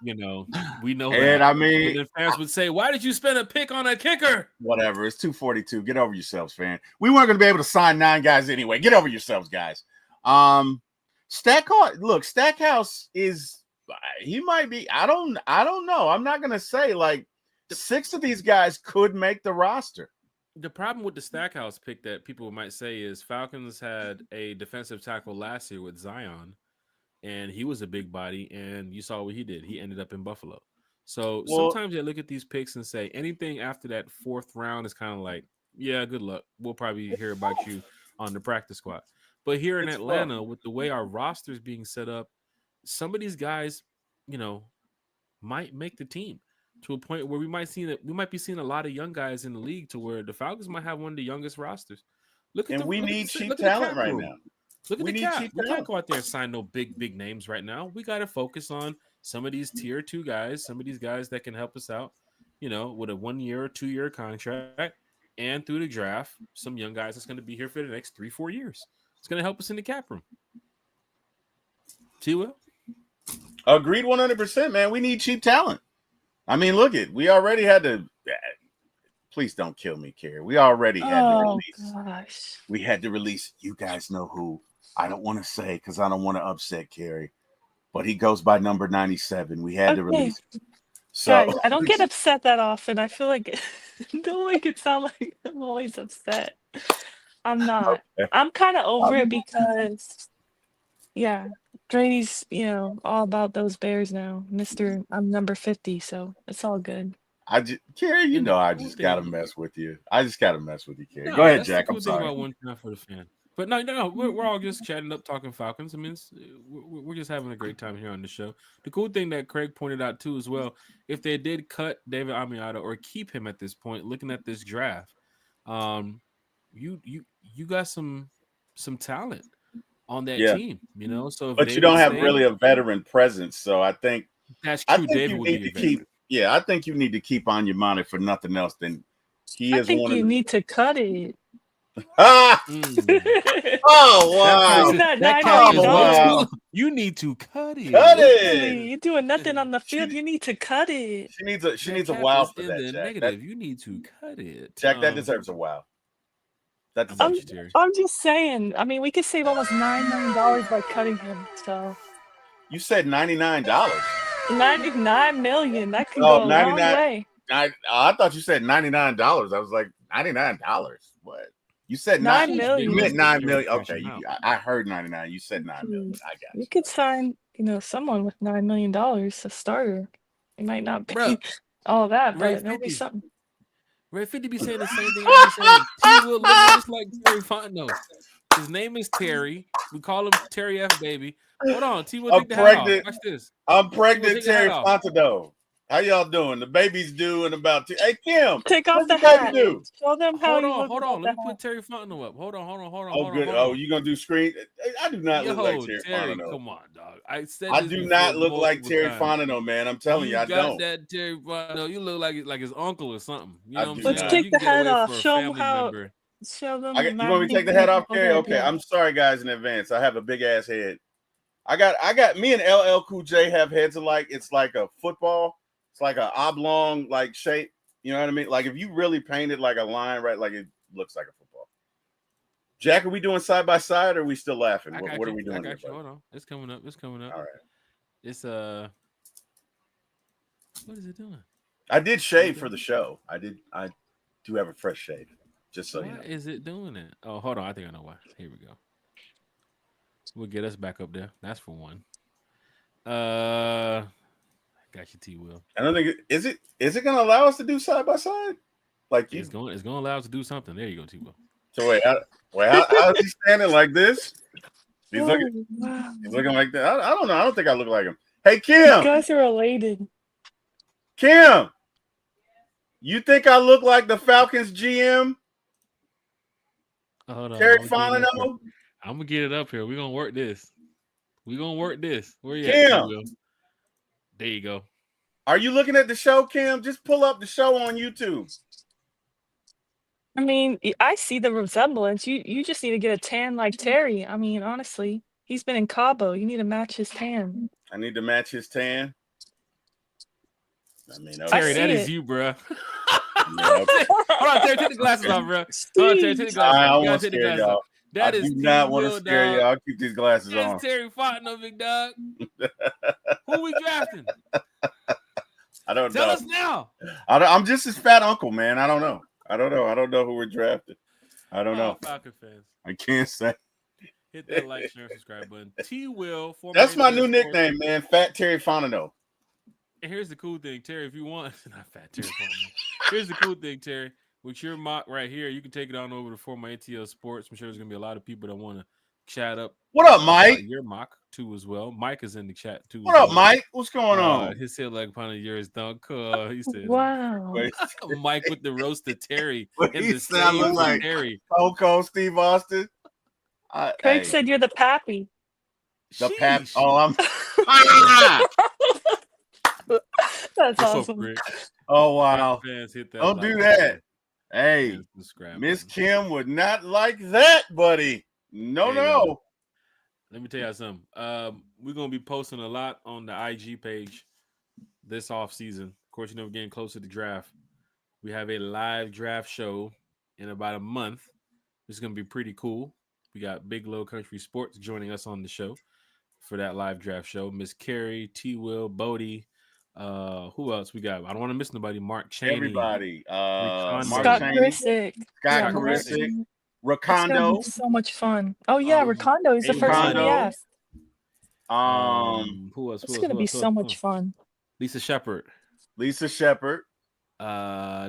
You know, we know and that. I mean, and fans would say, why did you spend a pick on a kicker? Whatever. It's 242. Get over yourselves, fan. We weren't going to be able to sign 9 guys anyway. Get over yourselves, guys. Stackhouse is, he might be, I don't know. I'm not going to say like 6 of these guys could make the roster. The problem with the Stackhouse pick that people might say is Falcons had a defensive tackle last year with Zion. And he was a big body, and you saw what he did. He ended up in Buffalo. So sometimes you look at these picks and say anything after that 4th round is kind of like, yeah, good luck. We'll probably hear about you on the practice squad. But here in Atlanta, with the way our roster is being set up, some of these guys, you know, might make the team to a point where we might be seeing a lot of young guys in the league to where the Falcons might have one of the youngest rosters. We need cheap talent right now. Look at the cap. We can't go out there and sign no big names right now. We got to focus on some of these tier 2 guys, some of these guys that can help us out, you know, with a 1-year or 2-year contract, and through the draft, some young guys that's going to be here for the next 3-4 years. It's going to help us in the cap room. T-Will? Agreed 100%, man. We need cheap talent. I mean, look it. We already had to. Please don't kill me, Carrie. We already had to release. Gosh. We had to release. You guys know who. I don't want to say because I don't want to upset Carrie, but he goes by number 97. We had to release. So guys, I don't get upset that often. I feel like don't make it sound like I'm always upset. I'm not. Okay. I'm kind of over it because, yeah, Grady's, you know, all about those Bears now. I'm number 50, so it's all good. Carrie, you know, I just gotta mess with you. Carrie. No, go ahead, Jack. I'm sorry. About one time for the fan. But no, we're all just chatting up, talking Falcons. I mean, we're just having a great time here on the show. The cool thing that Craig pointed out too, as well, if they did cut David Amiata or keep him at this point, looking at this draft, you got some talent on that team, you know. So, but you don't have really a veteran presence. So I think that's true. David would be a veteran. Yeah, I think you need to keep on your money for nothing else than he is. I think you need to cut it. Oh wow! You need to cut it. Cut it. You're doing nothing on the field. You need to cut it. She needs a wow for that, Jack. Negative. You need to cut it, Jack. That deserves a wow. I'm just saying. I mean, we could save almost $9 million by cutting him. So you said $99. $99 million. That could go a long way. I thought you said $99. I was like, $99. What? You said $9 million. You meant $9 million. Okay, I heard 99. You said $9 million. I got you. You could sign, you know, someone with $9 million, a starter. It might not be all that, but it'll be something. Ray 50 be saying the same thing I be saying. He will look just like Terry Fontenot. His name is Terry. We call him Terry F. Baby. Hold on, T. Will take the hat off. Watch this. I'm pregnant, Terry Fontenot. How y'all doing? The baby's due in about 2. Hey, Kim, take off the hat. Do? Show them how. Hold on. Let me put Terry Fontenot up. Hold on. Oh, good. Oh, you gonna do screen? I do not look like Terry Fontenot. Come on, dog. I do not look like Terry Fontenot, man. I'm telling you, I don't. That Terry Fontenot. You look like his uncle or something. You know what I'm saying? Let's take the hat off. Show them how. Show them. You want me to take the hat off, Carrie? Okay. I'm sorry, guys, in advance. I have a big ass head. I got me and LL Cool J have heads alike. It's like a football. It's like an oblong like shape. You know what I mean? Like if you really painted like a line, right? Like it looks like a football. Jack, are we doing side by side or are we still laughing? What are we doing? I got you. Hold on. It's coming up. All right. It's what is it doing? I did shave for the show. I do have a fresh shave. Just so you know. Why is it doing it? Oh, hold on. I think I know why. Here we go. We'll get us back up there. That's for one. Got you, T. Will. I don't think is it going to allow us to do side by side? Like it's going to allow us to do something. There you go, T. Will. So wait, how is he standing like this? He's looking like that. I don't know. I don't think I look like him. Hey, Kim. You guys are related. Kim, you think I look like the Falcons GM? Hold on. Terry Fontenot? I'm gonna get it up here. We're gonna work this. Where you Kim. at, Will? There you go. Are you looking at the show, Kim? Just pull up the show on YouTube. I mean, I see the resemblance. You just need to get a tan like Terry. I mean, honestly, he's been in Cabo. You need to match his tan. I need to match his tan. I mean, Terry, that is you, bro. Hold on, Terry, take the glasses off, bro. Hold on, Terry, take the glasses off. I won't scare y'all. That I do not want to scare you. I'll keep these glasses on. That's Terry Fontenot, big dog. Who we drafting? I don't know. Tell us now. I'm just his fat uncle, man. I don't know. I don't know who we're drafting. I don't know. Falcon fans. I can't say. Hit that like, share, subscribe button. T. Will. That's my new nickname, man. Fat Terry Fontenot. And here's the cool thing, Terry. If you want, not Fat Terry Fontenot. Here's the cool thing, Terry. With your mock right here, you can take it on over to Former ATL Sports. I'm sure there's gonna be a lot of people that want to chat up. What up, Mike? Your mock too as well. Mike is in the chat too. What up, Mike? What's going on? His head like upon yours, dunk. He said, "Wow." Mike with the roasted Terry. He sounded like Terry. Coco, Steve Austin. Craig said you're the pappy. The pap. Oh, I'm. That's awesome. Oh wow! Don't do that. Hey, Miss Kim would not like that, buddy. No. Let me tell you something. We're gonna be posting a lot on the IG page this off season. Of course, we're getting closer to the draft. We have a live draft show in about a month. It's gonna be pretty cool. We got Big Low Country Sports joining us on the show for that live draft show. Miss Carrie, T. Will, Bodie. Who else we got? I don't want to miss nobody. Mark Chaney. Everybody. Scott Krissick. Racondo. So much fun. Oh yeah, Racondo is the first one we asked. Who else? It's gonna be so much fun. Lisa Shepard. The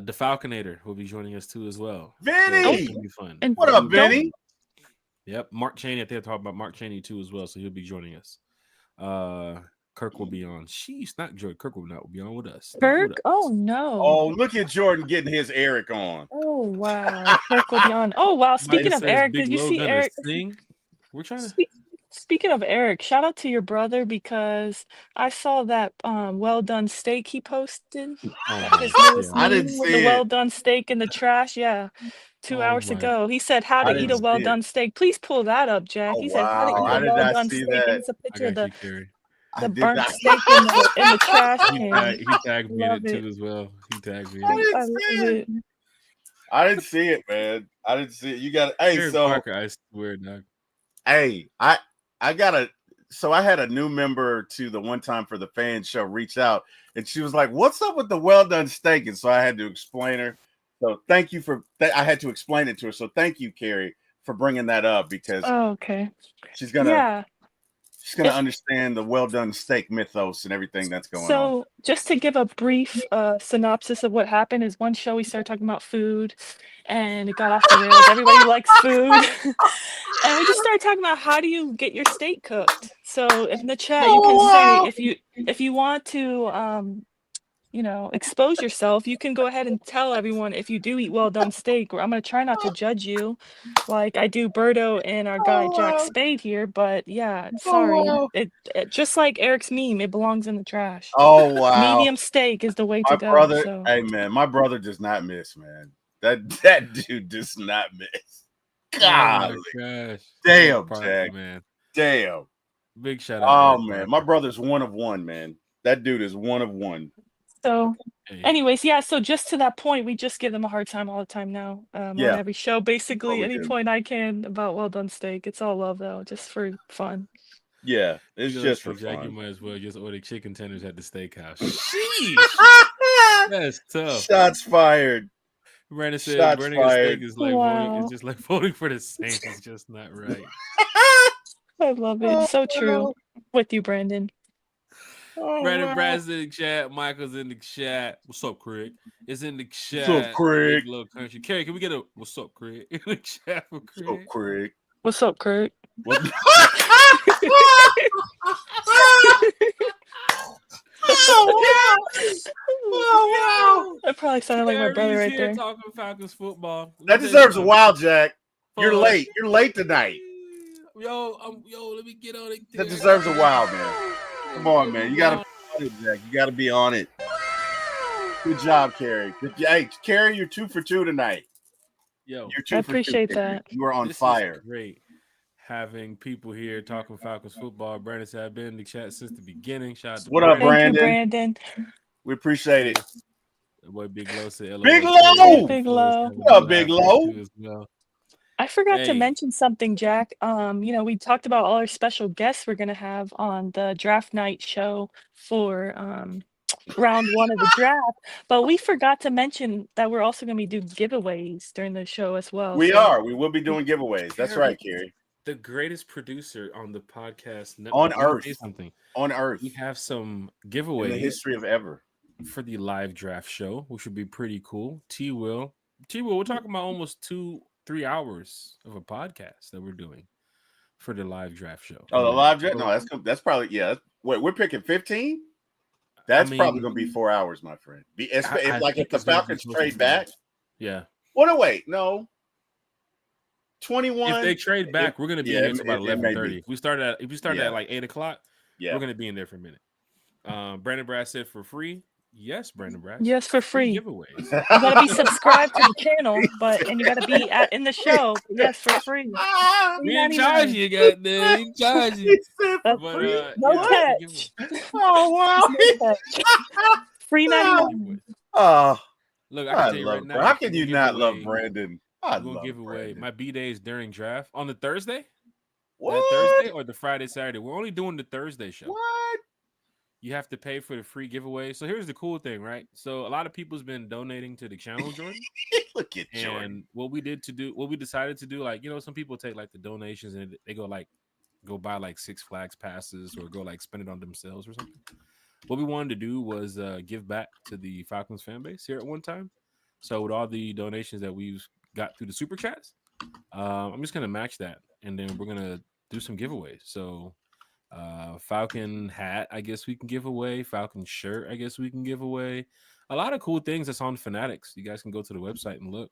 Falconator will be joining us too as well. Vinny. So be fun. And what up, Vinny? Yep, Mark Chaney. I think I talked about Mark Chaney too as well, so he'll be joining us. Kirk will be on. She's not Jordan. Kirk will not be on with us. Kirk? Oh no. Oh, look at Jordan getting his Eric on. Oh wow. Kirk will be on. Oh wow. Speaking of Eric, did you see Eric? We're trying to Speaking of Eric, shout out to your brother because I saw that well done steak he posted. His newest I didn't see the well done steak in the trash. Yeah. 2 hours ago. He said how to eat a well done steak. Please pull that up, Jack. He said how to eat a well done steak. It's a picture of the burnt steak in the trash can. He tagged me in it too as well. He tagged me in it. I didn't see it, man. I didn't see it. You got Parker, I swear, dog. Hey, I got a. So I had a new member to the One Time for the Fans show reach out, and she was like, "What's up with the well done steak?" And so I had to explain her. So thank you for that. I had to explain it to her. So thank you, Carrie, for bringing that up because she's gonna understand the well done steak mythos and everything that's going on. So just to give a brief synopsis of what happened is one show we started talking about food and it got off the rails. Everybody likes food. And we just started talking about how do you get your steak cooked. So in the chat you can say if you want to expose yourself, you can go ahead and tell everyone if you do eat well done steak, or I'm going to try not to judge you like I do Berto and our guy Jack Spade here, but yeah, sorry. It just like Eric's meme, it belongs in the trash. Oh wow. Medium steak is the way to go. Brother, so. Hey man, my brother does not miss, man. That dude does not miss. God. Oh, damn, Jack. Man. Damn. Big shout out. Oh Eric man, Barker. my brother's one of one, man. That dude is one of one. So, Hey, anyways, yeah. So just to that point, we just give them a hard time all the time now. Yeah. On every show, basically, we any do. point I can about well done steak. It's all love though, just for fun. Yeah, it's you know, just for Jack, you fun. might as well just order chicken tenders at the steakhouse. Sheesh, that's tough. Shots fired. Brandon said Shots burning a fired. steak is like voting. It's Wow. just like voting for the Saints. It's just not right. I love it. So true. With you, Brandon. Oh, Brandon wow. Brad's in the chat. Michael's in the chat. What's up, Craig? It's in the chat. What's up, Craig? Big Little Country. Carrie, can we get a what's up, Craig? In the chat for Craig. What's up, Craig? What's up, Kurt? What? Oh, wow. I probably sounded like my brother right there. Talking Falcons football. That deserves a wow, Jack. You're late. You're late tonight. Yo, let me get on it. That deserves a wow, man. Come on, man. You gotta be on it, Jack. You gotta be on it. Good job, Carrie. Hey, Carrie, you're 2 for 2 tonight. Yo, you're 2 I for 2. appreciate that. You are on this fire. Is great having people here talking Falcons football. Brandon said I've been in the chat since the beginning. Shout out to What up, Thank Brandon? you, Brandon. We appreciate it. The boy Big Low said Big Low! Big Low. What up, Big Low? Well. I forgot to Hey. mention something, Jack. We talked about all our special guests we're gonna have on the draft night show for round 1 of the draft, but we forgot to mention that we're also gonna be doing giveaways during the show as well. We are. We will be doing giveaways. That's right, Carrie. The greatest producer on the podcast network. On Earth. Something. On Earth. We have some giveaways in the history of ever for the live draft show, which would be pretty cool. T-Will, we're talking about almost 2-3 hours of a podcast that we're doing for the live draft show. Oh, the live draft? No, that's probably, yeah. Wait, we're picking 15? That's probably going to be 4 hours, my friend. If the Falcons trade back. Yeah. Well, no, wait, no. 21. If they trade back, we're going to be in there until about 11:30. If we start at like 8:00, we're going to be in there for a minute. Brandon Brad said for free. Yes, Brandon Brad. Yes, for free. Giveaways. You gotta be subscribed to the channel, and you gotta be in the show. Yes, for free. We in charge you, goddamn. We in charge you. No catch. Oh wow. No catch. Free 99. Oh, look, I can tell you right now. How can you not love Brandon? I'm gonna give away my B days during draft on the Thursday. What? That Thursday or the Friday, Saturday? We're only doing the Thursday show. What? You have to pay for the free giveaway. So here's the cool thing, right? So a lot of people's been donating to the channel, Jordan. Look at Jordan. And what we decided to do, like, some people take like the donations and they go buy like Six Flags passes or go like spend it on themselves or something. What we wanted to do was give back to the Falcons fan base here at one time. So with all the donations that we've got through the super chats, I'm just gonna match that, and then we're gonna do some giveaways. So Falcon hat, I guess we can give away. Falcon shirt, I guess we can give away. A lot of cool things that's on Fanatics. You guys can go to the website and look.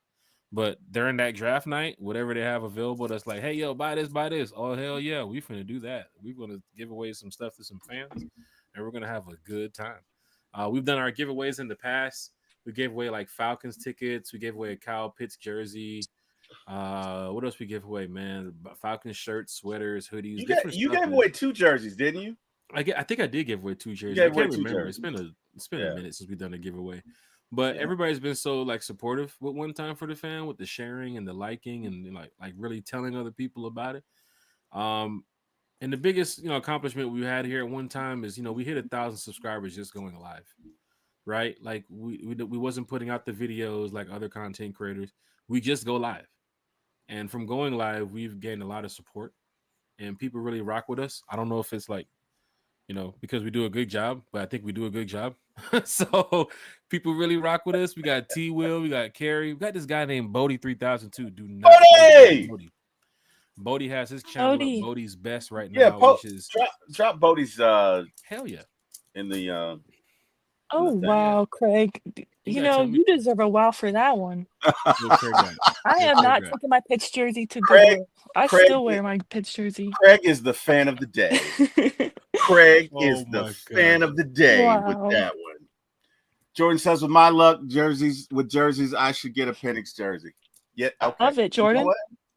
But during that draft night, whatever they have available, that's like, hey, yo, buy this. Oh, hell yeah, we finna do that. We're gonna give away some stuff to some fans, and we're gonna have a good time. We've done our giveaways in the past. We gave away like Falcons tickets. We gave away a Kyle Pitts jersey. What else we give away, man? Falcons shirts, sweaters, hoodies. You gave away 2 jerseys, didn't you? I think I did give away 2 jerseys. I can't remember. It's been a minute since we've done a giveaway. But everybody's been so like supportive with One Time for the Fan, with the sharing and the liking and like really telling other people about it. And the biggest accomplishment we had here at One Time is we hit 1,000 subscribers just going live, right? Like we wasn't putting out the videos like other content creators. We just go live, and from going live, we've gained a lot of support, and people really rock with us. I don't know if it's like because we do a good job, but I think we do a good job. So people really rock with us. We got T-Will, we got Carrie, we got this guy named Bodie 3002. Do not Bodie. Bodie has his channel up, Bodie's Best right now. Which is drop Bodie's hell yeah in the oh wow, Craig. You deserve a wow for that one. I am not taking my Pitts jersey to Goodwill. I still wear my Pitts jersey. Craig is the fan of the day. Craig is the fan of the day with that one. Jordan says, with my luck, jerseys, I should get a Penix jersey. Yeah, okay. Love it, Jordan.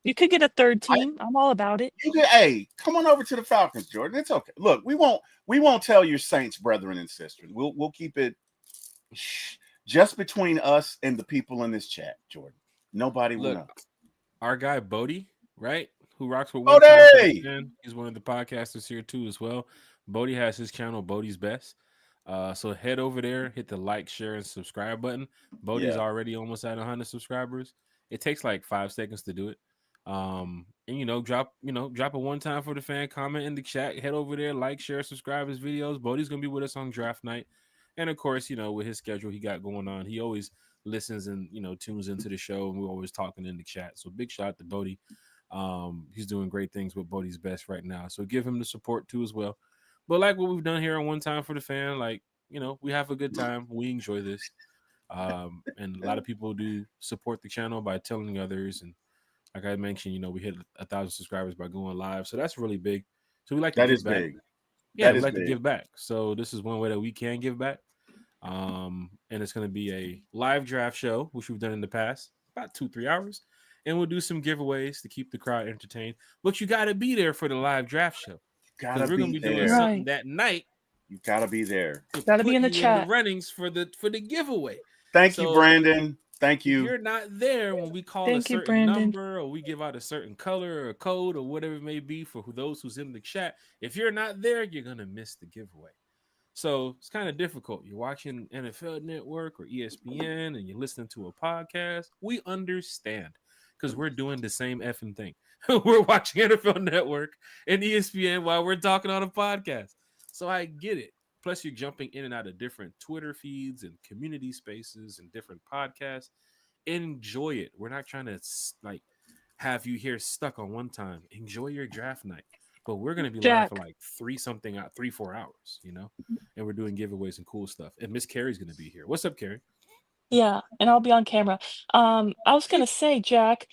You could get a third team. I'm all about it. Hey, come on over to the Falcons, Jordan. It's okay. Look, we won't tell your Saints brethren and sisters. We'll keep it just between us and the people in this chat, Jordan. Nobody will know. Our guy Bodie, right? Who rocks with Bodie? He's one of the podcasters here too as well. Bodie has his channel, Bodie's Best. So head over there, hit the like, share, and subscribe button. Bodie's already almost at 100 subscribers. It takes like 5 seconds to do it. And drop a one time for the fan comment in the chat. Head over there, like, share, subscribe his videos. Bodie's gonna be with us on draft night. And of course, with his schedule he got going on, he always listens and tunes into the show, and we're always talking in the chat. So big shout out to Bodie. He's doing great things with Bodie's Best right now. So give him the support too as well. But like what we've done here on One Time for the Fan, we have a good time. We enjoy this. And a lot of people do support the channel by telling others. And like I mentioned, we hit 1,000 subscribers by going live. So that's really big. So we like to give back. Big. Yeah, we like to give back. So this is one way that we can give back. And it's going to be a live draft show, which we've done in the past, about 2-3 hours. And we'll do some giveaways to keep the crowd entertained. But you got to be there for the live draft show. Because we're going to be doing something that night. You got to be there. You got to be in the chat. In the runnings for the giveaway. Thank you, Brandon. Thank you. If you're not there when we call a certain number or we give out a certain color or code or whatever it may be for those who's in the chat, if you're not there, you're going to miss the giveaway. So it's kind of difficult. You're watching NFL Network or ESPN and you're listening to a podcast. We understand because we're doing the same effing thing. We're watching NFL Network and ESPN while we're talking on a podcast. So I get it. Plus, you're jumping in and out of different Twitter feeds and community spaces and different podcasts. Enjoy it. We're not trying to have you here stuck on one time. Enjoy your draft night. But we're going to be live for 3-4 hours, and we're doing giveaways and cool stuff. And Miss Carrie's going to be here. What's up, Carrie? Yeah, and I'll be on camera. I was gonna say, Jack,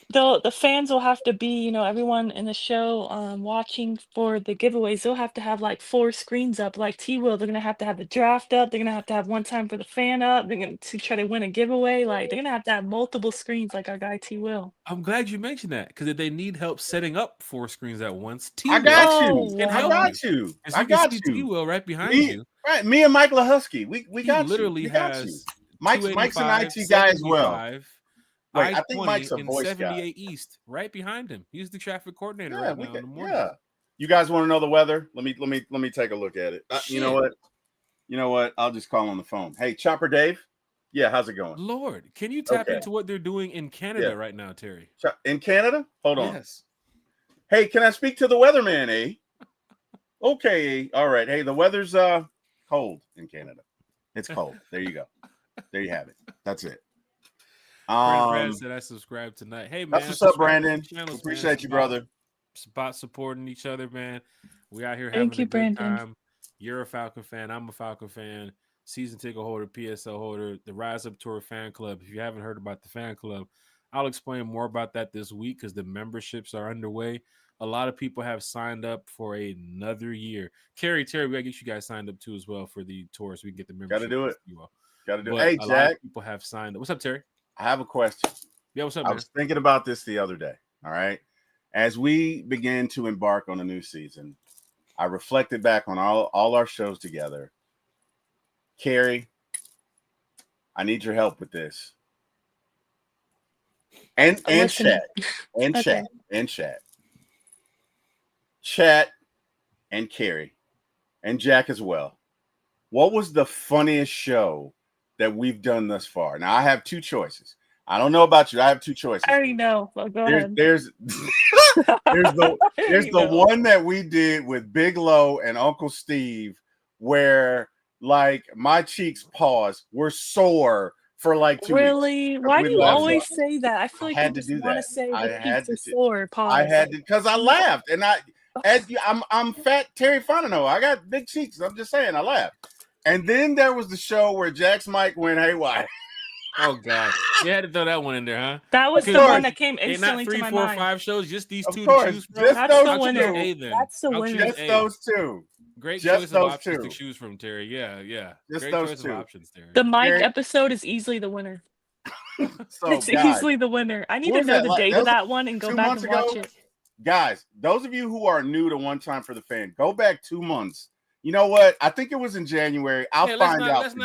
the fans will have to be, everyone in the show watching for the giveaways. They'll have to have like 4 screens up, like T Will. They're gonna have to have the draft up. They're gonna have to have One Time for the Fan up. They're gonna to try to win a giveaway. Like they're gonna have to have multiple screens, like our guy T Will. I'm glad you mentioned that because if they need help setting up 4 screens at once, T Will. I got you. I got you. T Will right behind you. Right, me and Mike Lahusky. We got literally you. has. Mike's an IT guy as well. Wait, I think Mike's a voice 78 guy. East, right behind him. He's the traffic coordinator right now in the morning. Yeah. You guys want to know the weather? Let me take a look at it. You know what? I'll just call on the phone. Hey, Chopper Dave. Yeah, how's it going? Lord, can you tap into what they're doing in Canada right now, Terry? In Canada? Hold on. Yes. Hey, can I speak to the weatherman, eh? Okay. All right. Hey, the weather's cold in Canada. It's cold. There you go. There you have it. That's it. Brad said I subscribed tonight. Hey, man. That's what's up, Brandon. Appreciate you, brother. About supporting each other, man. We out here having a good time. You're a Falcon fan. I'm a Falcon fan. Season ticket holder, PSL holder, the Rise Up Tour fan club. If you haven't heard about the fan club, I'll explain more about that this week because the memberships are underway. A lot of people have signed up for another year. Terry, we gotta get you guys signed up too as well for the tour so we can get the membership. Gotta do it. Got to do it. Hey, Jack. A lot of people have signed up. What's up, Terry? I have a question. Yeah, what's up, man? I was thinking about this the other day. All right. As we begin to embark on a new season, I reflected back on all our shows together. Carrie, I need your help with this. And chat. And okay. Chat. Chat and Carrie and Jack as well. What was the funniest show that we've done thus far? Now I have 2 choices. I don't know about you. I have 2 choices. I already know. Well, go ahead. There's the one that we did with Big Low and Uncle Steve, where like my cheeks were sore for like 2 really? weeks. Why do you always say that? I feel like you just want to say the cheeks are sore. Pause. I had to because I laughed and I'm fat Terry Fontenot. I got big cheeks. I'm just saying I laughed. And then there was the show where Jack's mic went haywire. Oh God! You had to throw that one in there, huh? That was the one that came instantly to my mind. Not 3, 4, 5 shows, just these 2 to choose from. That's the winner. That's the winner. Just those 2. Great choice of options to choose from, Terry. Yeah. Just Great those choice 2 of options, Terry. The Mike episode is easily the winner. So It's guys, easily the winner. I need what to was know that? the Like, date that of was that one and go 2 back months and watch ago? it. Guys, those of you who are new to One Time for the Fan, go back 2 months. You know what? I think it was in January. I'll find out. Let's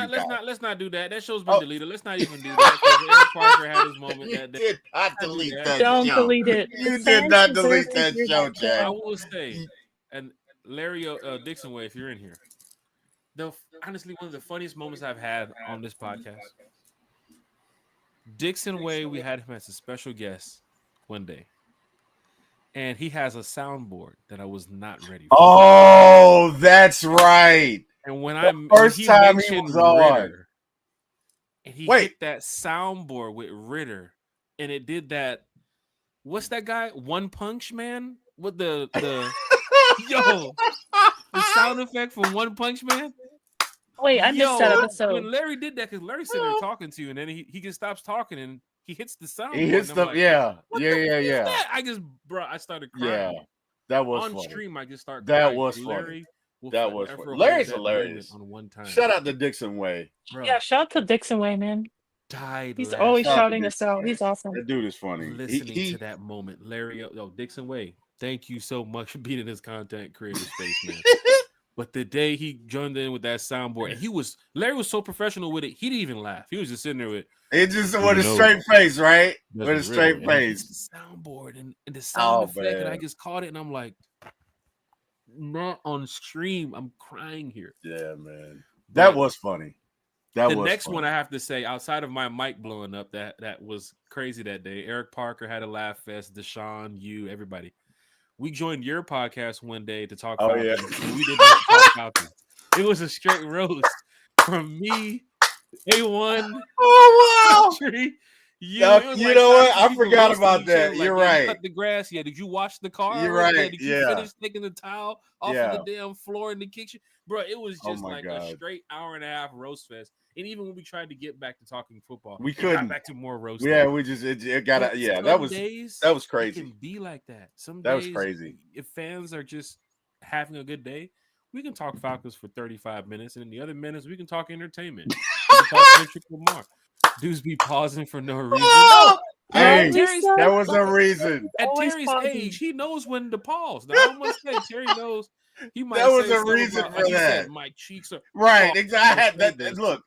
not do that. That show's been Oh. deleted. Let's not even do that because Eric Parker had his moment You that day. did not delete that Don't show. delete it. You The did fans not deserve delete to that hear show, that. Jack. I will say, and Larry Dixon Way, if you're in here, honestly one of the funniest moments I've had on this podcast. Dixon Way, we had him as a special guest one day, and he has a soundboard that I was not ready for. Oh, that's right. And when first time he was on, Ritter, and he hit that soundboard with Ritter, and it did that. What's that guy? One Punch Man with the yo, the sound effect from One Punch Man. Wait, I missed that episode. When Larry did that, because Larry's sitting there talking to you, and then he just stops talking and he hits the soundboard. He hits the like, yeah. I started crying. Yeah, that was on funny. stream. I just started. That crying. was Larry funny. That was funny. hold Larry's that hilarious. moment on One Time. Shout out to Dixon Way. Bro, Yeah, shout out to Dixon Way, man. died. He's laughing. always Shout out to shouting us Dixon out. Way. He's awesome. That dude is funny. Listening to that moment, Larry, Dixon Way. Thank you so much for being in this content creator space, man. But the day he joined in with that soundboard, and Larry was so professional with it, he didn't even laugh. He was just sitting there with a straight face, right? With a straight face. The soundboard and the sound effect, man. and I just caught it, and I'm like, not on stream. I'm crying here. Yeah, man. That was funny. The next one I have to say, outside of my mic blowing up, that was crazy that day. Eric Parker had a laugh fest. Deshaun, you, everybody. We joined your podcast one day to talk Falcons, and we did not talk Falcons. It was a straight roast from me, A1. Oh, wow. Country, you know what? I forgot about that. You're right. Cut the grass. Yeah. Did you wash the car? You're right. Did you finish taking the towel off of the damn floor in the kitchen? Bro, it was just a straight hour and a half roast fest. And even when we tried to get back to talking football, we couldn't. Got back to more roast. Yeah, we just it got that was crazy. It can be like that. Some that days, was crazy. If fans are just having a good day, we can talk Falcons for 35 minutes, and in the other minutes we can talk entertainment. We can talk Kendrick Lamar. Dudes be pausing for no reason. Hey, there was a reason. At Terry's age, he knows when to pause. Now, I must say, Terry knows. He might. There was a reason for that. My cheeks are right. Exactly. Look,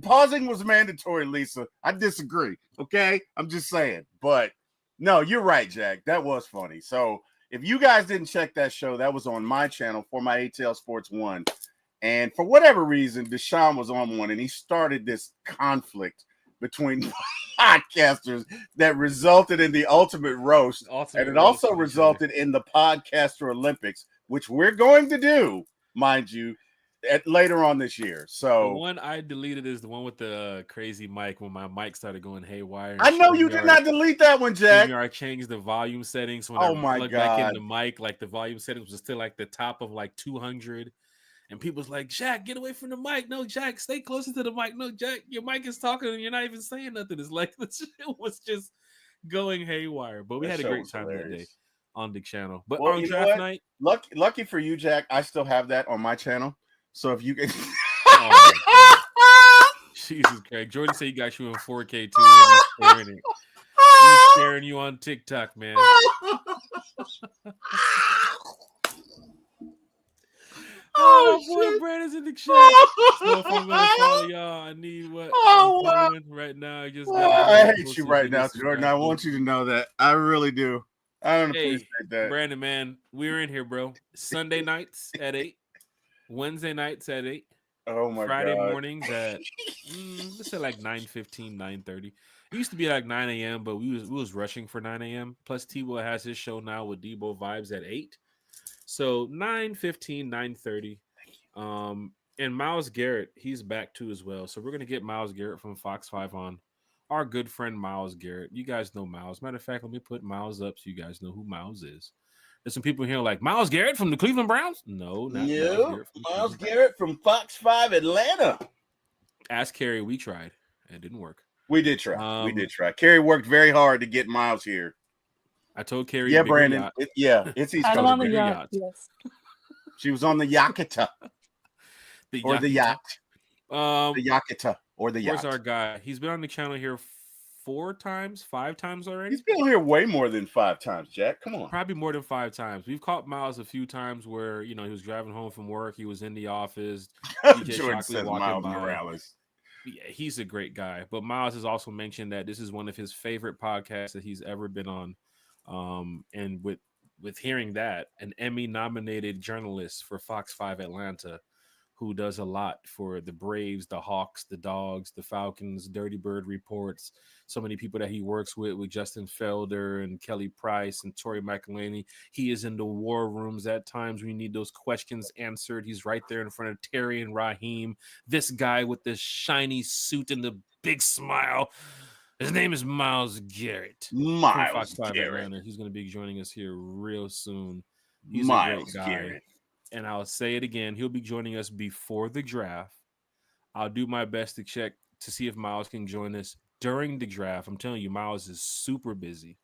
pausing was mandatory, Lisa. I disagree. Okay, I'm just saying. But no, you're right, Jack. That was funny. So if you guys didn't check that show, that was on my channel for my ATL Sports 1. And for whatever reason, Deshaun was on one, and he started this conflict between podcasters that resulted in the ultimate roast. And it also resulted in the Podcaster Olympics, which we're going to do, mind you, later on this year. So the one I deleted is the one with the crazy mic when my mic started going haywire. I know you did not delete that one, Jack. I changed the volume settings when I plugged back in the mic. Like the volume settings was still like the top of like 200. And people's like, Jack, get away from the mic. No, Jack, stay closer to the mic. No, Jack, your mic is talking and you're not even saying nothing. It's like it was just going haywire. But we had a great time that day on the channel. But on draft night, lucky for you, Jack, I still have that on my channel. So if you can, Jesus Christ, Jordan said you got you in 4K too. He's sharing it. He's sharing you on TikTok, man. Oh, boy, Brandon's in the chat. So if I'm gonna follow y'all, I need what I'm following right now. I hate you right now, Jordan. I want you to know that. I really do. I don't appreciate that. Brandon, man, we're in here, bro. Sunday nights at 8, Wednesday nights at 8. Oh my Friday God. mornings at let's say like 9:15, 9:30. It used to be like 9 a.m., but we was rushing for 9 a.m. Plus T-Will has his show now with Debo Vibes at 8. So 9:15, 9:30. And Myles Garrett, he's back too as well. So we're gonna get Myles Garrett from Fox 5 on. Our good friend Myles Garrett. You guys know Myles. Matter of fact, let me put Myles up so you guys know who Myles is. There's some people here like Myles Garrett from the Cleveland Browns. No, not Myles Garrett from Fox 5 Atlanta. Ask Kerry. We tried. It didn't work. We did try. Kerry worked very hard to get Myles here. I told Kerry. Yeah, Brandon. It's East Coast. On the yacht. Yes. She was on the Yakita. The yacht. The Yakita. or the Where's yacht. our guy? He's been on the channel here 5 times already. He's been on here way more than 5 times, Jack. Come on. Probably more than 5 times. We've caught Miles a few times where, he was driving home from work. He was in the office. DJ Jordan Shockley says walking Miles by. Morales. Yeah, he's a great guy. But Miles has also mentioned that this is one of his favorite podcasts that he's ever been on. And with hearing that, an Emmy-nominated journalist for Fox 5 Atlanta, who does a lot for the Braves, the Hawks, the Dogs, the Falcons, Dirty Bird reports. So many people that he works with Justin Felder and Kelly Price and Tori McElhaney. He is in the war rooms at times when you need those questions answered. He's right there in front of Terry and Raheem. This guy with the shiny suit and the big smile. His name is Myles Garrett. Myles Fox 5 Garrett. Atlanta. He's going to be joining us here real soon. He's Myles a great guy. Garrett. And I'll say it again, he'll be joining us before the draft. I'll do my best to check to see if Miles can join us during the draft. I'm telling you, Miles is super busy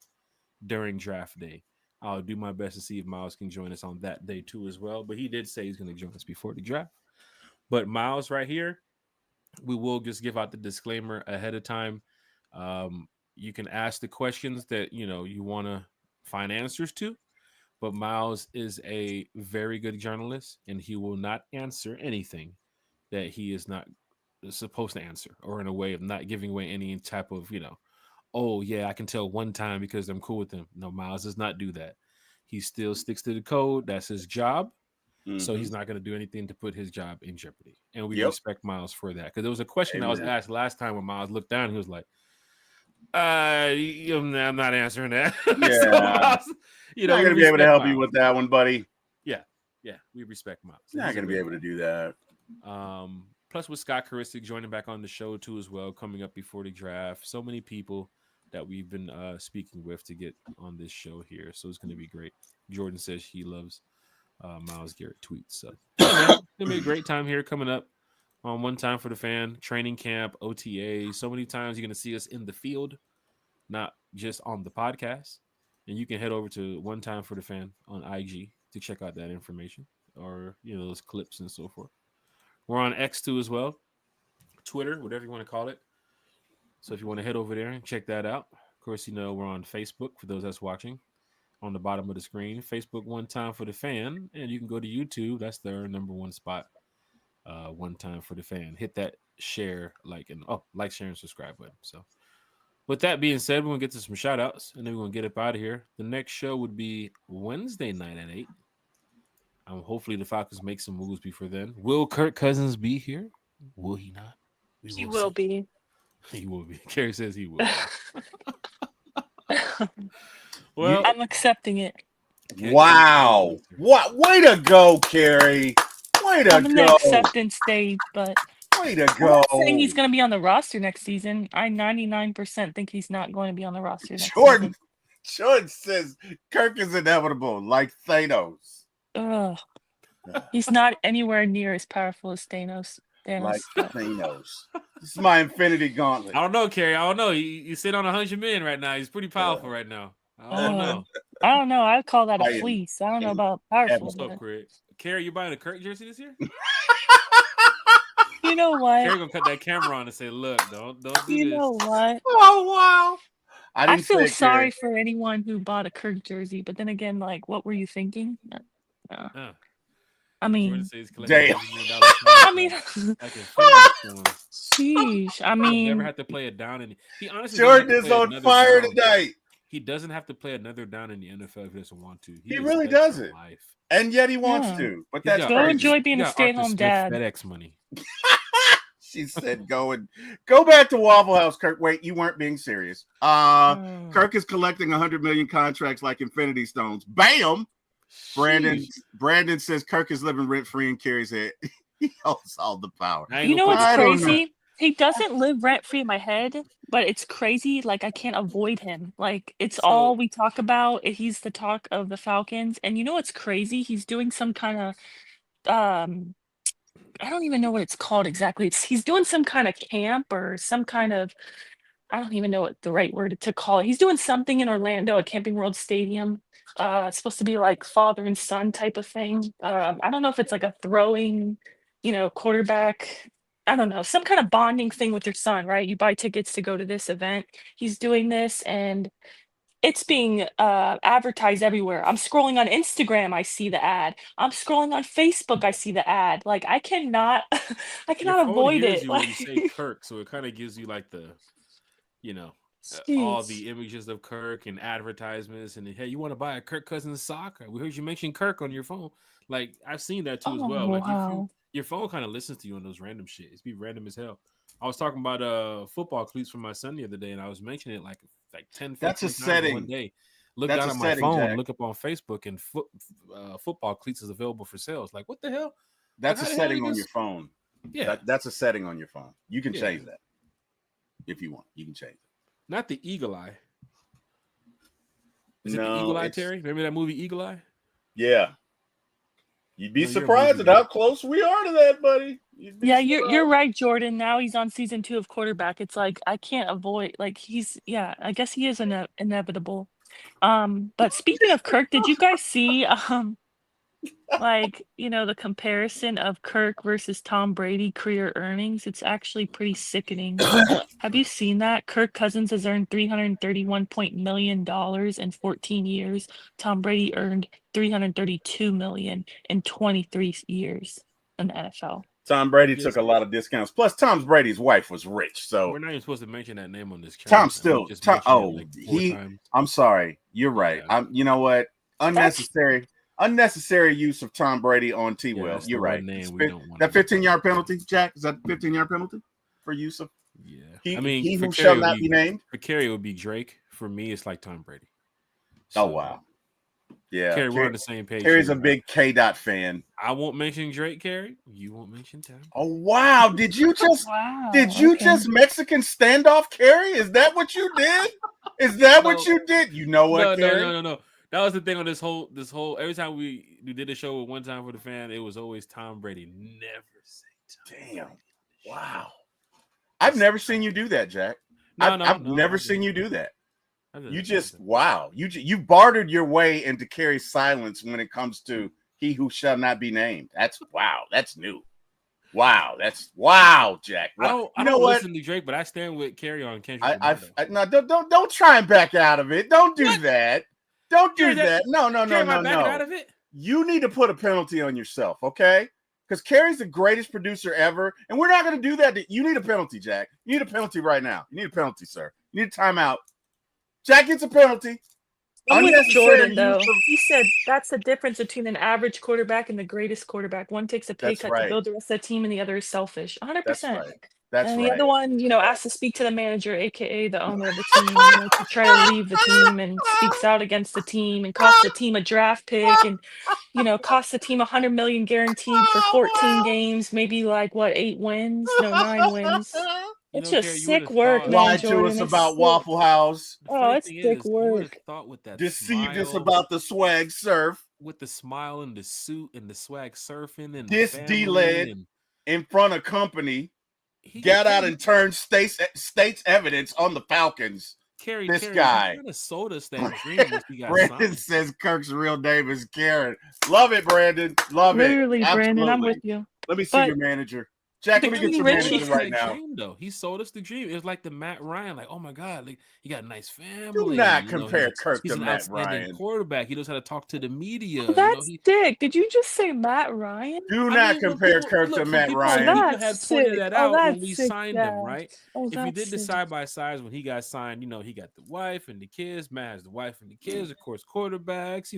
during draft day. I'll do my best to see if Miles can join us on that day too as well. But he did say he's going to join us before the draft. But Miles right here, we will just give out the disclaimer ahead of time. You can ask the questions that, you want to find answers to. But Miles is a very good journalist, and he will not answer anything that he is not supposed to answer, or in a way of not giving away any type of, oh, yeah, I can tell one time because I'm cool with him. No, Miles does not do that. He still sticks to the code. That's his job. Mm-hmm. So he's not going to do anything to put his job in jeopardy. And we respect Miles for that. Because there was a question I was asked last time when Miles looked down. He was like, I'm not answering that. Yeah. So Miles, not going to be able to help you with that one, buddy. Yeah, we respect Miles. Not going to be able to do that. Plus, with Scott Karistic joining back on the show too as well, coming up before the draft. So many people that we've been speaking with to get on this show here, so it's going to be great. Jordan says he loves Myles Garrett tweets, so it's going to be a great time here coming up on One Time for the Fan, training camp, OTA. So many times you're going to see us in the field, not just on the podcast. And you can head over to One Time for the Fan on IG to check out that information, or those clips and so forth. We're on X2 as well, Twitter, whatever you want to call it. So if you want to head over there and check that out. Of course, we're on Facebook for those that's watching on the bottom of the screen. Facebook One Time for the Fan, and you can go to YouTube. That's their number one spot. One Time for the Fan. Hit that share, like, share, and subscribe button. So with that being said, we're going to get to some shout outs, and then we're going to get up out of here. The next show would be Wednesday night at 8. Hopefully the Falcons make some moves before then. Will Kirk Cousins be here? Will he not? He will be. He will be. Carrie says he will. Well, I'm accepting it. Wow. What? Way to go, Carrie. Way to go. I'm in the acceptance stage, but way to I'm go. not saying he's going to be on the roster next season. I 99% think he's not going to be on the roster next Jordan season. says Kirk is inevitable, like Thanos. Ugh. He's not anywhere near as powerful as Thanos. Like Thanos. This is my Infinity Gauntlet. I don't know, Carrie. I don't know. You sit on 100 million right now. He's pretty powerful right now. I don't know. I don't know. I'd call that a fleece. I don't know about powerful. What's up, Carrie, you buying a Kirk jersey this year? You know what? Carrie gonna cut that camera on and say, "Look, don't do this." You know what? Oh wow! I feel sorry for anyone who bought a Kirk jersey, but then again, like, what were you thinking? I mean, damn. I mean, sheesh. I mean, never have to play it down. He honestly, Jordan is on fire tonight. He doesn't have to play another down in the NFL if he doesn't want to. He really doesn't. And yet he wants to. But that's go enjoy being a stay-at-home dad. FedEx money. She said, "Go back to Waffle House, Kirk." Wait, you weren't being serious. Kirk is collecting 100 million contracts like Infinity Stones. Bam. Brandon says Kirk is living rent-free in Carrie's head. He holds all the power. You know what's crazy? He doesn't live rent-free in my head, but it's crazy. Like, I can't avoid him. Like, it's all we talk about. He's the talk of the Falcons. And you know what's crazy? He's doing some kind of, I don't even know what it's called exactly. He's doing some kind of camp or some kind of, I don't even know what the right word to call it. He's doing something in Orlando at Camping World Stadium. It's supposed to be like father and son type of thing. I don't know if it's like a throwing, quarterback I don't know, some kind of bonding thing with your son, right? You buy tickets to go to this event. He's doing this, and it's being advertised everywhere. I'm scrolling on Instagram, I see the ad. I'm scrolling on Facebook, I see the ad. Like I cannot, I Your cannot phone avoid hears it. you when you say Kirk, so it kind of gives you like the, you know, all Jeez. the images of Kirk and advertisements, and hey, you want to buy a Kirk Cousins sock? We heard you mention Kirk on your phone. Like I've seen that too as Oh well. Like wow. your phone kind of listens to you on those random shit. It's be random as hell. I was talking about football cleats for my son the other day, and I was mentioning it like 10, 15 times in one day. Look down at my phone, Jack. look up on Facebook, and football cleats is available for sales. Like what the hell? That's like, a setting on your phone. Yeah, that's a setting on your phone. You can change that if you want. You can change it. Not the Eagle Eye. Is it No, the Eagle Eye, Terry? Remember that movie Eagle Eye? Yeah. You'd be surprised at how close we are to that, buddy. Yeah, you're right, Jordan. Now he's on season 2 of quarterback. It's like I can't avoid like I guess he is inevitable. But speaking of Kirk, did you guys see like, the comparison of Kirk versus Tom Brady career earnings? It's actually pretty sickening. Have you seen that? Kirk Cousins has earned $331 million in 14 years. Tom Brady earned $332 million in 23 years in the NFL. Tom Brady took a lot of discounts. Plus, Tom Brady's wife was rich, so we're not even supposed to mention that name on this channel. Tom still. I'm sorry. You're right. Yeah. You know what? Unnecessary use of Tom Brady on T. Will. You're right. That 15-yard penalty, Jack. Is that the 15-yard penalty for use of? Yeah. He who shall not be named. For Kerry, it would be Drake. For me, it's like Tom Brady. So, oh wow. Yeah, Kerry, we're on the same page. Kerry's a big K. Dot fan. I won't mention Drake, Kerry. You won't mention Tom. Oh wow! Did you just just Mexican standoff, Kerry? Is that what you did? Is that what you did? You know what? No. That was the thing on this whole. Every time we did a show with One Time for the Fan, it was always Tom Brady. Never say Tom. Damn! Wow. I've never seen you do that, Jack. I've never seen you do that. You just you bartered your way into Kerry's silence when it comes to he who shall not be named. That's new. Jack. Wow. I don't listen to Drake, but I stand with Kerry on Kendrick. No, don't try and back out of it. Don't do that. Don't do that. No. Out of it? You need to put a penalty on yourself, okay? Because Kerry's the greatest producer ever, and we're not going to do that. You need a penalty, Jack. You need a penalty right now. You need a penalty, sir. You need a timeout. Jack gets a penalty. I'm with Jordan, though. He said that's the difference between an average quarterback and the greatest quarterback. One takes a pay cut to build the rest of the team, and the other is selfish. 100%. And the other one, asked to speak to the manager, aka the owner of the team, to try to leave the team, and speaks out against the team and costs the team a draft pick, and costs the team $100 million guaranteed for 14 games, maybe 8 wins, 9 wins. It's just sick work, man. Lied to us about Waffle House. Oh, it's sick work. Deceived us about the swag surf. With the smile and the suit and the swag surfing and this D-led in front of company. Got out and turned state's evidence on the Falcons. Kerry, guy sold us that dream. Brandon says Kirk's real name is Karen. Love it, Brandon. Love Literally, it. Literally, Brandon, I'm with you. Let me see your manager. Jack, let me get your manager right now. Dream, though. He sold us the dream. It was like the Matt Ryan. Like, oh my God, he got a nice family. Do not compare Kirk to Matt Ryan. He's an quarterback. He knows how to talk to the media. Oh, that's sick. Did you just say Matt Ryan? Do not compare Kirk to Matt Ryan. People had pointed that out when we signed him, right? If you did the side by sides when he got signed, he got the wife and the kids. Matt has the wife and the kids, of course, quarterbacks.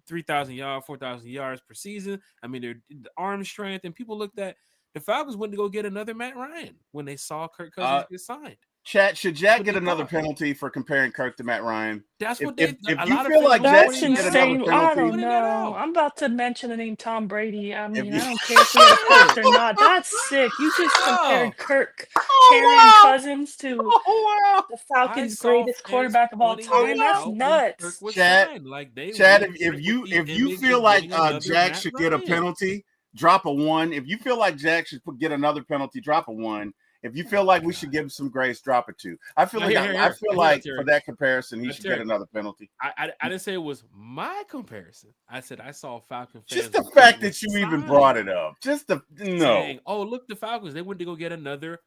3,000 yards, 4,000 yards per season. I mean, they're the arm strength, and people looked at. The Falcons went to go get another Matt Ryan when they saw Kirk Cousins get signed. Chat, should Jack get another penalty for comparing Kirk to Matt Ryan? That's what if you feel like that's insane. I don't know. I'm about to mention the name Tom Brady. I mean, I don't care if he had a or not. That's sick. You just compared Kirk, Karen Cousins to the Falcons' greatest quarterback of all time. That's nuts. Chad, if you feel like Jack should get a penalty, drop a 1. If you feel like Jack should get another penalty, drop a 1. If you feel like we should give him some grace, drop it too. I feel like for that comparison, he should get another penalty. I didn't say it was my comparison. I said I saw Falcon fans. Just the fact that you even brought it up. Just the saying, oh, look, the Falcons, they went to go get another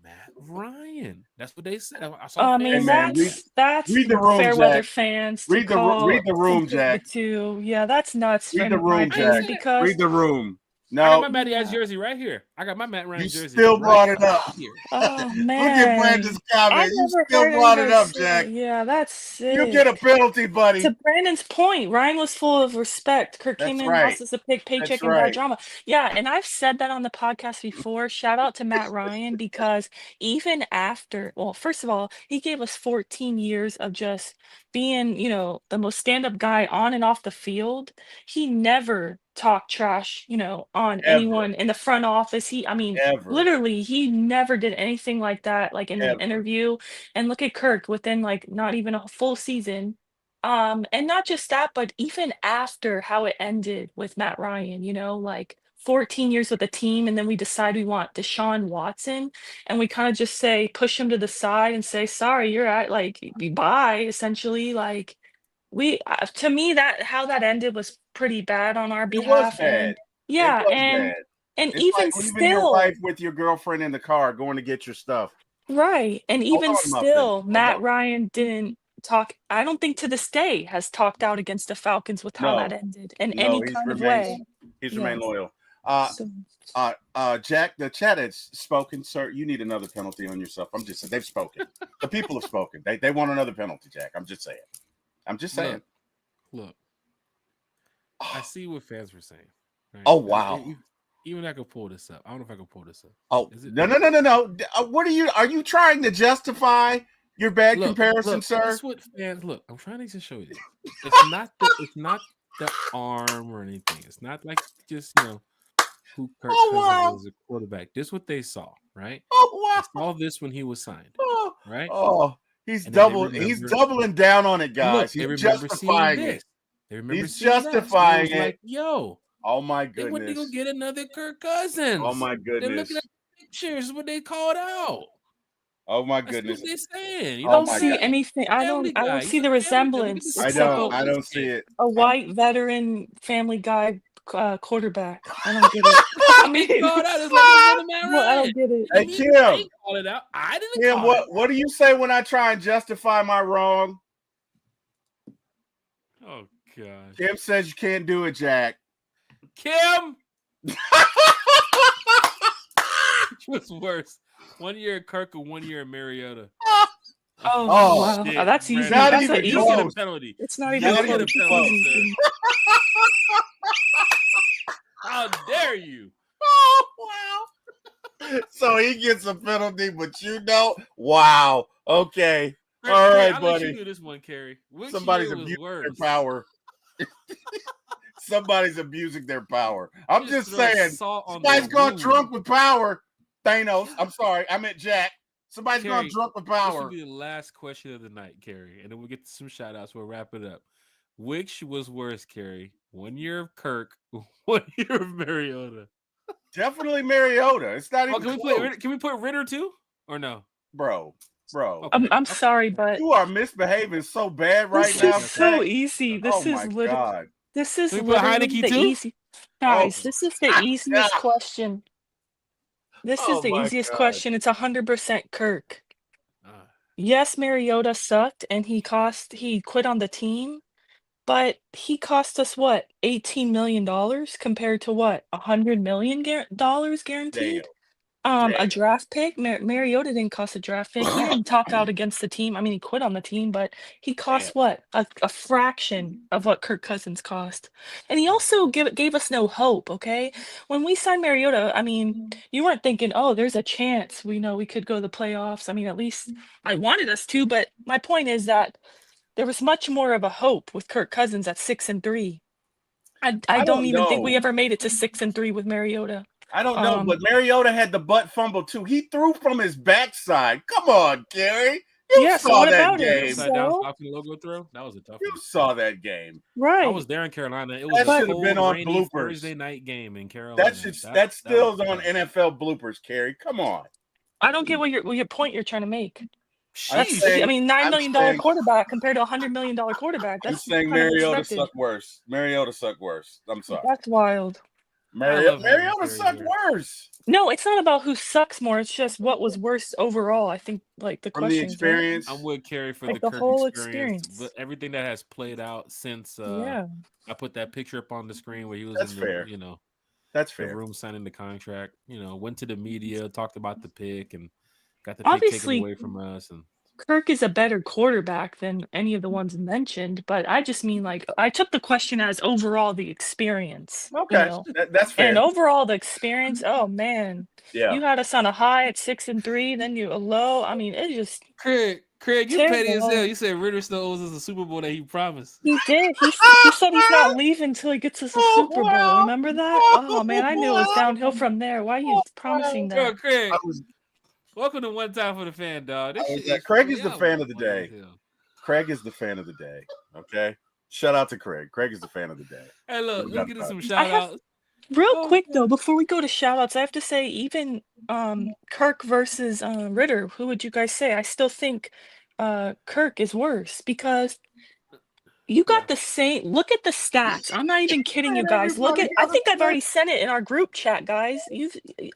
Matt Ryan. That's what they said. I mean, that's read the room, fair Jack. weather fans. Read the room, Jack. Yeah, that's nuts. Read the room, Jack. Because read the room. No, I got my Matty Ice jersey right here. I got my Matt Ryan jersey. You still brought it up. Here. Oh man! Look at Brandon's comment. You still brought it up, Jack. Yeah, that's sick. You get a penalty, buddy. To Brandon's point, Ryan was full of respect. Kirk came in, lost us a big paycheck and got drama. Yeah, and I've said that on the podcast before. Shout out to Matt Ryan because even after, well, first of all, he gave us 14 years of just being, you know, the most stand-up guy on and off the field. He never talk trash, you know, on anyone in the front office. Literally, he never did anything like that, like in an interview. And look at Kirk within like not even a full season. And not just that, but even after how it ended with Matt Ryan, you know, like 14 years with the team, and then we decide we want Deshaun Watson, and we kind of just say, push him to the side and say, sorry, you're at like bye, essentially. Like to me, that how that ended was pretty bad on our behalf. And yeah, and it's even like still, leaving your wife with your girlfriend in the car going to get your stuff. Right. And even still, Matt Ryan didn't talk. I don't think to this day has talked out against the Falcons with how that ended in any kind of way. He's remained loyal. Jack, the chat has spoken, sir. You need another penalty on yourself. I'm just saying, they've spoken. The people have spoken. They want another penalty, Jack. I'm just saying. Look, I see what fans were saying. Right? Oh, wow. Even I could pull this up. I don't know if I can pull this up. Oh, no. What are you trying to justify your bad comparison, sir? That's what fans look. I'm trying to show you. It's not the arm or anything. It's not like just, you know, who Kirk Cousins is a quarterback. This is what they saw, right? Oh, wow. They saw this when he was signed, right? Oh, he's doubling down on it, guys. He's justifying it. He's justifying it. Like, yo. Oh my goodness! They went to go get another Kirk Cousins. Oh my goodness! They're looking at pictures. What they called out. Oh my goodness! That's what they're saying. You don't see anything. I don't see the resemblance. I don't see it. A white veteran Family Guy quarterback. I don't get it. I mean, I don't get it. Hey Kim, call it out. I didn't. Kim, what do you say when I try and justify my wrong? Oh gosh. Kim says you can't do it, Jack. Kim. What's worse? 1 year at Kirk or 1 year at Mariota? Wow. That's easy. That's an easy penalty. It's not even a penalty. How dare you? Oh, wow. So he gets a penalty, but you don't? Wow. Okay. All right, buddy. Let you do this one, Kerry. Somebody's abusing their power. Somebody's abusing their power. I'm just saying. Somebody's gone drunk with power. Thanos. I'm sorry. I meant Jack. Somebody's gone drunk with power. This will be the last question of the night, Kerry. And then we'll get to some shout outs. We'll wrap it up. Which was worse, Kerry? 1 year of Kirk, 1 year of Mariota. Definitely Mariota. It's not even can we put Ritter too? Or no? Bro. Okay. I'm sorry, but you are misbehaving so bad right now. This is so easy. This is literally the easy. Guys, this is the easiest question. This is the easiest question. It's 100% Kirk. Yes, Mariota sucked and he quit on the team, but he cost us what, $18 million compared to what, $100 million guaranteed? A draft pick. Mariota didn't cost a draft pick. He didn't talk out against the team. I mean, he quit on the team, but he cost what? A fraction of what Kirk Cousins cost. And he also gave us no hope, okay? When we signed Mariota, I mean, you weren't thinking, oh, there's a chance we could go to the playoffs. I mean, at least I wanted us to, but my point is that there was much more of a hope with Kirk Cousins at 6-3. I don't even think we ever made it to 6-3 with Mariota. I don't know, but Mariota had the butt fumble too. He threw from his backside. Come on, Gary. You saw that game. Falcon logo throw? That was a tough one. You saw that game. Right. I was there in Carolina. It was that should have been on bloopers. Thursday night game in Carolina. That's still on NFL bloopers, Kerry. Come on. I don't get what your point you're trying to make. Sheesh. $9 million quarterback compared to $100 million quarterback. That's I'm saying kind of Mariota expected. sucked worse. Mariota sucked worse. I'm sorry. That's wild. Mariota sucked worse. No, it's not about who sucks more. It's just what was worse overall. I think like the From question. the experience. I'm with Carrie for like the the Kirk whole experience. But everything that has played out since I put that picture up on the screen where he was fair. That's fair. The room signing the contract. Went to the media, talked about the pick, and got the Obviously, pick taken away from us. And Kirk is a better quarterback than any of the ones mentioned, but I just mean like I took the question as overall the experience. Okay, that's fair. And overall the experience. Oh man, you had us on a high at 6-3, then you a low. I mean, it just Craig, you petty as hell. You said Ritter still owes us a Super Bowl that he promised. He did. He said he's not leaving until he gets us a Super Bowl. Remember that? Oh man, I knew it was downhill from there. Why are you promising that? Yo, Craig. Welcome to One Time for the Fan, dog. Craig is the fan of the day. Craig is the fan of the day. Okay. Shout out to Craig. Craig is the fan of the day. Hey, look, let's get some shout outs. Real quick though, before we go to shout outs, I have to say even Kirk versus Ritter, who would you guys say? I still think Kirk is worse because you got the same. Look at the stats. I'm not even kidding you guys. I think I've already sent it in our group chat, guys.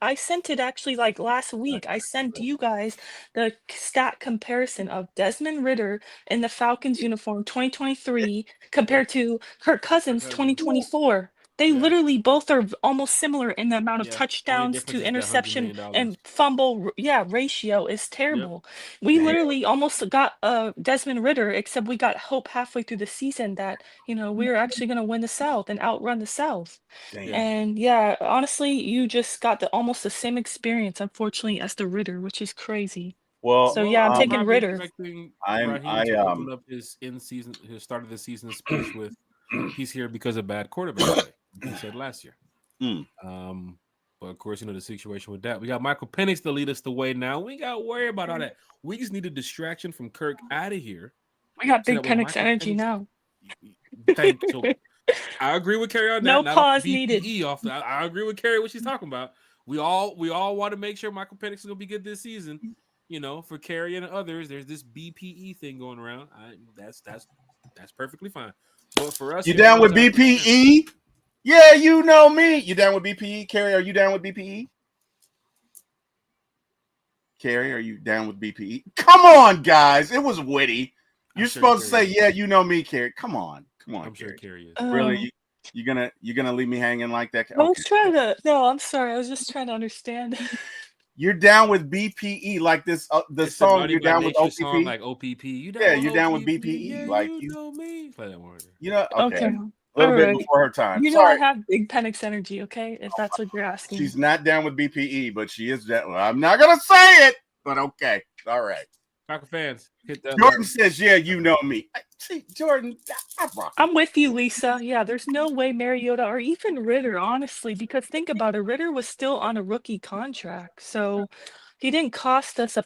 I sent it actually like last week. I sent you guys the stat comparison of Desmond Ritter in the Falcons uniform 2023 compared to Kirk Cousins 2024. They literally both are almost similar in the amount of touchdowns to interception and fumble. Ratio is terrible. We literally almost got Desmond Ritter, except we got hope halfway through the season that we were actually going to win the South and outrun the South. And honestly, you just got almost the same experience, unfortunately, as the Ritter, which is crazy. Well, so I'm taking Ritter. I opened up his start of the season speech with he's here because of bad quarterback play. He said last year. But of course, the situation with that. We got Michael Penix to lead us the way now. We ain't got to worry about all that. We just need a distraction from Kirk out of here. We got big Penix energy now. Thank you. I agree with Carrie on that. No pause needed. I agree with Carrie what she's talking about. We all want to make sure Michael Penix is going to be good this season. For Carrie and others, there's this BPE thing going around. That's perfectly fine. But for us, you down with BPE? Yeah, you know me. You down with BPE? Carrie, are you down with BPE? Carrie, are you down with BPE? Come on, guys. It was witty. You're supposed to say, yeah, you know me, Carrie. Come on. I'm sure Carrie is. Really? You're gonna leave me hanging like that? I was trying to. No, I'm sorry. I was just trying to understand. You're down with BPE, like this. The song. You're down with OPP. Song like OPP. You're down with BPE. Yeah, like you know me. Play that one. Okay. A little bit before her time. I have big Penix energy. Okay, if that's what you're asking. She's not down with BPE, but she is down. Well, I'm not gonna say it, but okay. All right. Falcon fans, hit that. Jordan says, "Yeah, you know me." See, Jordan, I'm with you, Lisa. Yeah, there's no way Mariota or even Ritter, honestly, because think about it. Ritter was still on a rookie contract, so he didn't cost us a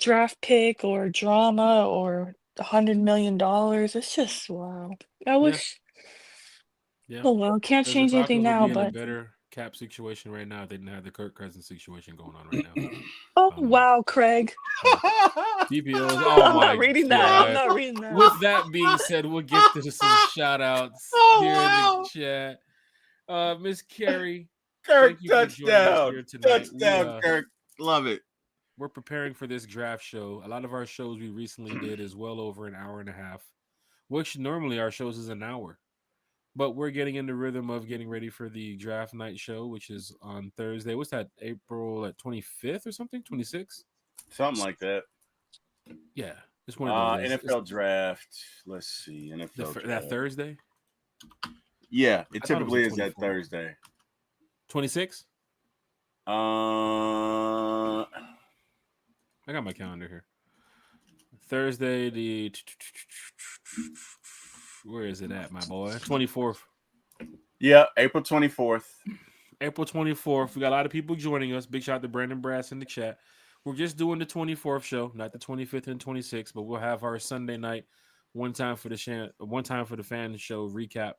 draft pick or drama or $100 million. It's just wow. I wish. Yeah. Oh well, can't change anything now. But in a better cap situation right now. They didn't have the Kirk Cousins situation going on right now. Oh wow, Craig. DPOs. I'm not reading that. I'm not reading that. With that being said, we'll get to some shout outs here in the chat. Miss Carrie. Kirk touchdown. Touchdown, Kirk. Love it. We're preparing for this draft show. A lot of our shows we recently did is well over an hour and a half, which normally our shows is an hour. But we're getting in the rhythm of getting ready for the draft night show, which is on Thursday. What's that? April 25th or something? 26th? Something like that. Yeah. It's one of those NFL draft. Let's see. NFL draft. That Thursday? Yeah. It typically is that Thursday. 26? I got my calendar here. Thursday, the... Where is it at, my boy? 24th. Yeah, April 24th. April 24th. We got a lot of people joining us. Big shout out to Brandon Brass in the chat. We're just doing the 24th show, not the 25th and 26th, but we'll have our Sunday night one time for the fan show recap.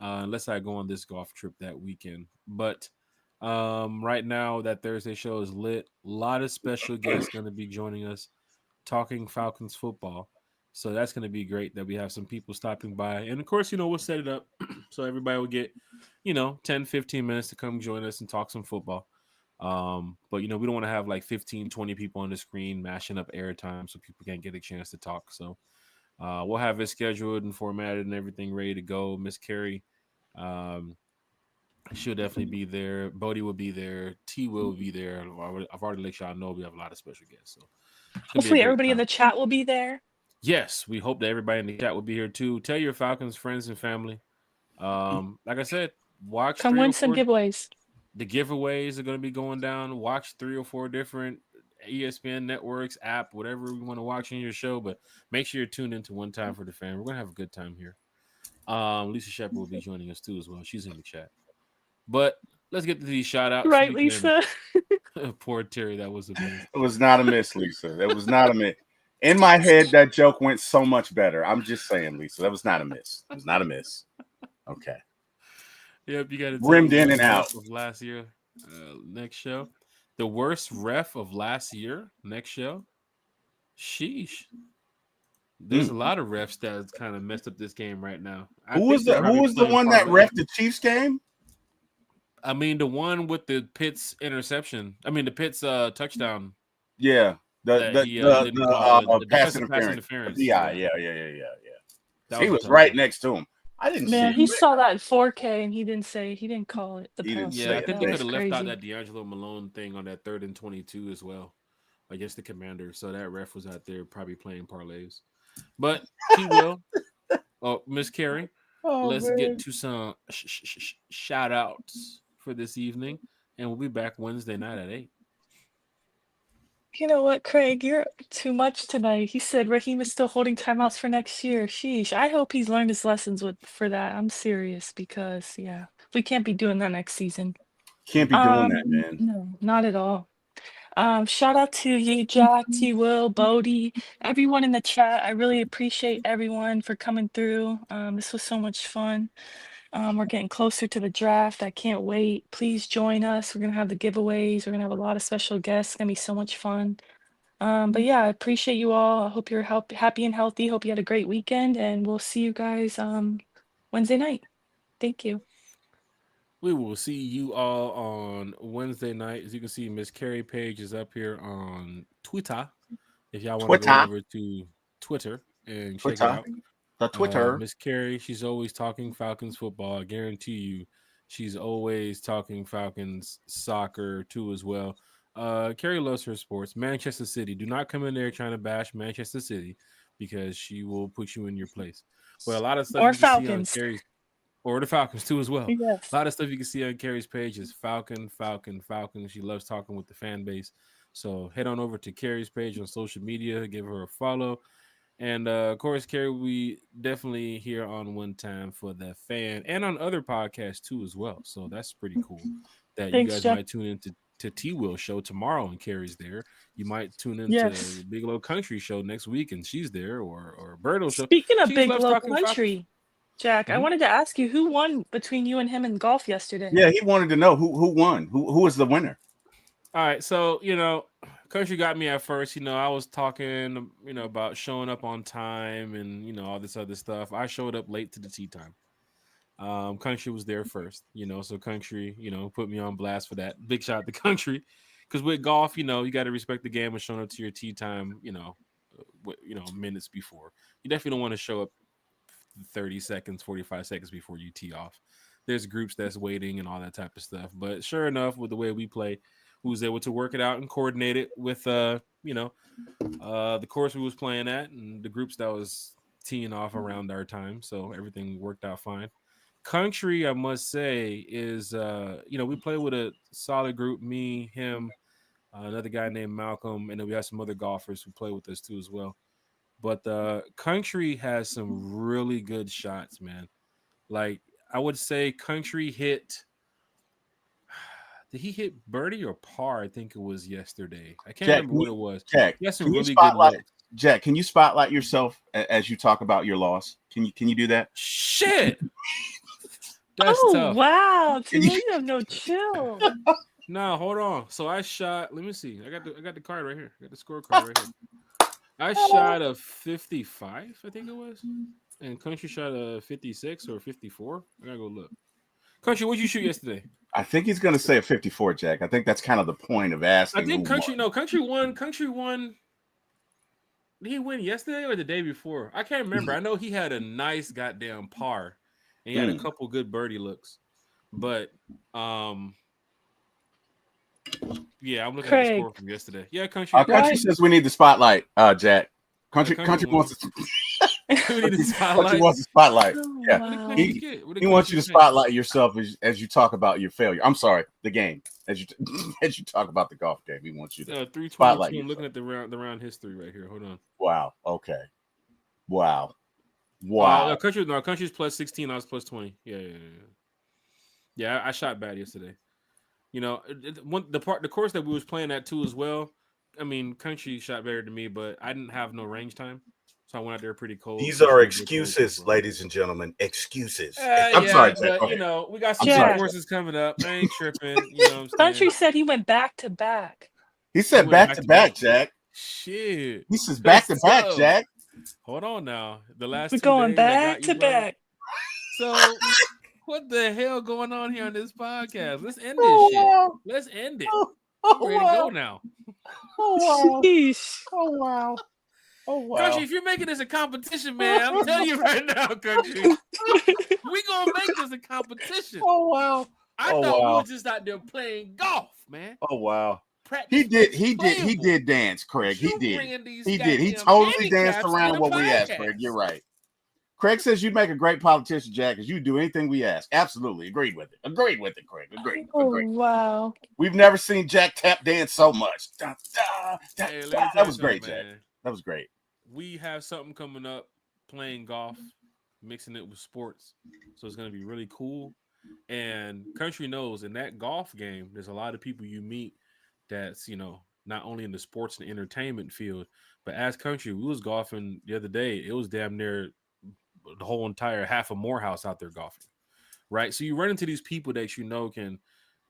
Unless I go on this golf trip that weekend. But Right now, that Thursday show is lit. A lot of special guests going to be joining us, talking Falcons football. So that's going to be great that we have some people stopping by. And of course, we'll set it up so everybody will get, 10, 15 minutes to come join us and talk some football. But we don't want to have like 15, 20 people on the screen mashing up airtime so people can't get a chance to talk. So we'll have it scheduled and formatted and everything ready to go. Miss Carrie, she'll definitely be there. Bodie will be there. T will be there. I've already let y'all know we have a lot of special guests. So hopefully everybody in the chat will be there. Yes, we hope that everybody in the chat will be here too. Tell your Falcons friends and family. Like I said, come win some giveaways. The giveaways are going to be going down. Watch 3 or 4 different ESPN networks, app, whatever we want to watch in your show. But make sure you're tuned into One Time for the Fan. We're going to have a good time here. Lisa Shepard will be joining us too as well. She's in the chat. But let's get to these shout outs. Right, Lisa. Poor Terry, that was a miss. It was not a miss, Lisa. That was not a miss. In my head, that joke went so much better. I'm just saying, Lisa, that was not a miss. It was not a miss. Okay. Yep, you got to rimmed in and out of last year. Next show, the worst ref of last year. Next show, sheesh. There's a lot of refs that kind of messed up this game right now. Who was the one that ref the Chiefs game? I mean, the one with the Pitts interception. I mean, the Pitts touchdown. Yeah, the pass interference. Yeah. He was right next to him. I didn't see it. He saw that in 4K and he didn't call it. I think they could have left out that D'Angelo Malone thing on that 3rd and 22 as well against the Commanders. So that ref was out there probably playing parlays. But he will. Oh, Miss Carrie, let's get to some shout outs for this evening. And we'll be back Wednesday night at 8. You know what, Craig? You're too much tonight. He said Raheem is still holding timeouts for next year. Sheesh. I hope he's learned his lessons for that. I'm serious because, we can't be doing that next season. Can't be doing that, man. No, not at all. Shout out to you, Jack, T. Will, Bodie, everyone in the chat. I really appreciate everyone for coming through. This was so much fun. We're getting closer to the draft. I can't wait. Please join us. We're going to have the giveaways. We're going to have a lot of special guests. It's going to be so much fun. But I appreciate you all. I hope you're happy and healthy. Hope you had a great weekend. And we'll see you guys Wednesday night. Thank you. We will see you all on Wednesday night. As you can see, Miss Carrie page is up here on Twitter. If y'all want to go over to Twitter and check it out. The Twitter. Miss Carrie, she's always talking Falcons football. I guarantee you she's always talking Falcons soccer too as well. Carrie loves her sports. Manchester City. Do not come in there trying to bash Manchester City because she will put you in your place. But a lot of stuff or you Falcons. can see on Carrie's, or the Falcons too as well. Yes. A lot of stuff you can see on Carrie's page is Falcon. She loves talking with the fan base. So head on over to Carrie's page on social media. Give her a follow. And, of course, Carrie, we definitely here on One Time for the Fan and on other podcasts, too, as well. So that's pretty cool that you guys might tune into T-Will show tomorrow and Carrie's there. You might tune into Big Low Country show next week and she's there, or Birdo show. Speaking of Big Low Country, Jack, I wanted to ask you, who won between you and him in golf yesterday? Yeah, he wanted to know who won. Who was the winner? All right, so, Country got me at first. I was talking, about showing up on time and, all this other stuff. I showed up late to the tee time. Country was there first, so Country, put me on blast for that. Big shout out to Country. Because with golf, you got to respect the game of showing up to your tee time, minutes before. You definitely don't want to show up 30 seconds, 45 seconds before you tee off. There's groups that's waiting and all that type of stuff. But sure enough, with the way we play, who was able to work it out and coordinate it with, the course we was playing at and the groups that was teeing off around our time. So everything worked out fine. Country, I must say, is, we play with a solid group, me, him, another guy named Malcolm, and then we have some other golfers who play with us too as well. But Country has some really good shots, man. Like, I would say Country hit... Did he hit birdie or par? I think it was yesterday. I can't remember what it was. Jack, Jack, can you spotlight yourself as you talk about your loss? Can you do that? Shit. That's tough. Wow, T-Will, you have no chill. Nah, hold on. So I shot. Let me see. I got the card right here. I got the scorecard right here. I shot a 55, I think it was, and Country shot a 56 or 54. I gotta go look. Country, what'd you shoot yesterday? I think he's going to say a 54, Jack. I think that's kind of the point of asking. I think Country won. Country won. Did he win yesterday or the day before? I can't remember. I know he had a nice goddamn par, and he had a couple good birdie looks. But yeah, I'm looking at the score from yesterday. Yeah, Country. Country says we need the spotlight, Jack. Country wants to. Country wants the spotlight. Oh, Yeah, wow. he wants you to spotlight yourself as you talk about your failure. I'm sorry, the game as you talk about the golf game. He wants you to 322. I'm looking at the round history right here. Hold on. Wow. Okay. Wow. Country's plus 16. I was plus 20. Yeah. I shot bad yesterday. You know, the course that we was playing at too as well. I mean, Country shot better than me, but I didn't have no range time, so I went out there pretty cold. These are excuses, ladies and gentlemen. Excuses. I'm sorry, but you know, we got some courses coming up. I ain't tripping. You know what I'm saying? Country said he went back to back. He said back to back, Jack. Shit. He says back to back, Jack. Hold on now. The last We're 2 going days back to back. So what the hell going on here on this podcast? Let's end this shit. Let's end it. I'm ready to go now. Oh wow. Sheesh. Oh wow. Oh wow. Country, if you're making this a competition, man, I'm telling you right now, Country, we gonna make this a competition. Oh wow. I thought we were just out there playing golf, man. Oh wow. He did dance, Craig. He did. He totally danced around what we asked, Craig. You're right. Craig says you'd make a great politician, Jack, because you do anything we ask. Absolutely. Agreed with it, Craig. Agreed. Wow. We've never seen Jack tap dance so much. That was great, Jack. That was great. We have something coming up, playing golf, mixing it with sports. So it's going to be really cool. And Country knows in that golf game, there's a lot of people you meet that's, you know, not only in the sports and entertainment field, but as Country, we was golfing the other day. It was damn near the whole entire half of Morehouse out there golfing, right? So you run into these people that you know can,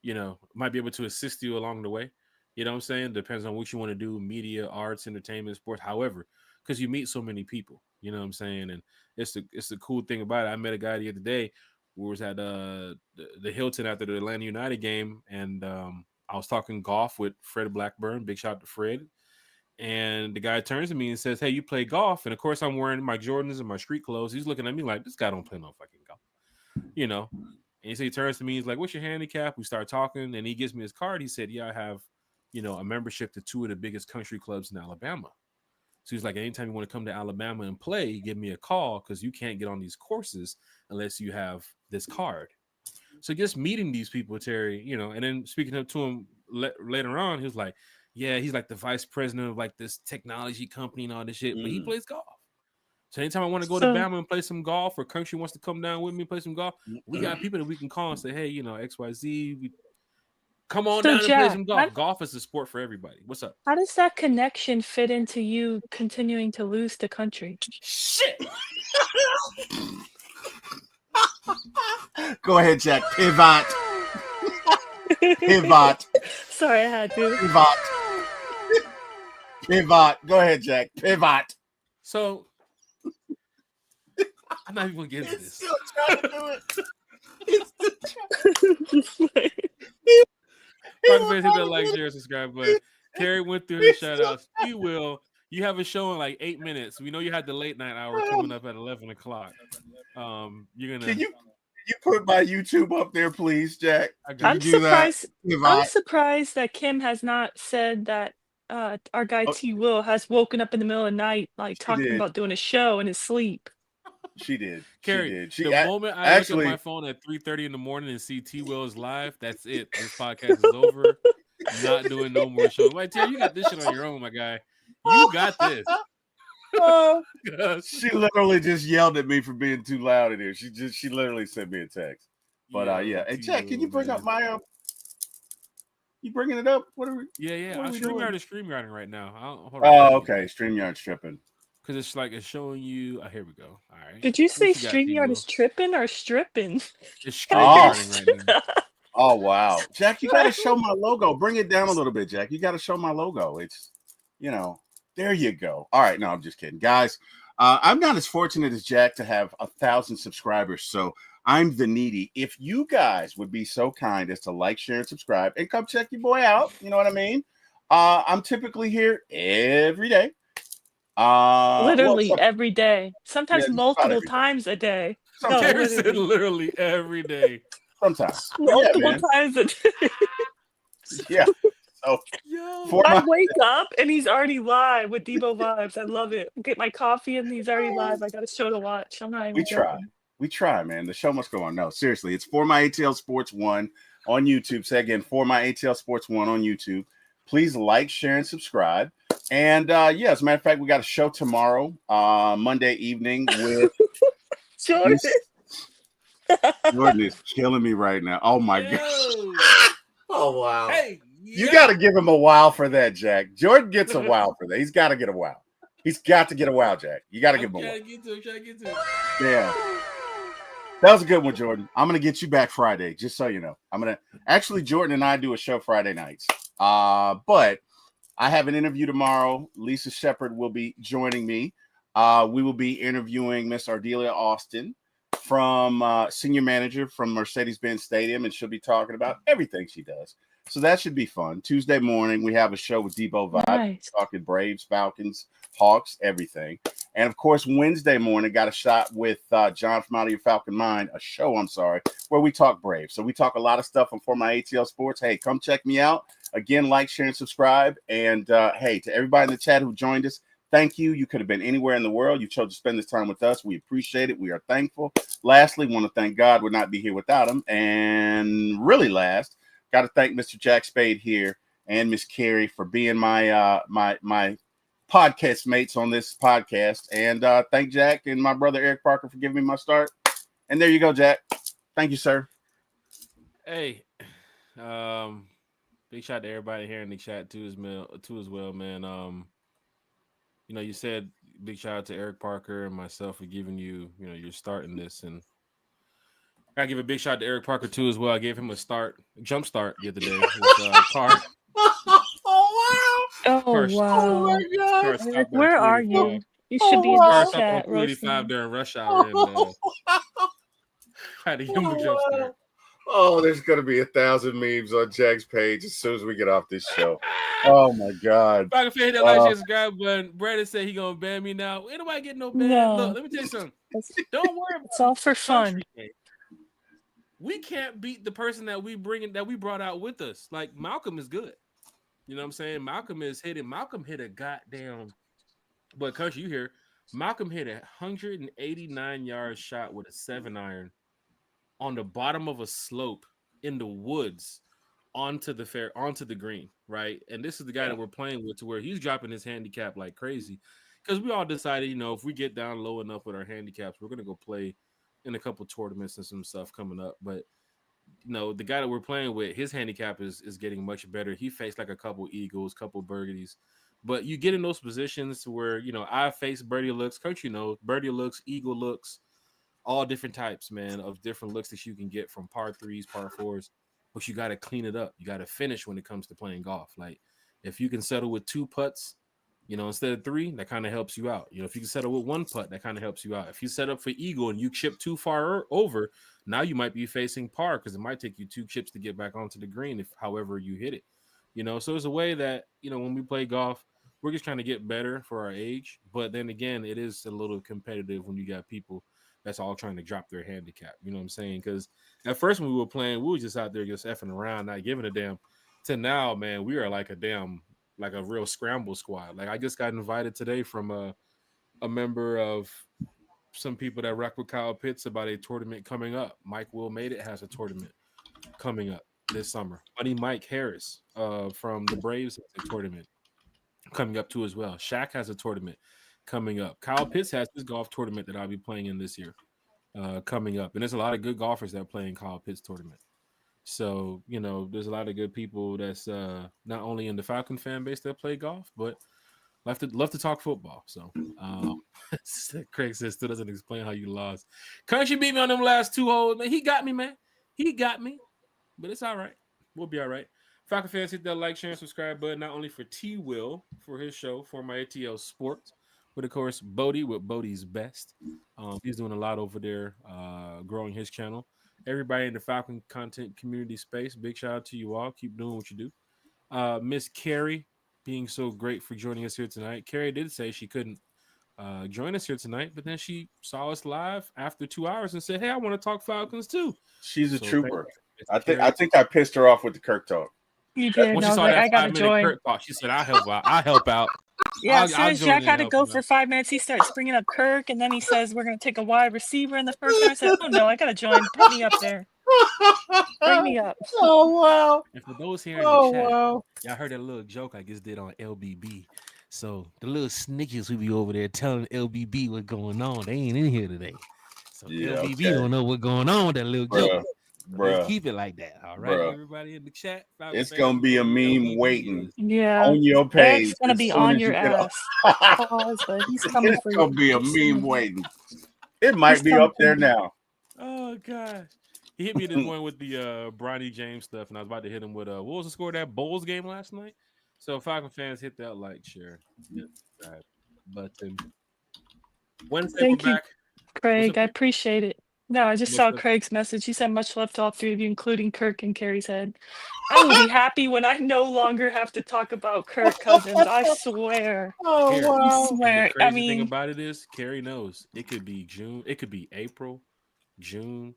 you know, might be able to assist you along the way. You know what I'm saying? Depends on what you want to do, media, arts, entertainment, sports, however, because you meet so many people, you know what I'm saying? And it's the cool thing about it. I met a guy the other day who was at the Hilton after the Atlanta United game, and I was talking golf with Fred Blackburn. Big shout out to Fred. And the guy turns to me and says, "Hey, you play golf?" And of course, I'm wearing my Jordans and my street clothes. He's looking at me like, "This guy don't play no fucking golf," you know. And he turns to me, he's like, "What's your handicap?" We start talking, and he gives me his card. He said, "Yeah, I have, you know, a membership to 2 of the biggest country clubs in Alabama." So he's like, "Anytime you want to come to Alabama and play, give me a call because you can't get on these courses unless you have this card." So just meeting these people, Terry, you know, and then speaking up to him later on, he was like, "Yeah, he's like the vice president of like this technology company and all this shit, but he plays golf." So anytime I want to go to Bama and play some golf, or Country wants to come down with me and play some golf, we got people that we can call and say, "Hey, you know, XYZ, come on down and play some golf." Golf is a sport for everybody. What's up? How does that connection fit into you continuing to lose to Country? Shit. Go ahead, Jack. Pivot. Pivot. Sorry, I had to. Pivot. Go ahead, Jack. Pivot. So I'm not even gonna get into this. Still trying to do it. Hit that like, share, subscribe button. Terry went through his shout outs. You will. You have a show in like 8 minutes. We know you had the late night hour coming up at 11 o'clock. You're gonna. Can you put my YouTube up there, please, Jack? I'm surprised that Kim has not said that our guy T. Will has woken up in the middle of the night, like talking about doing a show in his sleep. She did. Carrie, she did. The moment I look at my phone at 3:30 in the morning and see T. Will is live, that's it. This podcast is over. Not doing no more shows. Like, Terry, you got this shit on your own, my guy. You got this. She literally just yelled at me for being too loud in here. She literally sent me a text. But yeah. Hey, Jack, can you bring up my You bringing it up? What are we? Yeah. I'm StreamYard right now. Oh, okay. StreamYard's tripping. because it's like it's showing you. Oh, here we go. All right. Did you What say you got, StreamYard T-Will? is tripping or stripping? It's Oh, StreamYarding right now. oh wow, Jack, you got to show my logo. Bring it down a little bit, Jack. You got to show my logo. It's, there you go. All right, no, I'm just kidding, guys. I'm not as fortunate as Jack to have 1,000 subscribers, so I'm the needy. If you guys would be so kind as to like, share, and subscribe, and come check your boy out, you know what I mean? I'm typically here every day. Literally every day. Sometimes just about multiple every day. times a day. No, Sometimes. Karen said literally every day. Sometimes. But yeah, multiple man. times a day. Yeah. So Yo. I wake up and he's already live with Debo vibes. I love it. Get my coffee and he's already live. I got a show to watch. I'm not even we try. joking. We try, man. The show must go on. No, seriously. It's For My ATL Sports 1 on YouTube. Say again, For My ATL Sports 1 on YouTube. Please like, share, and subscribe. And yeah, as a matter of fact, we got a show tomorrow, Monday evening with Jordan. Jordan is killing me right now. Oh my god. Oh wow. Hey, You got to give him a wow for that, Jack. Jordan gets a wow for that. He's got to get a wow. He's got to get a wow, Jack. You got to give him a wow. Trying to get to it. Yeah. That was a good one, Jordan. I'm going to get you back Friday, just so you know. Actually, Jordan and I do a show Friday nights. But I have an interview tomorrow. Lisa Shepard will be joining me. We will be interviewing Miss Ardelia Austin from senior manager from Mercedes-Benz Stadium, and she'll be talking about everything she does. So that should be fun. Tuesday morning, we have a show with Debo Vibe, Nice. talking Braves, Falcons, Hawks, everything. And of course, Wednesday morning, got a shot with John from Out of Your Falcon Mind, where we talk Braves. So we talk a lot of stuff on For My ATL Sports. Hey, come check me out. Again, like, share, and subscribe. And hey, to everybody in the chat who joined us, thank you. You could have been anywhere in the world. You chose to spend this time with us. We appreciate it. We are thankful. Lastly, want to thank God. Would not be here without him. And really last, got to thank Mr. Jack Spade here and Miss Carrie for being my my podcast mates on this podcast. And thank Jack and my brother Eric Parker for giving me my start. And there you go, Jack. Thank you, sir. Hey, big shout out to everybody here in the chat too as well, man. You said big shout out to Eric Parker and myself for giving you, your start in this, and I give a big shout out to Eric Parker too as well. I gave him a jump start the other day with car. Oh, wow. my God. Eric, where are you? You should be in Car the stopped on chat. 285 during rush hour and had to give him a jump start. Oh, there's going to be 1,000 memes on Jack's page as soon as we get off this show. Oh, my God. If I can hit that like, share, subscribe button. Brandon said he going to ban me now. Ain't nobody getting no ban. No. Look, let me tell you something. Don't worry about It's all for fun. We can't beat the person that we brought out with us. Like, Malcolm is good. You know what I'm saying? Malcolm hit a goddamn, but country, you hear, Malcolm hit a 189-yard shot with a 7-iron on the bottom of a slope in the woods onto the green, right? And this is the guy that we're playing with, to where he's dropping his handicap like crazy, because we all decided, if we get down low enough with our handicaps, we're gonna go play in a couple tournaments and some stuff coming up. But the guy that we're playing with, his handicap is getting much better. He faced like a couple eagles, couple birdies. But you get in those positions where, I face birdie looks, coach, birdie looks, eagle looks, all different types, man, of different looks that you can get from par threes, par fours. But you got to clean it up. You got to finish when it comes to playing golf. Like, if you can settle with 2 putts, instead of 3, that kind of helps you out. If you can settle with 1 putt, that kind of helps you out. If you set up for eagle and you chip too far over, now you might be facing par, because it might take you 2 chips to get back onto the green, however you hit it. So it's a way that, when we play golf, we're just trying to get better for our age. But then again, it is a little competitive when you got people that's all trying to drop their handicap. You know what I'm saying? Because at first when we were playing, we were just out there just effing around, not giving a damn. To now, man, we are like a real scramble squad. Like, I just got invited today from a member of some people that rock with Kyle Pitts about a tournament coming up. Mike Will Made It has a tournament coming up this summer. Buddy Mike Harris from the Braves has a tournament coming up too as well. Shaq has a tournament coming up. Kyle Pitts has this golf tournament that I'll be playing in this year coming up. And there's a lot of good golfers that play in Kyle Pitts tournament. So, there's a lot of good people that's not only in the Falcon fan base that play golf, but love to talk football. So Craig says still doesn't explain how you lost. Country beat me on them last 2 holes. Man, he got me, man. He got me. But it's all right. We'll be all right. Falcon fans, hit that like, share, and subscribe button, not only for T Will for his show, for my ATL Sports, but of course, Bodie with Bodie's Best. He's doing a lot over there, growing his channel. Everybody in the Falcon content community space, big shout out to you all. Keep doing what you do. Miss Carrie being so great for joining us here tonight. Carrie did say she couldn't join us here tonight, but then she saw us live after 2 hours and said, "Hey, I want to talk Falcons too." She's a trooper. I think I pissed her off with the Kirk talk. You did. When I she was saw like, that I gotta 5-minute join. Kirk talk, she said, "I'll help out. I'll help out." Yeah, as soon I'll as join Jack in had to and go help for him 5 minutes, he starts bringing up Kirk, and then he says, "We're gonna take a wide receiver in the first round." I said, "Oh no, I gotta join. Put me up there. Bring me up." Oh wow! And for those here in the chat, y'all heard that little joke I just did on LBB. So the little snitches who be over there telling LBB what's going on, they ain't in here today. So LBB don't know what's going on with that little joke. Let's keep it like that, all right? Everybody in the chat, it's gonna be a meme waiting. Yeah, on your page. Eric's gonna be on your ass. Pause, but he's coming for you. It's gonna be a meme waiting. It might be up there now. Oh god. He hit me this morning with the Bronny James stuff, and I was about to hit him with what was the score of that Bulls game last night? So Falcon fans, hit that like, share, subscribe button. Wednesday, we're back. Craig, I appreciate it. No, I just saw Craig's message. He said, "Much love to all three of you, including Kirk and Carrie's head." I will be happy when I no longer have to talk about Kirk Cousins. I swear. I swear. The crazy thing about it is, Carrie knows it could be June, it could be April, June,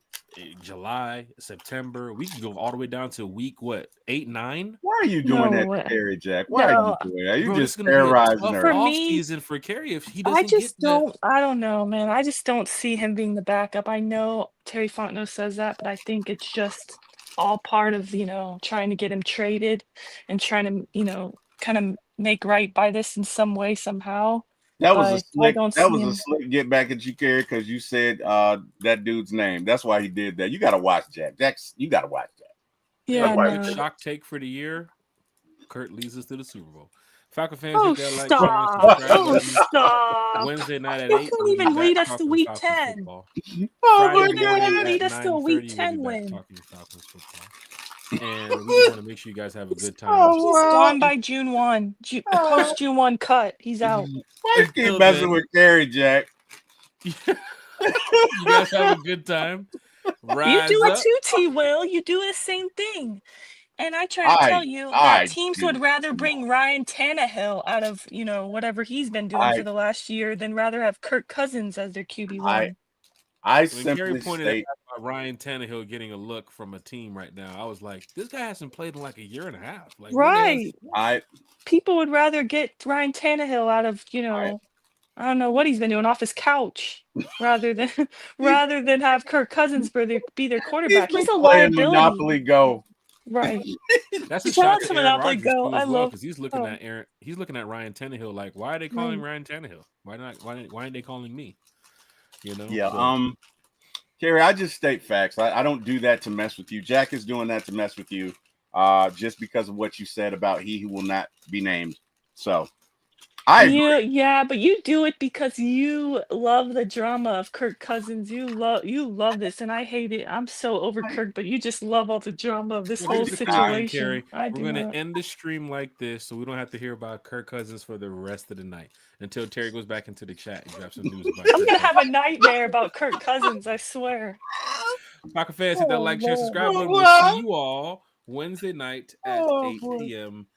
July, September. We can go all the way down to week 8, 9. Why are you doing that to Carrie, Jack? Why are you doing that? You just terrorizing her. For me, season for Carrie if he doesn't. I don't know, man. I just don't see him being the backup. I know Terry Fontenot says that, but I think it's just all part of trying to get him traded and trying to kind of make right by this in some way somehow. That was a slick get back at you, Carrie, because you said that dude's name. That's why he did that. You got to watch Jack. You got to watch Jack. Yeah, shock take for the year. Kurt leads us to the Super Bowl. Falcon fans, hit that like, stop. Wednesday night at 8. You can't even lead us to week 10. Oh my God! Lead us to a week 10 win. Talking Falcons football. And we just want to make sure you guys have a good time. He's gone by June 1. Post June 1 cut. He's out. Why you keep messing with Carrie, Jack? You guys have a good time. You do it too, T. Will. You do the same thing. And I try to tell you that teams would rather bring Ryan Tannehill out of, whatever he's been doing for the last year than rather have Kirk Cousins as their QB1. When Gary pointed out Ryan Tannehill getting a look from a team right now, I was like, this guy hasn't played in like a year and a half. Like, right. People would rather get Ryan Tannehill out of, I don't know what he's been doing off his couch rather than have Kirk Cousins be their quarterback. He's a liability. Monopoly Go. Right. That's a shock to Aaron Rodgers Go. I love because he's looking at Ryan Tannehill like, why are they calling Ryan Tannehill? Why aren't they calling me? Yeah. Carrie, I just state facts. I don't do that to mess with you. Jack is doing that to mess with you, just because of what you said about he who will not be named. So yeah, but you do it because you love the drama of Kirk Cousins. You love this, and I hate it. I'm so over Kirk, but you just love all the drama of this whole situation. Carrie, we're gonna end the stream like this, so we don't have to hear about Kirk Cousins for the rest of the night until Terry goes back into the chat and drops some news about. I'm gonna have a nightmare about Kirk Cousins. I swear. Falcon fans, hit that like, share, subscribe button. We'll see you all Wednesday night at 8 p.m.